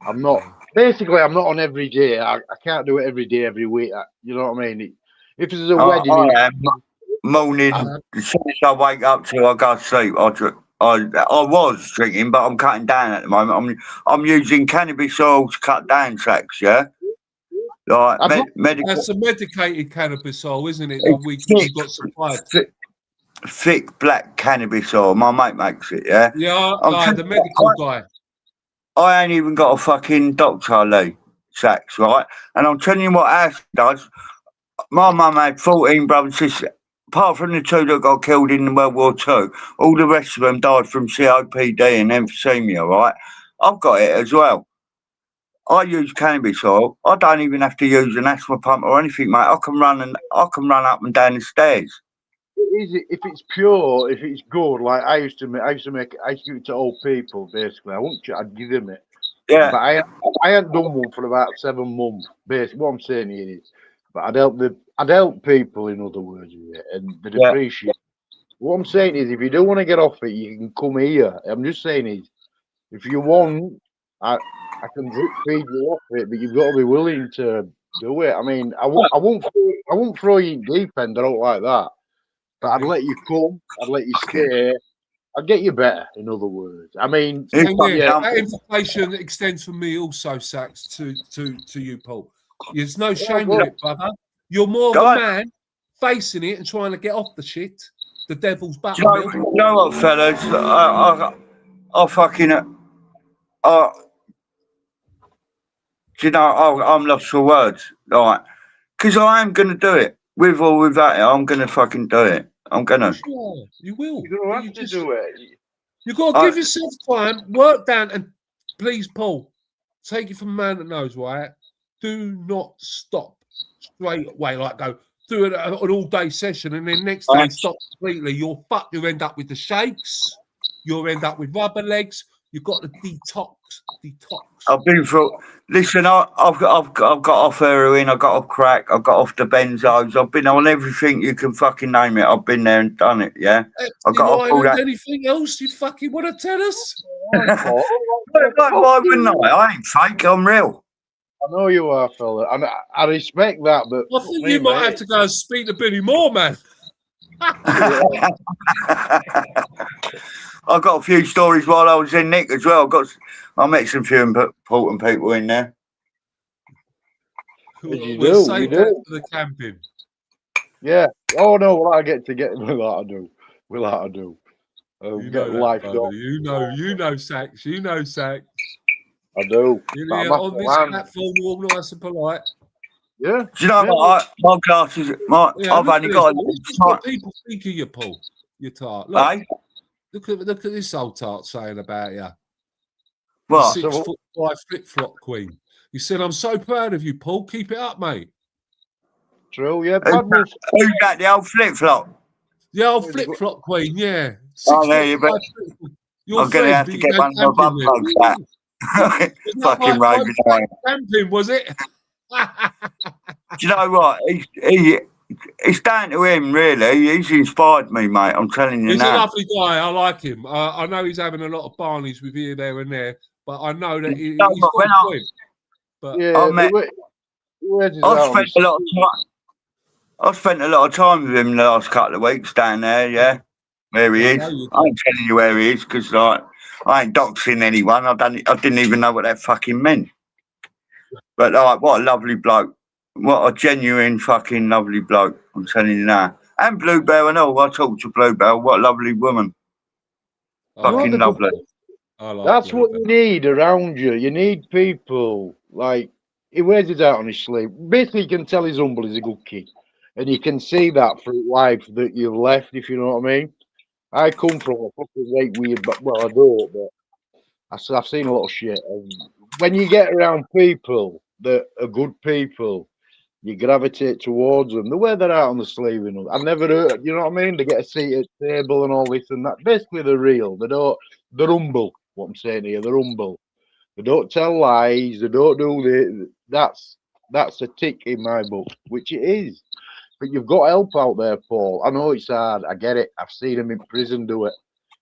I'm not. Basically, I'm not on every day. I can't do it every day, every week. You know what I mean? If there's a wedding, morning, as soon as I wake up till I go to sleep, I drink. I was drinking, but I'm cutting down at the moment. I'm using cannabis oil to cut down tracks. Yeah, like medical. That's a medicated cannabis oil, isn't it? That we got supplied. Thick black cannabis oil. My mate makes it. Yeah. Yeah, guy, the medical guy. I ain't even got a fucking doctor, Lee Sachs, right? And I'm telling you what Ash does. My mum had 14 brothers and sisters. Apart from the 2 that got killed in World War II, all the rest of them died from COPD and emphysema, right? I've got it as well. I use cannabis oil. I don't even have to use an asthma pump or anything, mate. I can run up and down the stairs. If it's pure, if it's good, like I used to give it to old people. Basically, I'd give them it. Yeah. But I hadn't done one for about 7 months. Basically, what I'm saying is, but I'd help people, in other words, with it, and they'd appreciate it. What I'm saying is, if you don't want to get off it, you can come here. I'm just saying is, if you want, I can drip feed you off it, but you've got to be willing to do it. I mean, I won't throw you in deep end. I don't like that. But I'd let you come. I'd let you stay. I'd get you better, in other words. I mean, that information extends from me also, Sachs, to you, Paul. There's no shame in it, brother. You're more of a man facing it and trying to get off the shit. The devil's buttermilk. You know what, fellas? I fucking. Do you know, I'm lost for words, right? Because I am going to do it. With or without it, I'm going to fucking do it. I'm going to. Sure, you will. You're going to have to do it. You've got to give yourself time, work down, and please, Paul, take it from a man that knows, right? Do not stop straight away. Like, go do an all-day session, and then next day stop completely. You're fucked. You'll end up with the shakes. You'll end up with rubber legs. You've got to detox. I've been through. Listen, I've got off heroin. I got off crack. I got off the benzos. I've been on everything you can fucking name it. I've been there and done it. Yeah. I got off all that. Anything else you fucking want to tell us? Why wouldn't I? I ain't fake. I'm real. I know you are, fella, and I respect that. But I think you might have to go and speak to Billy Moore, man. I got a few stories while I was in Nick as well. I met some few important people in there. We'll save that for the camping. Yeah. Oh no, will I get will I do? You know life that, you know, Sachs. You know, Sachs. I do. On this platform, we're all nice and polite. Yeah. Do you know what? My glasses. I've only got. What people think of you, Paul. You're tart. Look at this old tart saying about you. What? 6'5" flip-flop queen. He said, "I'm so proud of you, Paul. Keep it up, mate." True, yeah. Who's that? The old flip-flop. The old flip-flop queen, yeah. There you go. I'm going to have to get one of my bum plugs back. Fucking roving away. Camping, was it? Do you know what? It's down to him, really. He's inspired me, mate. I'm telling you now. He's a lovely guy. I like him. I know he's having a lot of barneys with here, there, and there, but I know that he's got a point. But I've spent a lot of time with him the last couple of weeks down there. Yeah, where he is. I ain't telling you where he is because I ain't doxing anyone. I didn't even know what that fucking meant. But what a lovely bloke. What a genuine fucking lovely bloke. I'm telling you now. And Bluebell and all. I talked to Bluebell. What a lovely woman. Fucking lovely. That's what you need around you. You need people. Like, he wears it out on his sleeve. Basically, you can tell he's humble. He's a good kid. And you can see that through life that you've left, if you know what I mean. I come from a fucking weird, but I don't, but I've seen a lot of shit. And when you get around people that are good people, you gravitate towards them. They wear that out on the sleeve. I've never heard, you know what I mean? They get a seat at the table and all this and that. Basically, they're real. They're humble. What I'm saying here, they're humble. They don't tell lies. They don't do this. That's a tick in my book, which it is. But you've got help out there, Paul. I know it's hard. I get it. I've seen them in prison do it.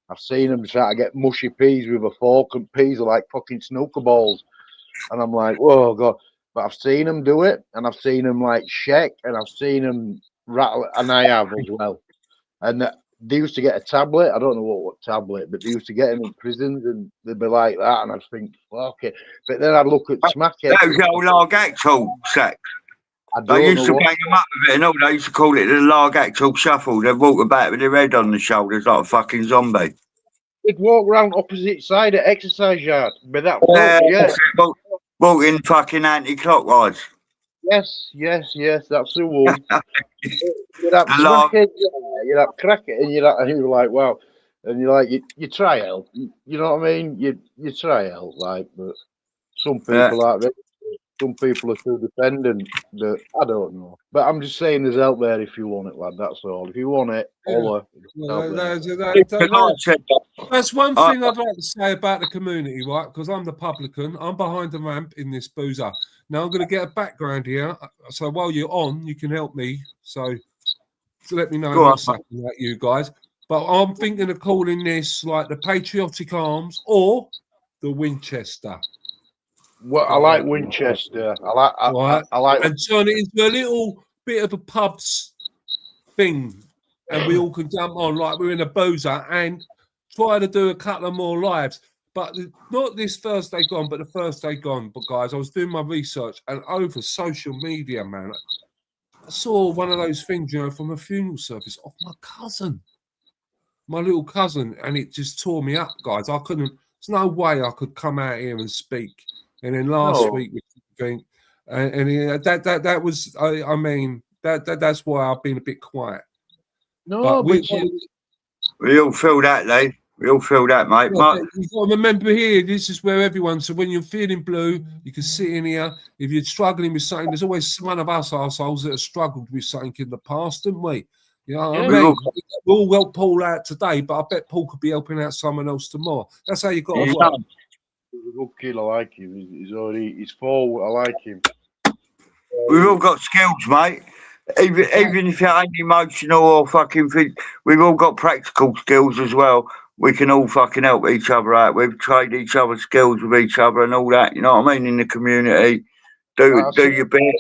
I've seen them try to get mushy peas with a fork, and peas are like fucking snooker balls. And I'm like, whoa, God. But I've seen them do it, and I've seen them like shake, and I've seen them rattle, and I have as well. And they used to get a tablet. I don't know what tablet, but they used to get them in prisons, and they'd be like that. And I'd think, well, okay. But then I'd look at smackheads. Those old Largactol sacks. They used to bang them up with it and all. They used to call it the Largactol shuffle. They'd walk about with their head on the shoulders like a fucking zombie. They'd walk around opposite side of exercise yard. But that front, walking fucking anti-clockwise. Yes, that's the one. You'd have smackheads, you'd have crack it, and you're like, wow. And you're like, you try help. You know what I mean? You try help, like, but some people are ready. Some people are too dependent. That I don't know, but I'm just saying, there's help there if you want it, lad. That's all. If you want it, holler. That's one thing I'd like to say about the community, right? Because I'm the publican. I'm behind the ramp in this boozer. Now I'm going to get a background here, so while you're on, you can help me. So let me know what's happening about you guys. But I'm thinking of calling this like the Patriotic Arms or the Winchester. Well, I like Winchester. I like, and turn it into a little bit of a pubs thing, and we all can jump on like we're in a boozer and try to do a couple of more lives. But not this Thursday gone, but the Thursday gone. But guys, I was doing my research, and over social media, man, I saw one of those things, you know, from a funeral service of my cousin, my little cousin, and it just tore me up, guys. I couldn't. There's no way I could come out here and speak. And then last week, and that was, I mean, that's why I've been a bit quiet. No, but we all feel that, Lee. We all feel that, mate. You've got to remember here, this is where everyone, so when you're feeling blue, you can sit in here. If you're struggling with something, there's always one of us arseholes that have struggled with something in the past, haven't we? You know what I mean? We all help Paul out today, but I bet Paul could be helping out someone else tomorrow. That's how you got to work. He's a good kid. I like him. He's forward. I like him. We've all got skills, mate. Even if you ain't emotional or fucking fit, we've all got practical skills as well. We can all fucking help each other out. We've trade each other's skills with each other and all that. You know what I mean? In the community, do your bit.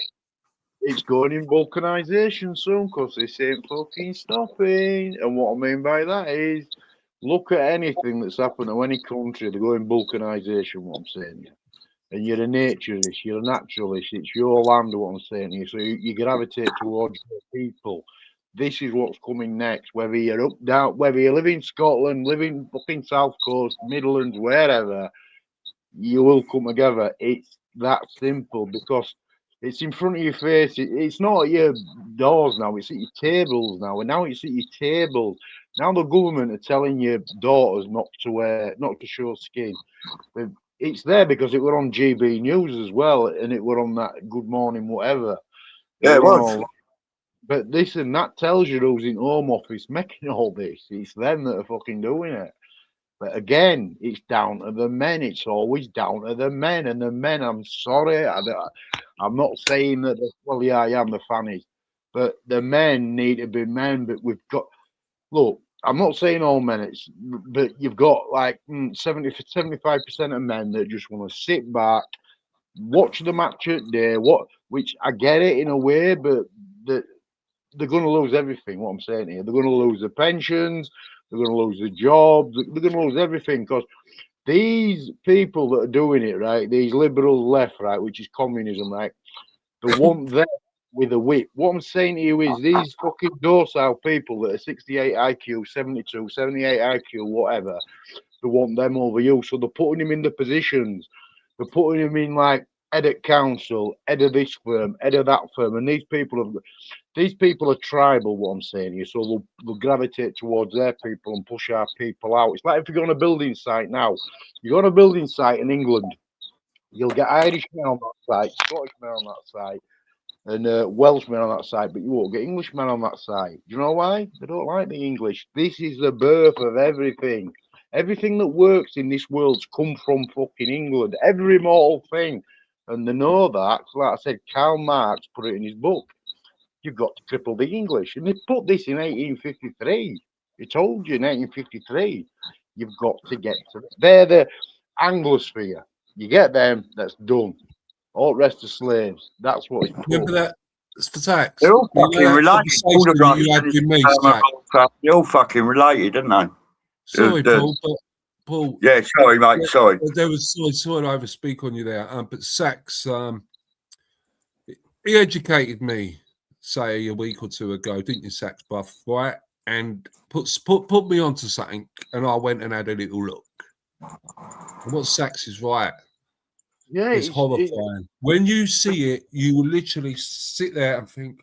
It's going in vulcanisation soon because this ain't fucking stopping. And what I mean by that is, look at anything that's happened to any country, they're going vulcanisation, what I'm saying. And you're a naturalist, you're a naturalist, it's your land, what I'm saying to you. So you gravitate towards your people. This is what's coming next, whether you're up, down, whether you live in Scotland, live in fucking South Coast, Midlands, wherever, you will come together. It's that simple because it's in front of your face. It's not at your doors now, it's at your tables now. And now it's at your tables. Now the government are telling your daughters not to show skin. It's there because it were on GB News as well, and it were on that Good Morning whatever. Yeah, it was. But listen, that tells you who's in Home Office making all this. It's them that are fucking doing it. But again, it's down to the men. It's always down to the men. And the men, I'm sorry, I'm not saying that, well, yeah, I am the fannies. But the men need to be men. But we've got, look, I'm not saying all men, but you've got like 75% of men that just want to sit back, watch the match at day, which I get it in a way, but they're going to lose everything, what I'm saying here. They're going to lose the pensions, they're going to lose the jobs, they're going to lose everything because these people that are doing it, right, these liberal left, right, which is communism, right, they want them with a whip. What I'm saying to you is these fucking docile people that are 68 IQ, 72, 78 IQ, whatever, they want them over you. So they're putting them in the positions. They're putting them in like head of council, head of this firm, head of that firm. And these people are tribal, what I'm saying to you. So they'll gravitate towards their people and push our people out. It's like if you go on a building site now, you go on a building site in England, you'll get Irish men on that site, Scottish men on that site, and Welshmen on that side, but you won't get Englishmen on that side. Do you know why? They don't like the English. This is the birth of everything. Everything that works in this world's come from fucking England. Every mortal thing. And they know that. Like I said, Karl Marx put it in his book. You've got to cripple the English. And they put this in 1853. He told you in 1853. You've got to get to them. They're the Anglosphere. You get them, that's done. All the rest are slaves. That's what it's called. Remember that? It's for tax. They're all fucking related. You had with me, Stack. They're all fucking related, aren't they? Sorry, Paul, but Paul. Yeah, sorry, mate. Sorry. There was sorry to overspeak on you there. But Sachs, he educated me, say a week or two ago, didn't you, Sachs Buff? Right, and put me onto something, and I went and had a little look. And what Sachs is right. Yeah, it's horrifying. When you see it, you will literally sit there and think.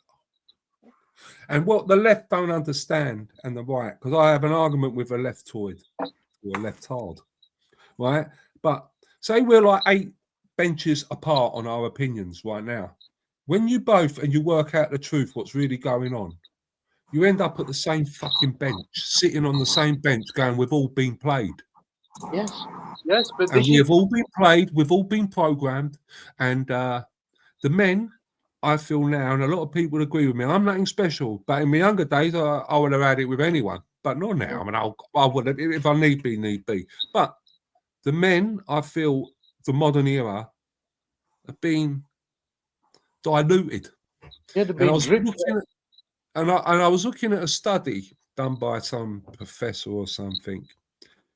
And what the left don't understand, and the right, because I have an argument with a leftoid or a leftard, right? But say we're like 8 benches apart on our opinions right now. When you both and you work out the truth, what's really going on, you end up at the same fucking bench, sitting on the same bench, going, "We've all been played." Yes, but and we've all been played, we've all been programmed, and the men, I feel now, and a lot of people agree with me, I'm nothing special, but in my younger days, I would have had it with anyone, but not now. I mean, I would have, if I need be. But the men, I feel, the modern era, have been diluted. Yeah, they've been dripped. And I was looking at a study done by some professor or something,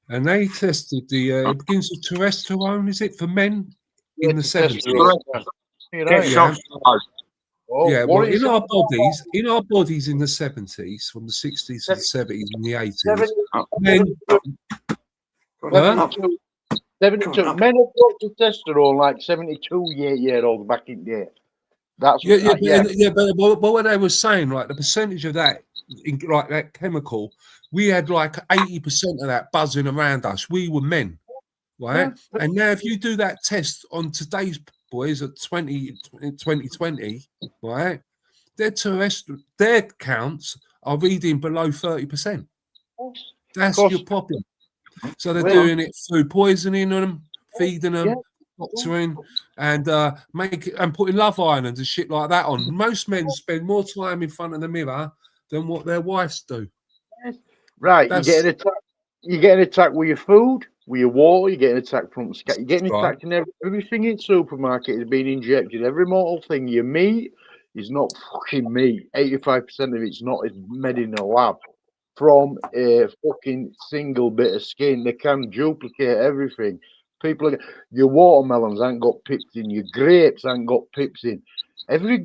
and they tested the, it begins with testosterone, is it, for men in the 70s? Yeah, well, in our bodies in the 70s, from the 60s to the 70s and the 80s, men... 72. Men have got testosterone like 72-year-olds back in there. That's but what they were saying, like the percentage of that, like that chemical, we had like 80% of that buzzing around us. We were men, right? Yeah. And now if you do that test on today's boys at 2020, right, their counts are reading below 30%. That's your problem. So they're doing it through poisoning them, feeding them, doctoring, and putting love islands and shit like that on. Most men spend more time in front of the mirror than what their wives do. Right, you get an attack with your food, with your water, you get an attack from the sky, you're getting attacked in everything in supermarket is being injected. Every mortal thing. Your meat is not fucking meat. 85% of it's not. It's made in a lab from a fucking single bit of skin. They can duplicate everything. Your watermelons ain't got pips in. Your grapes ain't got pips in. Every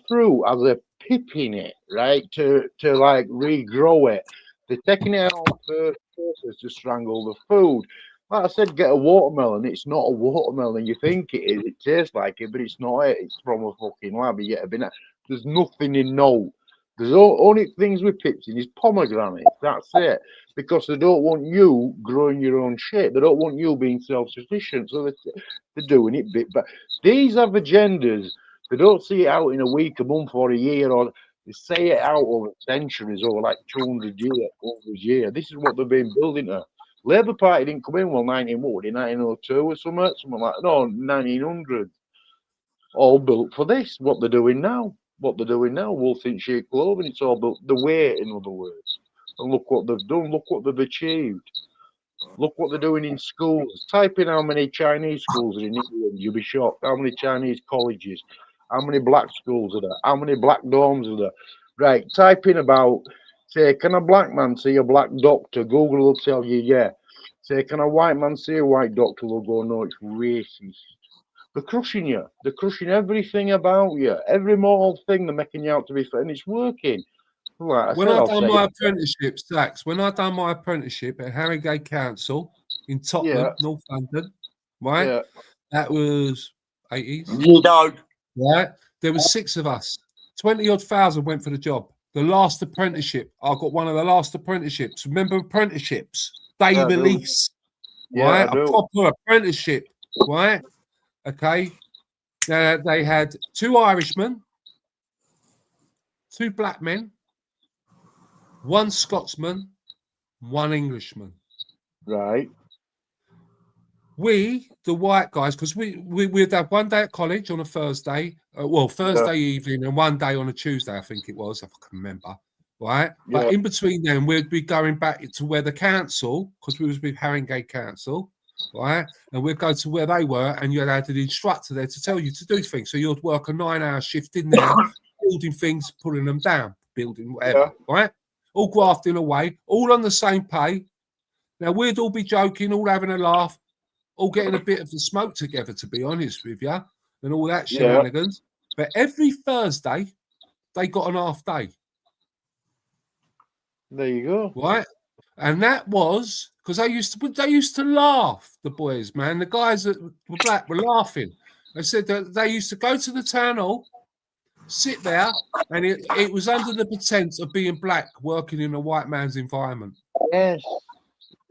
fruit has a pip in it, right? To like regrow it. They're taking it out for process to strangle the food. Like I said, get a watermelon. It's not a watermelon. You think it is. It tastes like it, but it's not it. It's from a fucking lab. You get a bit. There's nothing in no. There's only things with pips in is pomegranates. That's it. Because they don't want you growing your own shit. They don't want you being self-sufficient. So they're doing it bit. But these have agendas. They don't see it out in a week, a month, or a year, or they say it out over centuries, over like 200 years. This is what they've been building to. Labour Party didn't come in 1902 or something like that. No, 1900. All built for this. What they're doing now. Wolf in sheep clothing. It's all built the way, in other words. And look what they've done. Look what they've achieved. Look what they're doing in schools. Type in how many Chinese schools are in England. You'll be shocked. How many Chinese colleges? How many black schools are there? How many black dorms are there? Right. Type in about, say, can a black man see a black doctor? Google will tell you, yeah. Say, can a white man see a white doctor? They'll go, no, it's racist. They're crushing you. They're crushing everything about you. Every mortal thing they're making you out to be fair, and it's working. Like when I done my apprenticeship, Sachs, when I done my apprenticeship at Harringay Council in Tottenham, North London, right? Yeah. That was 80s. You know. Right? There was 6 of us. 20-odd thousand went for the job. The last apprenticeship, I got one of the last apprenticeships. Remember apprenticeships? Day release. Right? A proper apprenticeship. Right? Okay. They had 2 Irishmen, 2 black men, 1 Scotsman, 1 Englishman. Right. We, the white guys, because we'd have 1 day at college on a Thursday, Thursday evening, and 1 day on a Tuesday, I think it was, if I can remember. Right. Yeah. But in between them, we'd be going back to where the council, because we was with Harringay Council. Right, and we'd go to where they were, and you had an instructor there to tell you to do things. So you'd work a 9-hour shift in there, building things, pulling them down, building whatever. Right, all grafting away, all on the same pay. Now, we'd all be joking, all having a laugh, all getting a bit of the smoke together, to be honest with you, and all that shenanigans. But every Thursday, they got an half day. There you go. Right? And that was because they used to laugh, the boys, man. The guys that were black were laughing. They said that they used to go to the town hall, sit there, and it was under the pretense of being black, working in a white man's environment. Yes.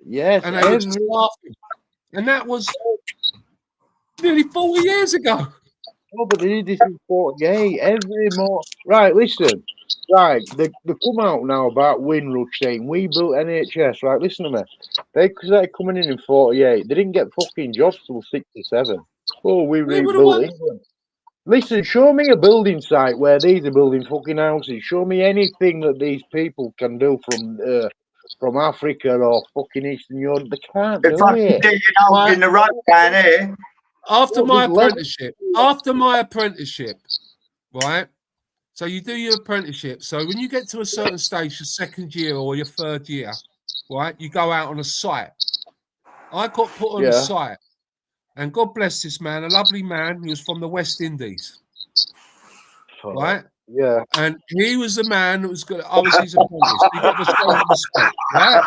Yes. And they were just laughing. And that was nearly 40 years ago. Oh, but they did this in 48. Every more. Right, listen. Right, they come out now about Windrush saying we built NHS. Right, listen to me. They started coming in 48. They didn't get fucking jobs till 67. Oh, we rebuilt England. Listen, show me a building site where these are building fucking houses. Show me anything that these people can do from Africa or fucking Eastern Europe. They can't do it. In the road down here. After my apprenticeship, right? So you do your apprenticeship. So when you get to a certain stage, your second year or your third year, right, you go out on a site. I got put on a site, and God bless this man, a lovely man. He was from the West Indies, right? Yeah. And he was the man that was good. I was his apprentice. He got the same respect, right?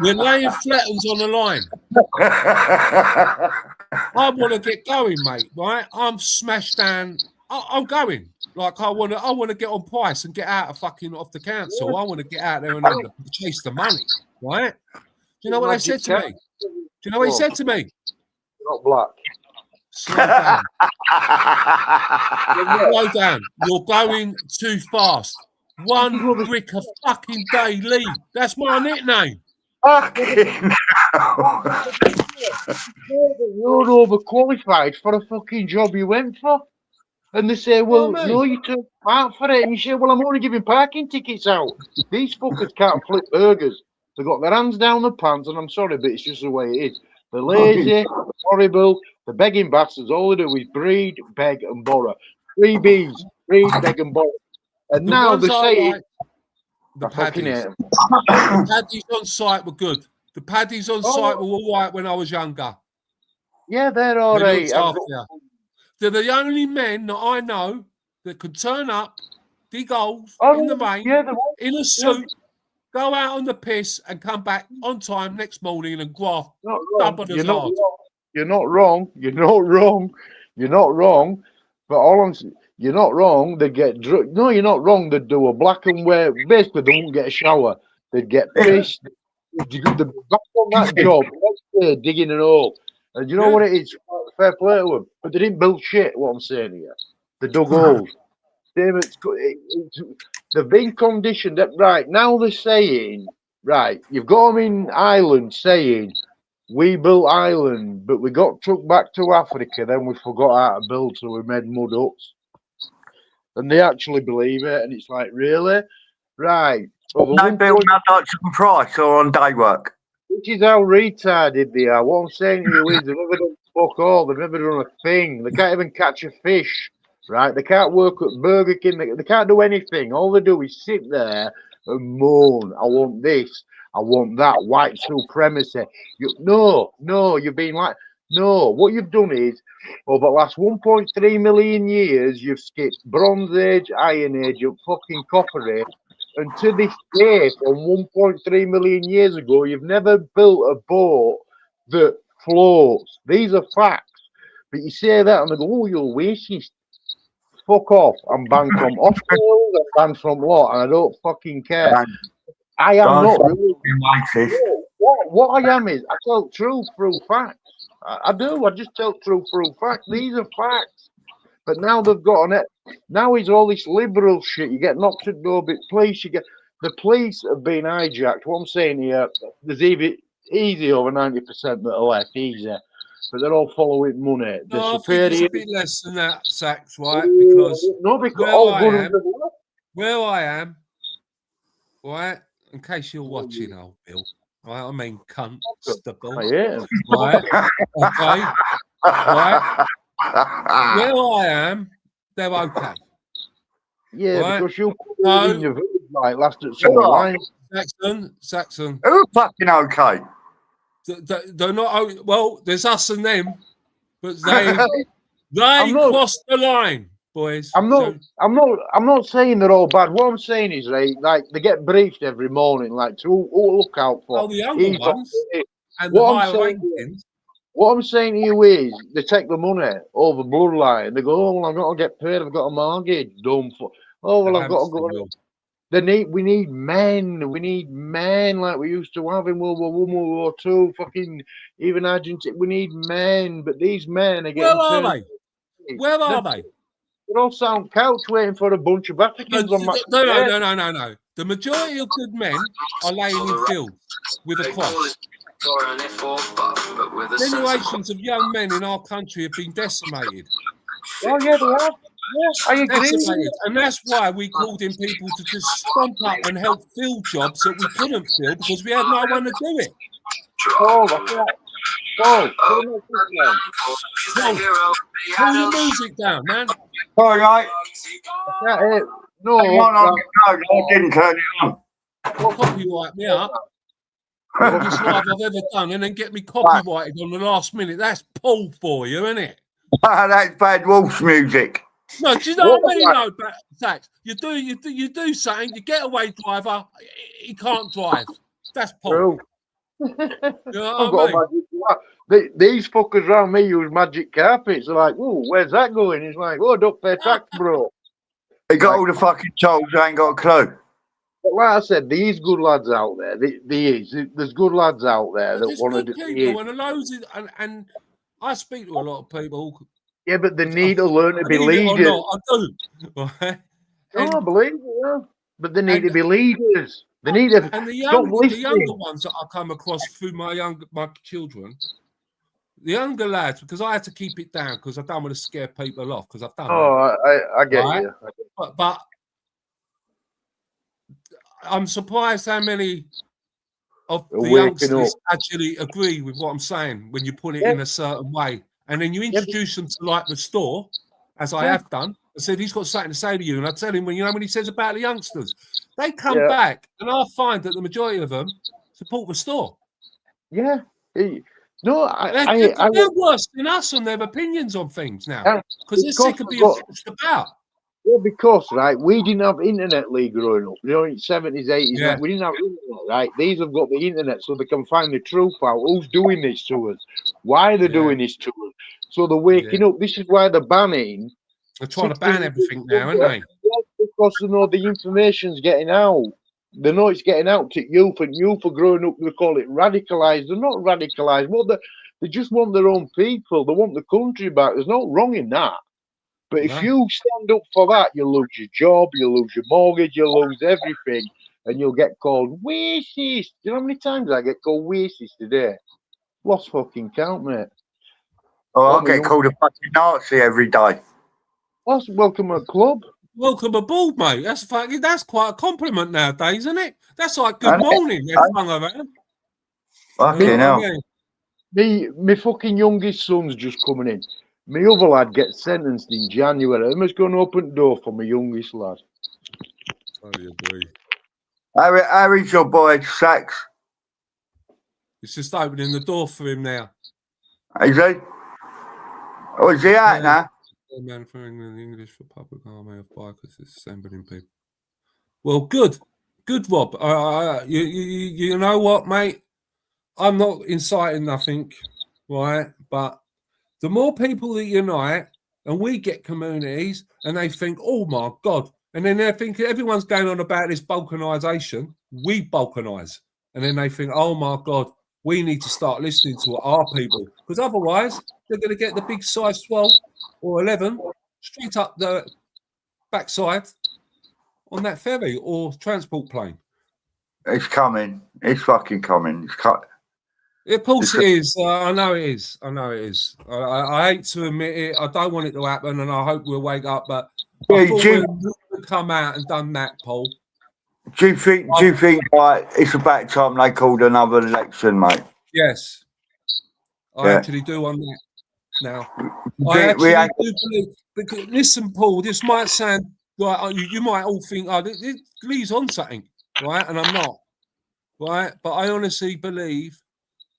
We're laying flattens on the line. I want to get going, mate. Right? I'm smashed down. I'm going. Like I want to get on price and get out of fucking off the council. I want to get out there and chase the money. Right? Do you know what they said to me? Do you know what he said to me? You're not black. Slow down. Slow down. You're going too fast. One brick a fucking day, Lee. That's my nickname. Fucking You're overqualified for a fucking job you went for. And they say, well, no, you took part for it. And you say, well, I'm only giving parking tickets out. These fuckers can't flip burgers. They've got their hands down their pants, and I'm sorry, but it's just the way it is. They're lazy, horrible, they're begging bastards. All they do is breed, beg, and borrow. 3 Bs, breed, beg, and borrow. And The now ones they're I saying, like, the fucking paddies. hate 'em. The paddies on site were good. The paddies on site were all right when I was younger. Yeah, they're all They right. looked after you. They're the only men that I know that could turn up, dig holes in the rain, in a suit, go out on the piss, and come back on time next morning and graft double as hard. You're not wrong. You're not wrong. You're not wrong. But all I'm saying, you're not wrong. They get drunk. No, you're not wrong. They'd do a black and white. Basically, they won't get a shower. They'd get pissed. They'd back on that job next day, digging an hole. And you know what it is? Fair play to them. But they didn't build shit. What I'm saying here, they dug holes. They've been conditioned that right now. They're saying right. You've got them in Ireland saying we built Ireland, but we got took back to Africa. Then we forgot how to build, so we made mud huts. And they actually believe it, and it's like, really? Right. So no build at some price or on day work. Which is how retarded they are. What I'm saying to you is they've never done fuck all. They've never done a thing. They can't even catch a fish, right? They can't work at Burger King. They can't do anything. All they do is sit there and moan. I want this. I want that. White supremacy. No, you've been like... No, what you've done is, over the last 1.3 million years, you've skipped Bronze Age, Iron Age, and fucking Copper Age. And to this day, from 1.3 million years ago, you've never built a boat that floats. These are facts. But you say that and they go, oh, you're racist. Fuck off. I'm banned from Australia, I'm banned from law, and I don't fucking care. I am not really racist. What I am is, I tell truth through facts. I do. I just tell truth through facts. These are facts. But now they've got on it. Now it's all this liberal shit. You get knocked at the door, but police, the police have been hijacked. What I'm saying here, there's easy over 90% that are left, easy. But they're all following money. No, I think it's a bit less than that, Sachs, right? Because where I am, right? In case you're watching, old Bill. Right, I mean, constable. Yeah. Right. Okay. Right. Where I am, they're okay. Yeah, right? because you bird in your village, like last at summer line. Saxon. Who fucking okay? They're not. Well, there's us and them, but they crossed the line, boys. I'm not saying they're all bad. What I'm saying is like they get briefed every morning, like to look out for. Oh, the younger ones and what the higher saying, rankings. What I'm saying to you is they take the money over bloodline. They go, oh well, I've got to get paid. I've got a mortgage. Dumb. Oh well, I've got to go. We need men. We need men like we used to have in World War I, World War II. Fucking even Argentina. We need men, but these men are getting. Where are they? Where are they? They're all sat on couch waiting for a bunch of Africans on match. No. The majority of good men are laying in fields with a cross. Generations of young men in our country have been decimated. Oh yeah, they have. Yeah, I agree. Decimated. And that's why we called in people to just stomp up and help fill jobs that we couldn't fill because we had no one to do it. Oh, that's right. Oh, pull your music down, man. All right. No, I didn't turn it on. Copyright me up. Longest live I've ever done, and then get me copyrighted on the last minute. That's Paul for you, isn't it? That's bad Wolf's music. No, do you know what I mean? No, but Sax, you do something. You get away driver, he can't drive. That's Paul. You know what I mean? These fuckers around me use magic carpets. They're like, oh, where's that going? It's like, oh, don't pay tax, bro. They got all the fucking tolls. They ain't got a clue. But like I said, these good lads out there. There's good lads out there that want to do it. And I speak to a lot of people. Yeah, but they need to learn to be leaders. I do. Right? I believe it, yeah. But they need to be leaders. They need to. And the younger ones that I come across through my children, the younger lads, because I had to keep it down because I don't want to scare people off because I've done. I get you. But I'm surprised how many of the youngsters actually agree with what I'm saying when you put it in a certain way. And then you introduce them to like the store, as I have done. I said, he's got something to say to you. And I tell him, when he says about the youngsters, they come back and I find that the majority of them support the store. Yeah. They're worse than us on their opinions on things now. Because they're sick of being pushed about. Well, because, right, we didn't have internet, Lee, growing up. You know, in the 70s, 80s, we didn't have internet, right? These have got the internet so they can find the truth out. Who's doing this to us? Why are they doing this to us? So they're waking up. This is why they're banning. They're trying to ban everything now, aren't they? Because they know the information's getting out. They know it's getting out to youth, and youth are growing up, they call it radicalised. They're not radicalised. Well, they just want their own people. They want the country back. There's no wrong in that. But if you stand up for that, you'll lose your job, you'll lose your mortgage, you'll lose everything, and you'll get called racist. Do you know how many times I get called racist today? Lost fucking count, mate. Oh, I get called a fucking Nazi every day. That's welcome to the club. Welcome aboard, mate. That's quite a compliment nowadays, isn't it? That's like good morning. Fucking hell. My fucking youngest son's just coming in. My other lad gets sentenced in January. I'm just going to open the door for my youngest lad. Totally agree. How is your boy, Sax? It's just opening the door for him now. Is he? Oh, is he out now? Man from England, the English Republic Army of Bikers is assembling people. Well, good, Rob. You know what, mate? I'm not inciting nothing, right? But the more people that unite, and we get communities, and they think, "Oh my God," and then they're thinking everyone's going on about this balkanisation. We balkanise, and then they think, "Oh my God, we need to start listening to our people," because otherwise they're going to get the big size 12 or 11 straight up the backside on that ferry or transport plane. It's coming. It's fucking coming. Of course it is. I know it is. I hate to admit it. I don't want it to happen, and I hope we'll wake up. But I thought we'll come out and done that, Paul. Do you think like it's about time they called another election, mate? Yes, I actually do on that. Now, I actually do believe. Because, listen, Paul. This might sound right? You might all think, oh, Lee's on something, right? And I'm not, right? But I honestly believe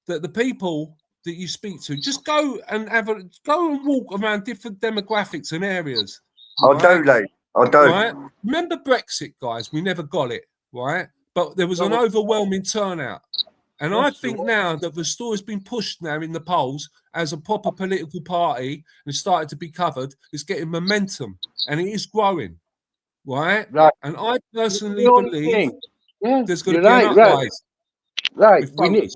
that the people that you speak to, just go and walk around different demographics and areas. I do, Lee. I do. Right? Remember Brexit, guys? We never got it, right? But there was an overwhelming turnout. And I think now that the story's been pushed now in the polls as a proper political party and started to be covered, it's getting momentum and it is growing, right? And I personally believe there's going to be an uprise. Right, we need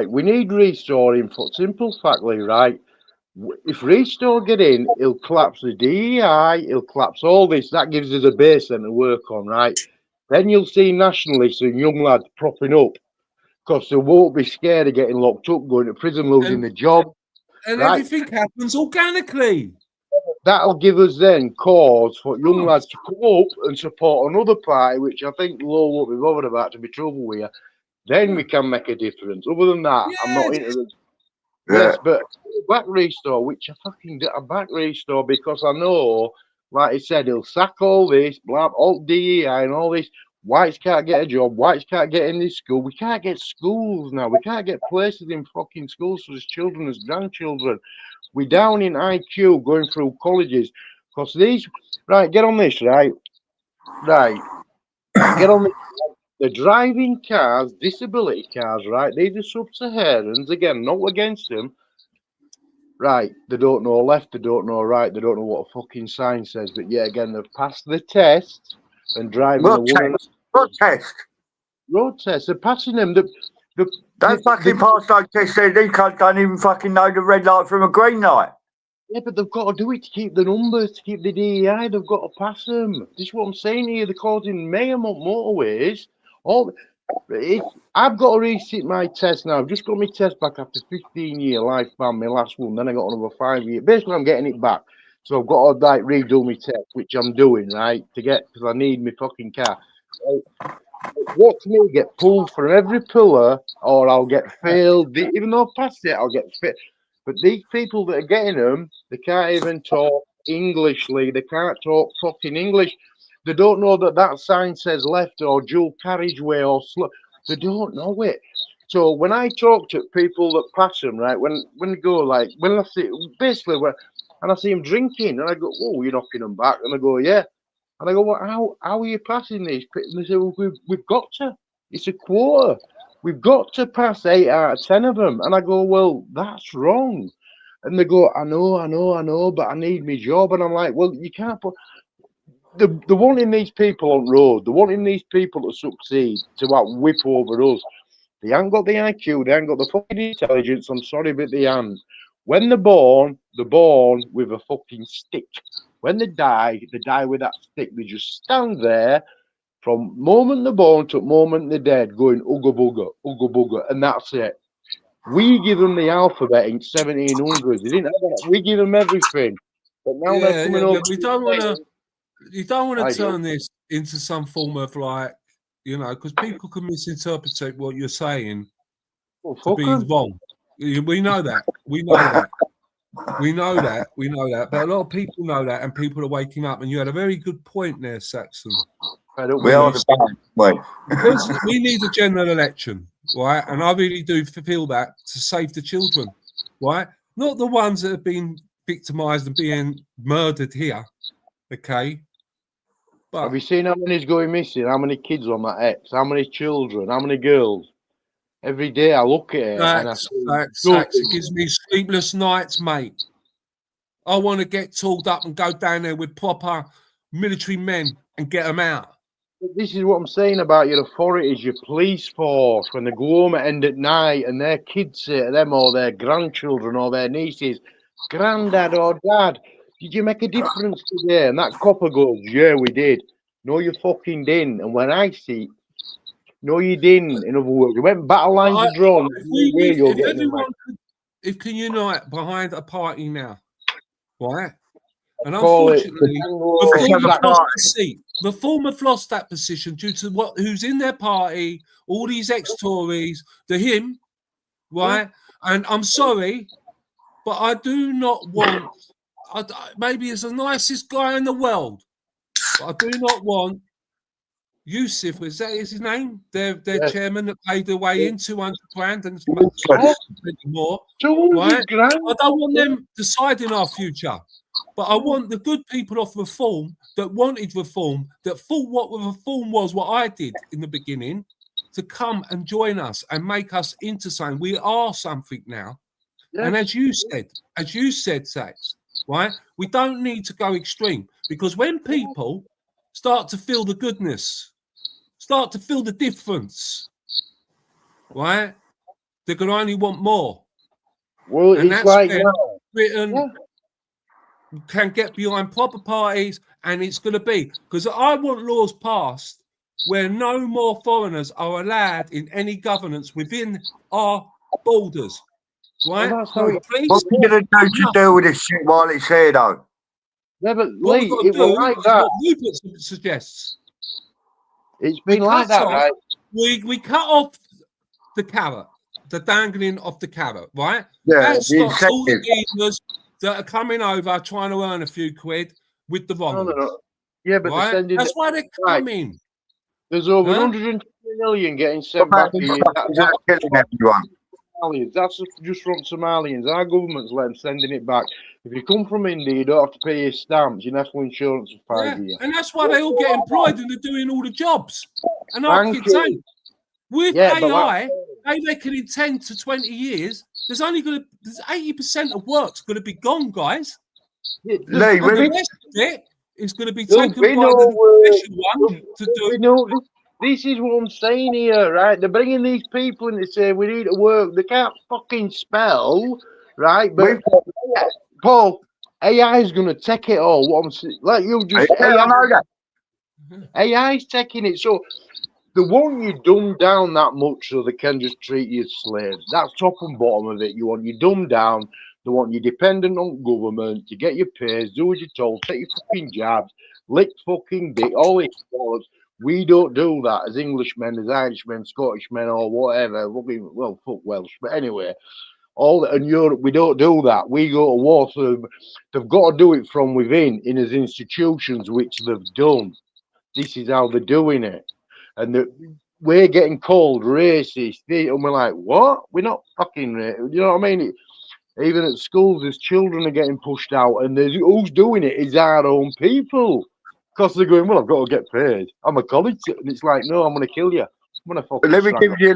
we need restoring for simple factly, right? If Restore get in, he'll collapse the DEI, he'll collapse all this. That gives us a base then to work on, right? Then you'll see nationalists and young lads propping up because they won't be scared of getting locked up, going to prison, losing the job. And everything happens organically. That'll give us then cause for young lads to come up and support another party, which I think Law won't be bothered about, to be trouble with you. Then we can make a difference. Other than that, I'm not into it. Yes, but back Restore, which I fucking did, I back Restore because I know, like I said, he'll sack all this, all DEI and all this. Whites can't get a job, whites can't get in this school. We can't get schools now. We can't get places in fucking schools for his children, as grandchildren. We're down in IQ going through colleges because these, right, get on this, right, get on this. The driving cars, disability cars, right? These are sub-Saharans, again, not against them. Right, they don't know left, they don't know right, they don't know what a fucking sign says. But yeah, again, they've passed the test and driving What test? Road test. They're passing them. They fucking pass those tests. These cunts don't even fucking know the red light from a green light. Yeah, but they've got to do it to keep the numbers, to keep the DEI. They've got to pass them. This is what I'm saying here. They're causing mayhem on motorways. I've got to resit my test now. I've just got my test back after 15-year lifespan, my last one. Then I got another 5 years. Basically, I'm getting it back. So I've got to like redo my test, which I'm doing, right, because I need my fucking car. Watch me get pulled from every pillar, or I'll get failed. Even though I passed it, I'll get fit. But these people that are getting them, they can't even talk Englishly. They can't talk fucking English. They don't know that sign says left or dual carriageway or they don't know it. So when I talk to people that pass them, right, when they go like, when I see, basically, and I see them drinking, and I go, oh, you're knocking them back, and I go, yeah. And I go, well, how are you passing these? And they say, well, we've got to. It's a quota. We've got to pass 8 out of 10 of them. And I go, well, that's wrong. And they go, I know, but I need my job. And I'm like, well, you can't put. They're wanting these people on road. They're wanting these people to succeed, to whip over us. They ain't got the IQ. They ain't got the fucking intelligence. I'm sorry, but they ain't. When they're born with a fucking stick. When they die with that stick. They just stand there from moment they're born to moment they're dead, going ugga bugga, and that's it. We give them the alphabet in 1700s. They didn't have that. We give them everything. But now they're coming over. We don't want to. You don't want to turn this into some form of like, because people can misinterpret what you're saying to be wrong. We know that. We know that. We know that. But a lot of people know that, and people are waking up. And you had a very good point there, Saxon. We are the bad way. We need a general election, right? And I really do feel that to save the children, right? Not the ones that have been victimised and being murdered here, okay? But have you seen how many's going missing? How many kids on that X? How many children? How many girls? Every day I look at it and I see it gives me sleepless nights, mate. I want to get tooled up and go down there with proper military men and get them out. This is what I'm saying about your authorities, your police force, when they go home at end at night and their kids say to them, or their grandchildren or their nieces, Granddad or Dad, did you make a difference today? And that copper goes, yeah, we did. No, you fucking didn't. And when I see, no, you didn't. In other words, you went battle lines are drawn. If can unite behind a party now, right? And unfortunately, the former have lost that position due to who's in their party, all these ex-Tories, him, right? And I'm sorry, but I do not want maybe he's the nicest guy in the world, but I do not want Yusuf, is that his name? Their chairman that paid their way in 200 grand and more. 200 right? grand. I don't want them deciding our future, but I want the good people of reform that wanted reform, that thought what reform was, what I did in the beginning, to come and join us and make us into something. We are something now. Yes. And as you said, Sax, right? We don't need to go extreme, because when people start to feel the goodness, start to feel the difference, right? They're going to only want more. Well, and it's like Britain can get behind proper parties, and it's going to be, because I want laws passed where no more foreigners are allowed in any governance within our borders. Right? Well, that's how what are you going to do to deal with this shit while it's here, though? Yeah, but what Lee, we've got to do like is that. what Rupert suggests. It's been like that, right? We cut off the carrot, the dangling of the carrot, right? Yeah, that stops all the dealers that are coming over trying to earn a few quid with the wrong. No. Yeah, but right? they're sending. That's why they're coming. There's over 150 million getting sent back to you. That's killing everyone. That's just from Somalians. Our government's let them sending it back. If you come from India, you don't have to pay your stamps, your national insurance for 5 years. And that's why they all get employed and they're doing all the jobs. And our kids ain't. With AI, they reckon in 10 to 20 years, there's 80% of work's going to be gone, guys. Lee, the rest of it is going to be taken by the special one to do. This is what I'm saying here, right? They're bringing these people in to say we need to work. They can't fucking spell, right? But Paul, AI is going to take it all. What I'm saying, like you just AI is taking it. So they want you dumbed down that much so they can just treat you as slaves. That's top and bottom of it. You want you dumbed down. They want you dependent on government to get your pays, do as you're told, take your fucking jabs, lick fucking dick, all this bollocks. We don't do that as Englishmen, as Irishmen, Scottishmen, or whatever. Well, fuck Welsh, but anyway, all that in Europe we don't do that. We go to war, so they've got to do it from within in as institutions, which they've done. This is how they're doing it, and we're getting called racist, and we're like, what? We're not fucking racist. You know what I mean? Even at schools, as children are getting pushed out, and who's doing it is our own people. Because they're going, well, I've got to get paid. I'm a college, and it's like, no, I'm going to kill you. I'm going to fucking. Let me give you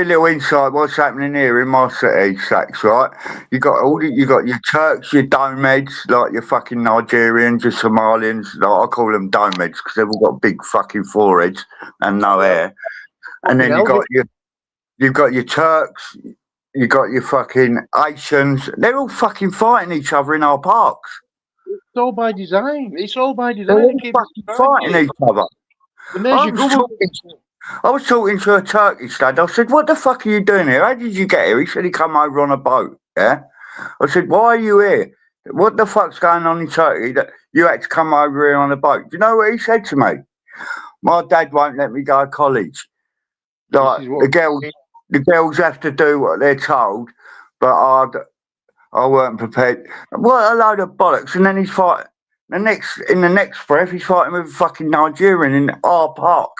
a little insight. What's happening here in my city, Sax? Right? You got your Turks, your Domeds, like your fucking Nigerians, your Somalians. Like I call them Domeds because they've all got big fucking foreheads and no hair. And then you've got your Turks. You got your fucking Asians. They're all fucking fighting each other in our parks. It's all by design. It's all by design. They're all fucking fighting each other. I was talking to a Turkish lad. I said, what the fuck are you doing here? How did you get here? He said he come over on a boat. Yeah. I said, why are you here? What the fuck's going on in Turkey that you had to come over here on a boat? Do you know what he said to me? My dad won't let me go to college. Like the girls have to do what they're told, but I weren't prepared. What a load of bollocks! And then he's fighting. In the next breath, he's fighting with a fucking Nigerian in our park.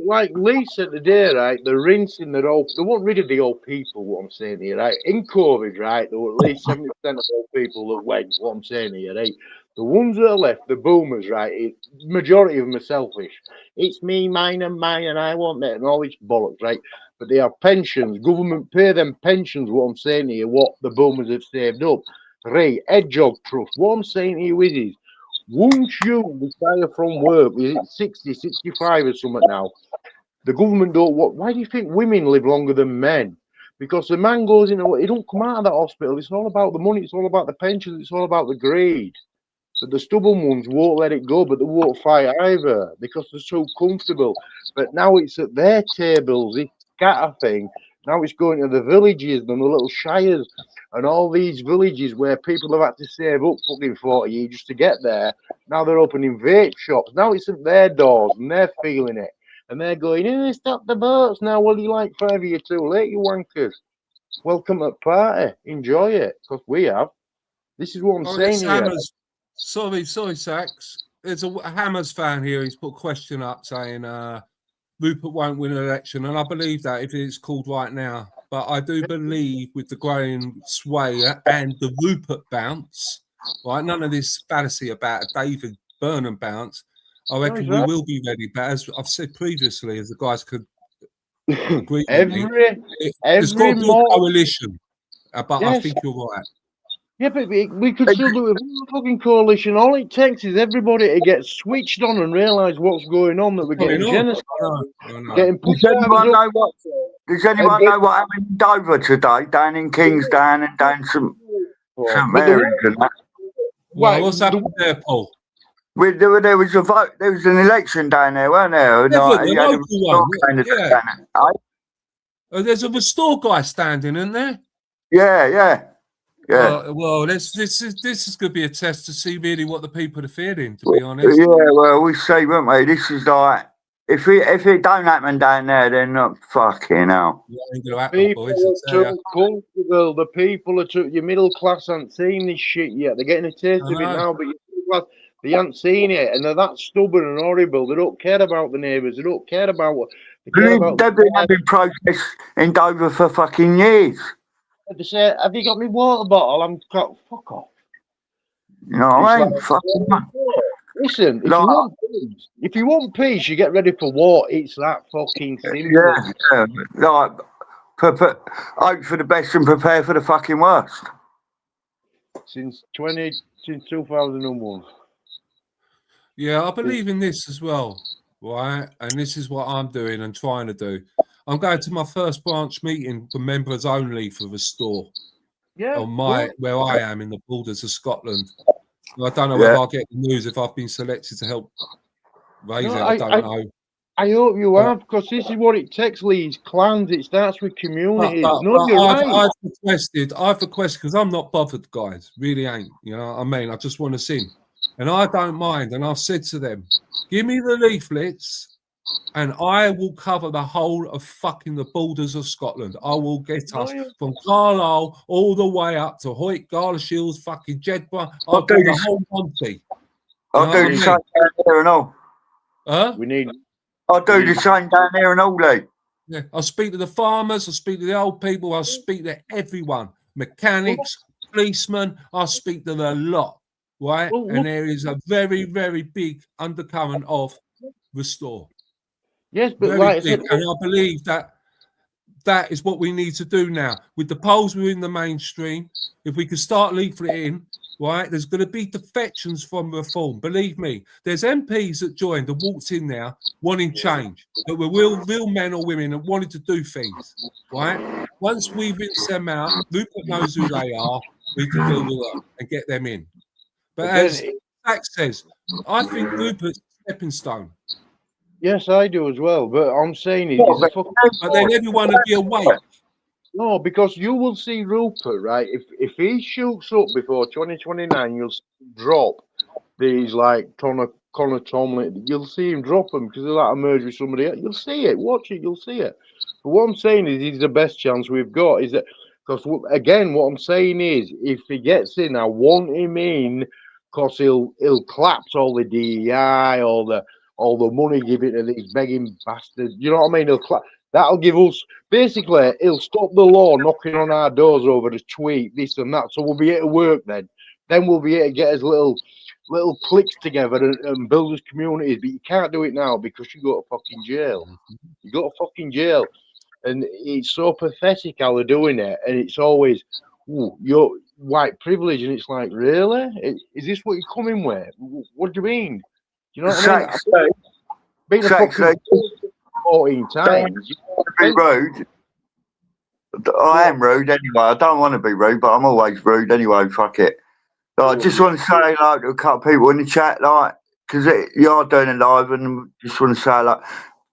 Like Lee said today, right? They're rinsing their old. They want rid of the old people. What I'm saying here, right? In COVID, right? There were at least 70% of old people that went. What I'm saying here, right? The ones that are left, the boomers, right? Majority of them are selfish. It's me, mine, and I want that, and all this bollocks, right? But they have pensions. Government pay them pensions. What I'm saying here, what the boomers have saved up. Right, Hedgehog Trust. What I'm saying here is once you retire from work, is it 60, 65 or something now? The government don't want. Why do you think women live longer than men? Because the man goes in, he don't come out of that hospital. It's all about the money. It's all about the pensions. It's all about the greed. But the stubborn ones won't let it go, but they won't fight either because they're so comfortable. But now it's at their tables, this scatter thing. Now it's going to the villages and the little shires and all these villages where people have had to save up fucking 40 years just to get there. Now they're opening vape shops. Now it's at their doors and they're feeling it. And they're going, stop the boats now. Well, you like 5 years too late, you wankers. Welcome to the party. Enjoy it, because we have. This is what I'm Oh, saying it's here. Hammers. Sorry, Sax. There's a Hammers fan here. He's put a question up saying Rupert won't win an election, and I believe that if it's called right now. But I do believe with the growing sway and the Rupert bounce, right? None of this fallacy about a David Burnham bounce. I reckon we will be ready. But as I've said previously, as the guys could agree with me, there's got to be a coalition. But I think you're right. Yeah, but we could still do it with a fucking coalition. All it takes is everybody to get switched on and realise what's going on, that we're getting genocide. Getting Does anyone know what happened in Dover today, down in Kingsdown and down St Mary's and that? Well, what's happened there, Paul? There was a vote. There was an election down there, weren't there? There's a Restore guy standing, isn't there? Yeah. Well, this is going to be a test to see really what the people are feeling. To be honest. Yeah. Well, we see, won't we? This is like if it don't happen down there, then not fucking hell. The people are too. Your middle class haven't seen this shit yet. They're getting a taste of it now, but your middle class, they haven't seen it, and they're that stubborn and horrible. They don't care about the neighbours. They don't care about what. They've been having protests in Dover for fucking years. They say, "Have you got me water bottle?" I'm got fuck off. You know what I mean? Listen, if you want peace, you get ready for war. It's that fucking simple. Yeah. Like, hope for the best and prepare for the fucking worst. Since 2001. Yeah, I believe in this as well, right? And this is what I'm doing and trying to do. I'm going to my first branch meeting for members only for Restore. Yeah. Where I am in the borders of Scotland. I don't know whether I'll get the news if I've been selected to help raise it. I don't know. I hope you have, because this is what it takes, Lee. It's clans. It starts with communities. I've requested, because I'm not bothered, guys. Really ain't. You know what I mean? I just want to sing. And I don't mind. And I've said to them, give me the leaflets and I will cover the whole of fucking the borders of Scotland. I will get us from Carlisle all the way up to Hoyt, Garshiels, fucking Jedburgh. I'll do the whole Monty. I'll do the same down there and all. Huh? I'll do the same down there and all, Lee. Yeah, I'll speak to the farmers, I'll speak to the old people, I'll speak to everyone. Mechanics, policemen, I'll speak to the lot. Right? And there is a very, very big undercurrent of Restore. Yes, but and I believe that is what we need to do now. With the polls we're in the mainstream, if we could start leafleting, right, there's going to be defections from reform. Believe me, there's MPs that joined and walked in there wanting change, that were real men or women and wanted to do things, right? Once we rinse them out, Rupert knows who they are, we can deal with them and get them in. But as Zach says, I think Rupert's a stepping stone. Yes, I do as well. But I'm saying but then everyone will be awake. No, because you will see Rupert, right? If he shoots up before 2029, you'll drop these like Connor Tomlin. You'll see him drop them because they'll merge with somebody else. You'll see it. Watch it. You'll see it. But what I'm saying is, he's the best chance we've got. Is that because again, what I'm saying is, if he gets in, I want him in because he'll collapse all the DEI, all the money given to these begging bastards. You know what I mean? That'll give us, basically, he'll stop the law knocking on our doors over the tweet, this and that. So we'll be able to work then. Then we'll be able to get his little cliques together and build his communities. But you can't do it now because you go to fucking jail. You go to fucking jail. And it's so pathetic how they're doing it. And it's always, you're white privilege. And it's like, really? Is this what you're coming with? What do you mean? You know what I mean? Being a fucking 14 times. Be rude. I am rude anyway. I don't want to be rude, but I'm always rude anyway. Fuck it. I just want to say, like, to a couple of people in the chat, like, because you are doing it live, and just want to say, like,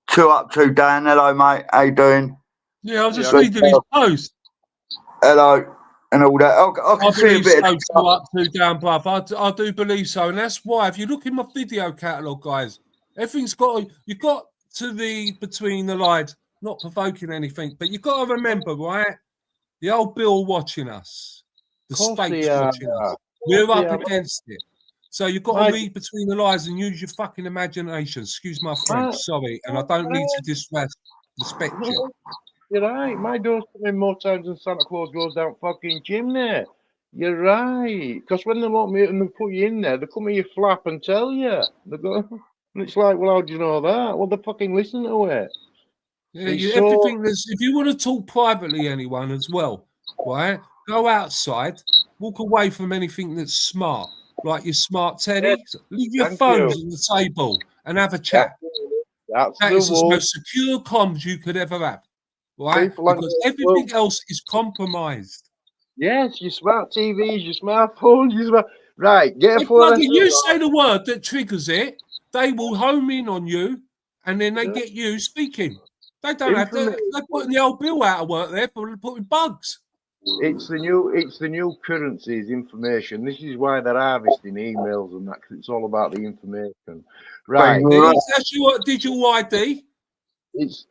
2 up, 2 down. Hello, mate. How you doing? Yeah, I was just reading his post. Hello. And all that. I can see a bit so, 2 up, 2 down, bruv. I do believe so. And that's why, if you look in my video catalogue, guys, you've got to be between the lines, not provoking anything, but you've got to remember, right? The old Bill watching us. The state's watching us. We're up Yeah, against it. So you've got to read between the lines and use your fucking imagination. Excuse my French, sorry. And I don't need to disrespect you. You're right. My door's coming more times than Santa Claus goes down fucking chimney. You're right. Because when they lock me and they put you in there, they come in your flap and tell you. They go, and it's like, well, how do you know that? Well, they fucking listen to it. Yeah, everything that's, if you want to talk privately, anyone as well, right? Go outside, walk away from anything that's smart, like your smart teddy. Leave your phones on the table and have a chat. That is the most secure comms you could ever have, right? Because everything else is compromised. Yes, your smart TVs, your smartphones, right. Get a you say the word that triggers it, they will home in on you, and then they get you speaking. They don't have to. They're putting the old Bill out of work there for putting bugs. It's the new currencies, information. This is why they're harvesting emails and that, because it's all about the information. Right. That's your digital ID. It's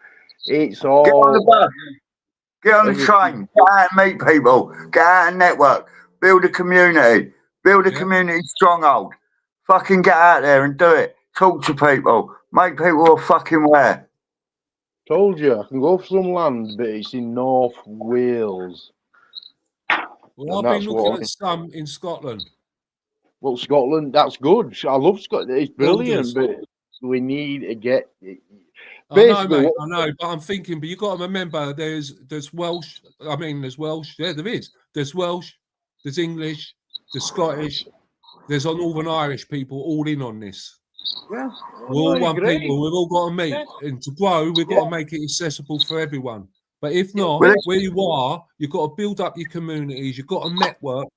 all. Get on the bus. Get on the train. Go out and meet people. Get out and network. Build a community. Build a community stronghold. Fucking get out there and do it. Talk to people. Make people fucking aware. Told you, I can go for some land, but it's in North Wales. Well, I've been looking at some in Scotland. Well, Scotland, that's good. I love Scotland. It's brilliant, but we need to get. I know, mate. I know, but I'm thinking. But you got to remember, there's Welsh. I mean, there's Welsh. Yeah, there is. There's Welsh. There's English. There's Scottish. There's Northern Irish people all in on this. Yeah, we're all one people. We've all got to meet, and to grow, we've got to make it accessible for everyone. But if not, where you are, you've got to build up your communities. You've got to network.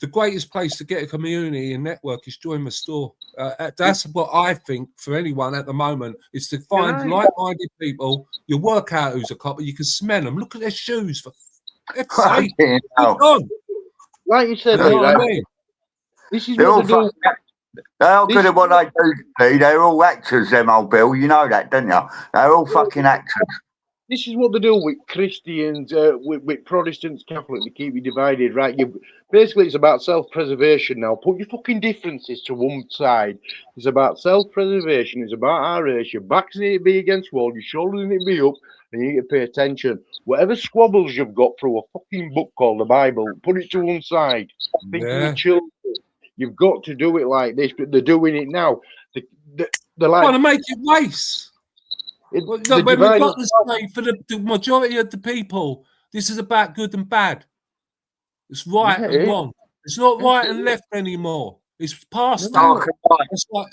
The greatest place to get a community and network is join the store. That's what I think for anyone at the moment is to find like-minded people. You work out who's a copper. You can smell them. Look at their shoes. For F's sake. Like you said, this is what they do. They're all good at what they do. They're all actors, them old Bill. You know that, don't you? They're all fucking actors. This is what they do with Christians, with Protestants, Catholics. They keep you divided, right? Basically, it's about self-preservation now. Put your fucking differences to one side. It's about self-preservation. It's about our race. Your back's need to be against wall. Your shoulders need to be up, and you need to pay attention. Whatever squabbles you've got through a fucking book called the Bible, put it to one side. Think of the children. You've got to do it like this, but they're doing it now. They're like, want to make it race. When we've got to say for the majority of the people, this is about good and bad. It's right and wrong. It's not right and left anymore. It's past that. It's like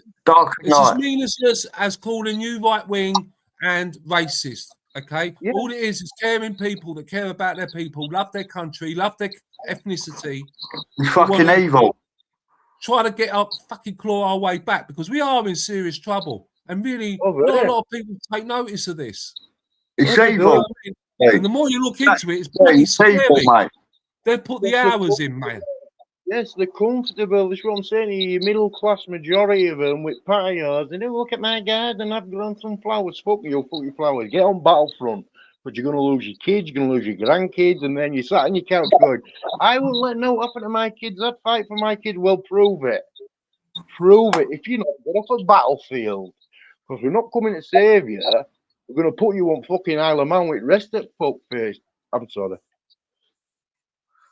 it's as meaningless as calling you right wing and racist. Okay, all it is caring people that care about their people, love their country, love their ethnicity. It's fucking evil. Try to get up, fucking claw our way back because we are in serious trouble. And really, not a lot of people take notice of this. It's evil. And the more you look into it, it's bloody scary. Mate. They put the hours in, man. Yes, they're comfortable. That's what I'm saying. Your middle class majority of them with patios. They don't look at my garden. I've grown some flowers. Fuck you, fuck your flowers. Get on Battlefront. But you're going to lose your kids, you're going to lose your grandkids, and then you sat on your couch going, I wouldn't let no happen to my kids. I'd fight for my kids. Well, prove it. Prove it. If you're not, get off a battlefield. Because we're not coming to save you. We're going to put you on fucking Isle of Man with rest at fuckface. I'm sorry.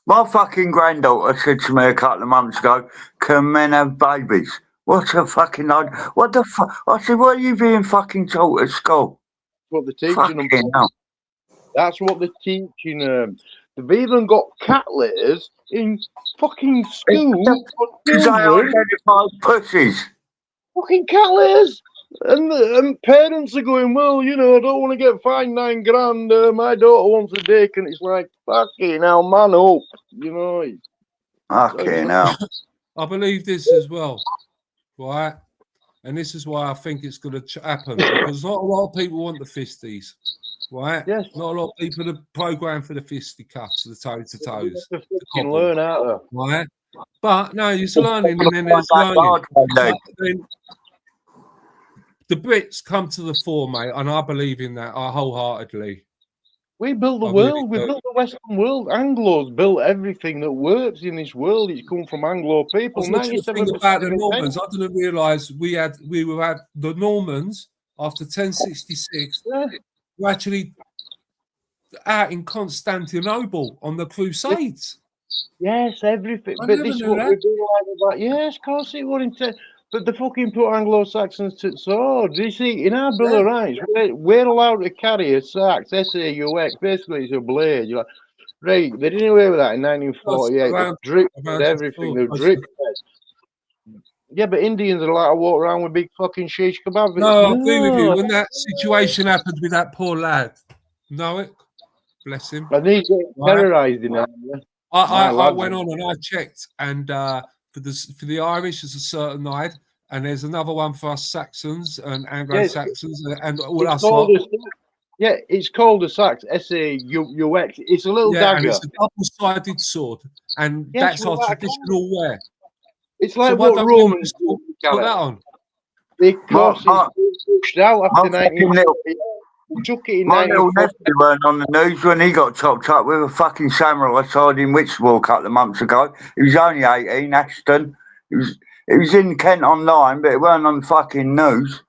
My fucking granddaughter said to me a couple of months ago, can men have babies? What a fucking... What the fuck? I said, what are you being fucking taught at school? What they're teaching them. That's what they're teaching them. They've even got cat litters in fucking school. Because they identify pussies. Fucking cat litters. And parents are going, well, you know, I don't want to get fined $9,000. My daughter wants a dick. And it's like, fucking hell, man up. You know. Fucking hell. I believe this as well. Right? And this is why I think it's going to happen. Because not a lot of people want the fisties. Right? Yes. Not a lot of people are programmed for the fisticuffs, the toe-to-toes. You can learn out there. Right? But, no, you're learning and then there's learning. The Brits come to the fore, mate, and I believe in that wholeheartedly. We built the I really world. We do. built the Western world. Anglos built everything that works in this world. It's come from Anglo people. What's the thing 97% about the of it. Normans? I didn't realise we were at the Normans after 1066 Yeah. were actually out in Constantinople on the Crusades. Yes, everything. I But never this is knew what that. we're doing like that. Yes, of course it would. But the fucking put Anglo-Saxons to sword. You see, in our Bill of Rights, we're allowed to carry a sax, S-A-U-X. Basically, it's a blade. You're like, right, they didn't away with that in 1948. They drip around everything. the They drip. Yeah, but Indians are allowed to walk around with big fucking shish kebab. No, I agree with you. When that situation happened with that poor lad, know it? Bless him. And he's getting terrorised in that. I went on and I checked, and for the Irish, there's a certain night, and there's another one for us Saxons and Anglo-Saxons and all us lot. Yeah, it's called a sax, S-A-U-X. It's a little dagger. And it's a double-sided sword, and that's our traditional wear. It's like so what Romans put that on. Because it's pushed out after 1940. We took it in my little 1940. nephew weren't on the news when he got chopped up with a fucking samurai sword in Whitstable a couple of months ago. He was only 18, Ashton. It was in Kent Online, but it weren't on fucking news.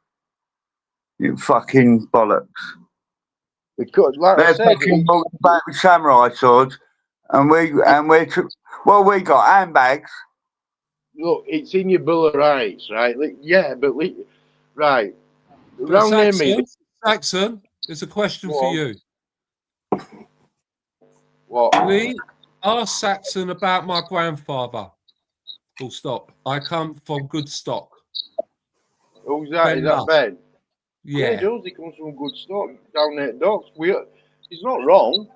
You fucking bollocks. Because, like They're I said, fucking walking back with samurai swords, and we got handbags. Look, it's in your Bill of Rights, right? Yeah, but right. Around near me. Saxon, there's a question for you. What? Lee, ask Saxon about my grandfather. Full stop. I come from good stock. Who's that? Is that Ben? Yeah. He does. He comes from good stock down there at Docks. He's not wrong.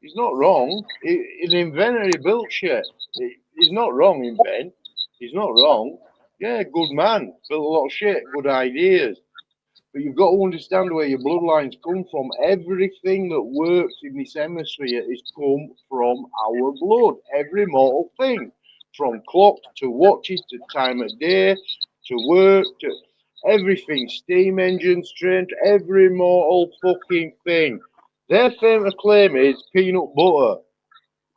He's not wrong. He's an inventor. He built shit. He's not wrong in Ben. He's not wrong. Yeah, good man. Built a lot of shit. Good ideas. But you've got to understand where your bloodlines come from. Everything that works in this hemisphere is come from our blood. Every mortal thing. From clocks to watches to time of day to work to everything. Steam engines, trains, every mortal fucking thing. Their famous claim is peanut butter.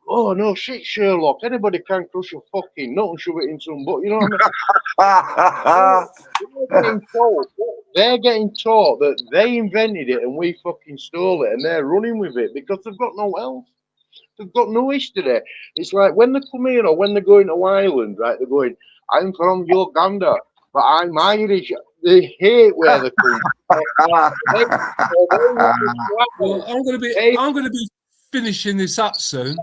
Oh no, shit, Sherlock. Anybody can crush a fucking nut and shove it in some butter. You know what I mean? They're getting taught that they invented it and we fucking stole it and they're running with it because they've got no else. They've got no history. It's like when they come in or when they're going to Ireland, right? They're going, I'm from Uganda, but I'm Irish. They hate where they come from. Well, I'm going to be finishing this up soon,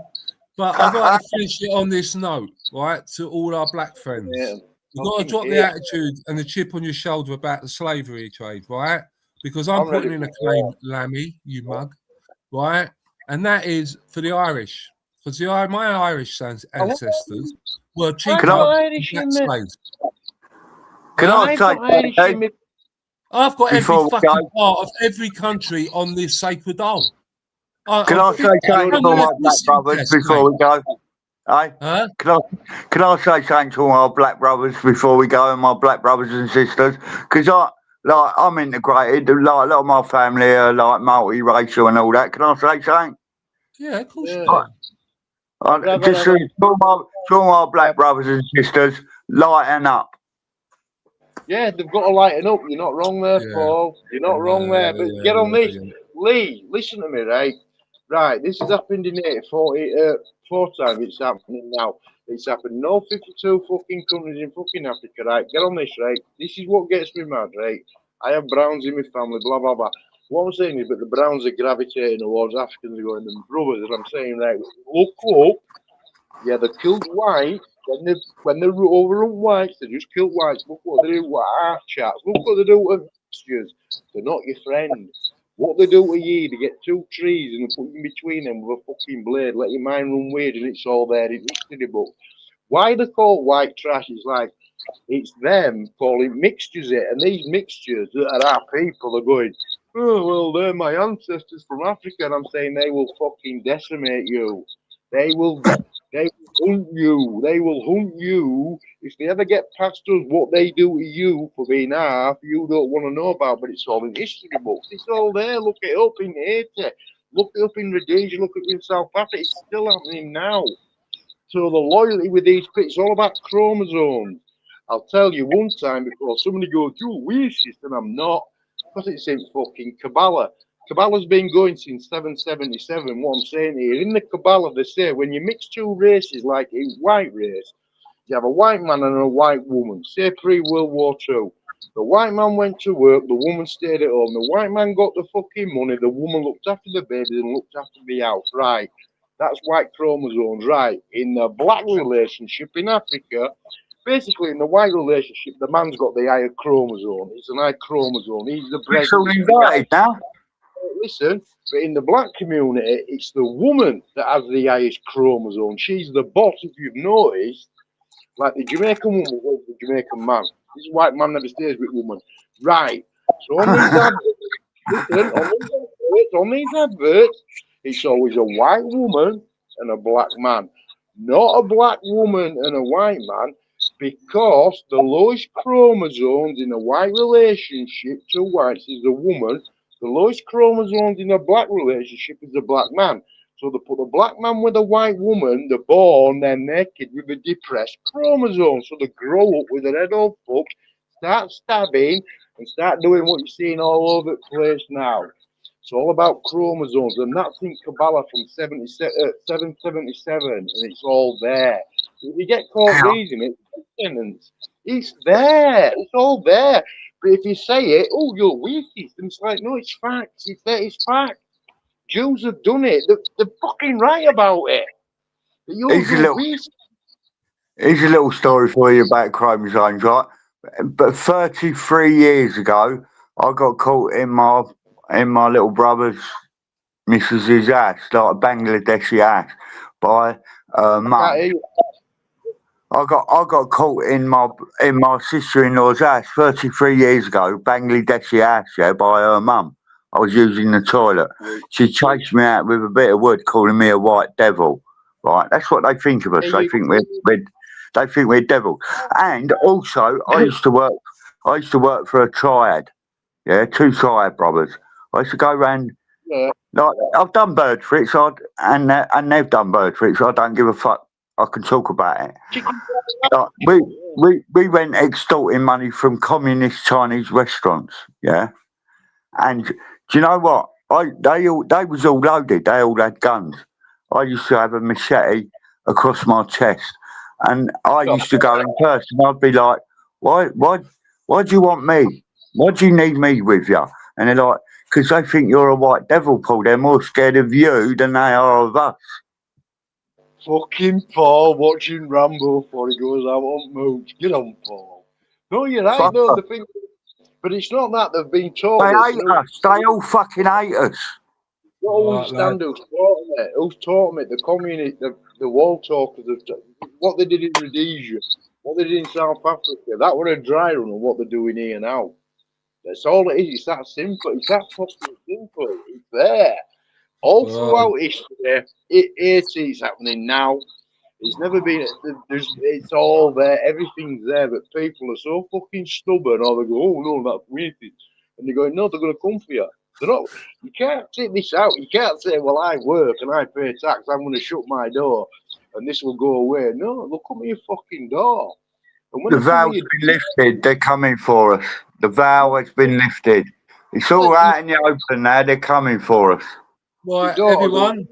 but I'd like to finish it on this note, right? To all our black friends, you've got to drop the attitude and the chip on your shoulder about the slavery trade, right? Because I'm putting in a claim, Lammy, you mug, right? And that is for the Irish, because my Irish ancestors were cheaper than slaves. Can I say, I've got every fucking part of every country on this sacred hole. Can I say something to all my black brothers before we go? Huh? Can I say something to all our black brothers before we go, and my black brothers and sisters? Because I'm integrated. Like a lot of my family are like multiracial and all that. Can I say something? Yeah, of course you can. Just to all my black brothers and sisters, lighten up. Yeah, they've got to lighten up. You're not wrong there, Paul. You're not wrong there. But get on this. Lee, listen to me, right? Right, this has happened in 4 times. It's happening now. It's happened. No 52 fucking countries in fucking Africa, right? Get on this, right? This is what gets me mad, right? I have Browns in my family, blah, blah, blah. What I'm saying is that the Browns are gravitating towards Africans going to brothers. And I'm saying, right, look up. Yeah, they killed whites. When they overrun whites, they just killed whites. Look what they do with our chats. Look what they do with mixtures. They're not your friend. What they do to you, they get 2 trees and they put in between them with a fucking blade, let your mind run weird, and it's all there in history book. Why they call white trash? It's like it's them calling mixtures it, and these mixtures that are our people are going, oh well, they're my ancestors from Africa, and I'm saying they will fucking decimate you. They will hunt you. They will hunt you if they ever get past us. What they do to you for being half, you don't want to know about, but it's all in history books. It's all there. Look it up in Haiti. Look it up in Rhodesia, look it up in South Africa. It's still happening now. So the loyalty with these people, it's all about chromosomes. I'll tell you one time before somebody goes, "You racist," and I'm not, because it's in fucking Kabbalah. Kabbalah's been going since 777. What I'm saying here, in the Kabbalah, they say when you mix two races, like a white race, you have a white man and a white woman, say pre-World War II. The white man went to work, the woman stayed at home. The white man got the fucking money, the woman looked after the babies and looked after the house, right? That's white chromosomes, right? In the black relationship in Africa, basically in the white relationship, the man's got the higher chromosome. It's an high chromosome. He's the It's all breadwinner. inverted now. Listen, but in the black community, it's the woman that has the highest chromosome. She's the boss, if you've noticed. Like the Jamaican woman was the Jamaican man. This white man never stays with woman. Right. So on these adverts, listen, on these adverts, it's always a white woman and a black man. Not a black woman and a white man, because the lowest chromosomes in a white relationship to whites is the woman. The lowest chromosomes in a black relationship is the black man. So they put a black man with a white woman, they're born, they're naked with a depressed chromosome. So they grow up with a red old fuck, start stabbing, and start doing what you're seeing all over the place now. It's all about chromosomes, and that's in Kabbalah from 777, and it's all there. If you get caught reading it, it's there. It's all there. But if you say it, oh, you're racist, and it's like, no, it's facts. It's there. It's fact. Jews have done it. They're fucking right about it. Here's a little story for you about chromosomes, right? But 33 years ago, I got caught in my little brother's missus's house, like a Bangladeshi house, by mum. I got caught in my sister-in-law's house 33 years ago, Bangladeshi house, yeah, by her mum. I was using the toilet. She chased me out with a bit of wood, calling me a white devil. Right, that's what they think of us. They think we're devils. And also, I used to work for a triad. Yeah, 2 triad brothers. I used to go around. Yeah. Like, I've done bird tricks, and they've done bird tricks. I don't give a fuck. I can talk about it. Like, we went extorting money from communist Chinese restaurants. Yeah, and do you know what? They was all loaded. They all had guns. I used to have a machete across my chest, and I used to go in first, and I'd be like, why do you want me? Why do you need me with you? And they're like, because they think you're a white devil, Paul. They're more scared of you than they are of us. Fucking Paul watching Rambo before he goes out on mooch. Get on, Paul. No, you're right, though. The thing, but it's not that they've been taught. They hate us. They all fucking hate us. You don't understand who's taught them it. Who's taught them it? The communist, the wall talkers, what they did in Rhodesia, what they did in South Africa. That were a dry run of what they're doing here now. That's all it is. It's that simple. It's that fucking simple. It's there. All throughout history, it's happening now. It's never been. It's all there. Everything's there. But people are so fucking stubborn. Or they go, "Oh no, that's racist," and they go, "No, they're going to come for you." They're not. You can't take this out. You can't say, "Well, I work and I pay tax. I'm going to shut my door, and this will go away." No, they'll come at your fucking door. And when the vow's been lifted, they're coming for us. The vow has been lifted. It's all out in the open now. They're coming for us. Right, everyone.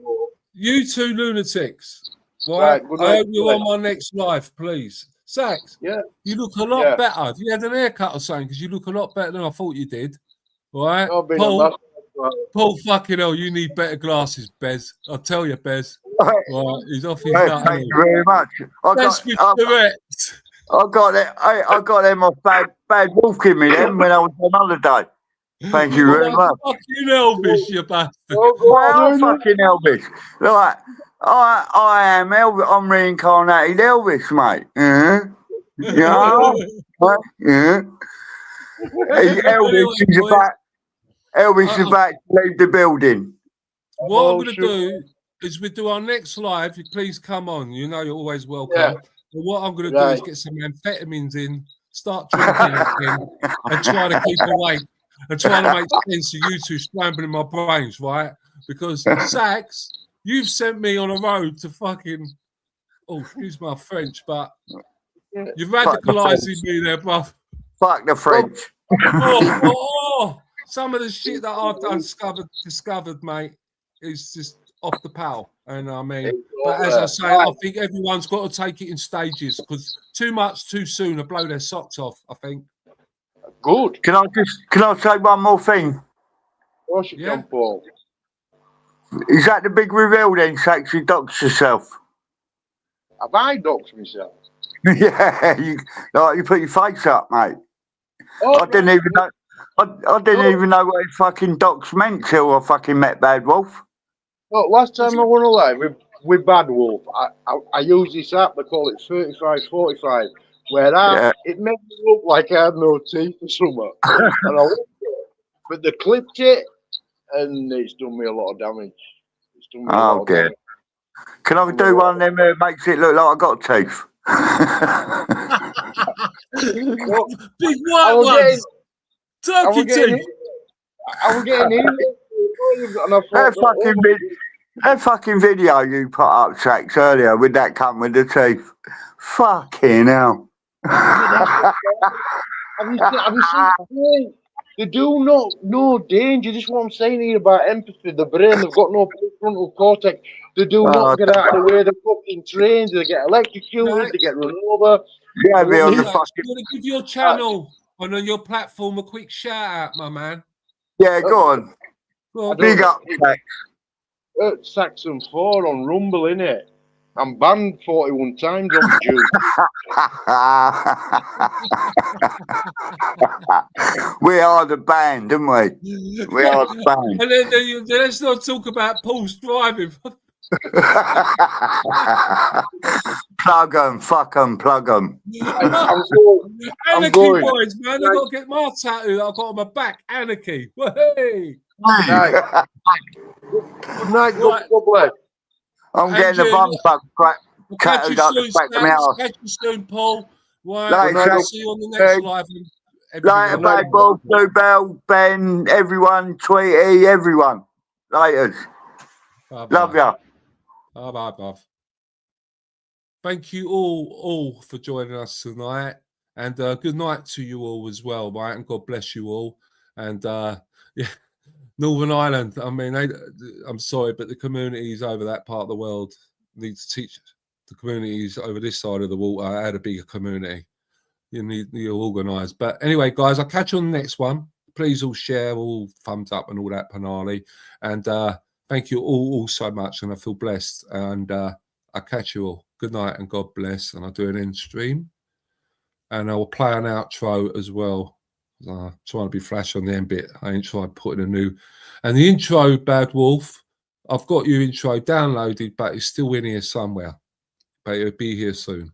You 2 lunatics. Right, I hope you're on my next live, please. Sax, you look a lot better. Have you had an haircut or something? Because you look a lot better than I thought you did. Right, Paul, fucking hell, you need better glasses, Bez. I'll tell you, Bez. Right, he's off his nut. Thank you very much. I got them off Bad Wolf gave me them when I was on holiday. Thank you very much. Fucking Elvis, you bastard. Well, fucking Elvis. Right, I am Elvis. I'm reincarnated Elvis, mate. Yeah. Elvis is about to leave the building. What I'm going to do is we do our next live. Please come on. You know you're always welcome. Yeah. But what I'm going to do is get some amphetamines in, start drinking again, and try to keep awake and try to make sense of you 2 scrambling my brains, right? because Sax, you've sent me on a road to fucking. Oh, excuse my French, but you've radicalised me there, bruv. Fuck the French. Some of the shit that I've discovered, mate, is just off the pal. And I mean, but as I say, I think everyone's got to take it in stages because too much too soon will blow their socks off, I think. Good. Can I say one more thing? Of course you can, Paul. Is that the big reveal then, Sax? You doxed yourself? Have I doxed myself? Yeah, you put your face up, mate. Oh, I didn't even know. I didn't even know what fucking dox meant till I fucking met Bad Wolf. Look, last time I went alive with Bad Wolf, I used this app. They call it 3545, where it made me look like I had no teeth or something. And I looked at it, but they clipped it, and it's done me a lot of damage. It's done me a lot of damage. Can I do one of them that makes it look like I got teeth? Big white ones. Turkey teeth. I was getting in. And I thought, that fucking video you put up, Sax, earlier with that cunt with the teeth. Fucking hell. Have you seen they do no danger. This is what I'm saying here about empathy. The brain, they've got no prefrontal cortex. They do not get out of the way. They're fucking trained. They get electrocuted. They get run over. Yeah, be on the fucking. You want to give your channel on your platform a quick shout out, my man? Yeah, go on. Big up, Sax. Saxon 4 on Rumble, innit? I'm banned 41 times on the Jew. We are the band, aren't we? We are the band. And then let's not talk about Paul's driving. Plug them, fuck them, plug them. Anarchy boys, man. I've got to get my tattoo that I've got on my back. Anarchy. Hey. Good night, God bless. I'm getting the bum fuck tattooed up the back of my house. Catch you soon, Paul. Later, see you on the next live. Later, Bad Wolf, Blue Bell, Ben, everyone, Tweety, everyone. Later. Love ya. Bye, bruv. Thank you all for joining us tonight. And good night to you all as well, right? And God bless you all. And yeah. Northern Ireland, I mean, I'm sorry, but the communities over that part of the world need to teach the communities over this side of the water how to be a community. You're organised. But anyway, guys, I'll catch you on the next one. Please all share, all thumbs up and all that panali. And thank you all so much. And I feel blessed. And I'll catch you all. Good night and God bless. And I'll do an end stream. And I will play an outro as well. Trying to be flash on the end bit. I ain't trying putting a new. And the intro, Bad Wolf, I've got your intro downloaded, but it's still in here somewhere. But it'll be here soon.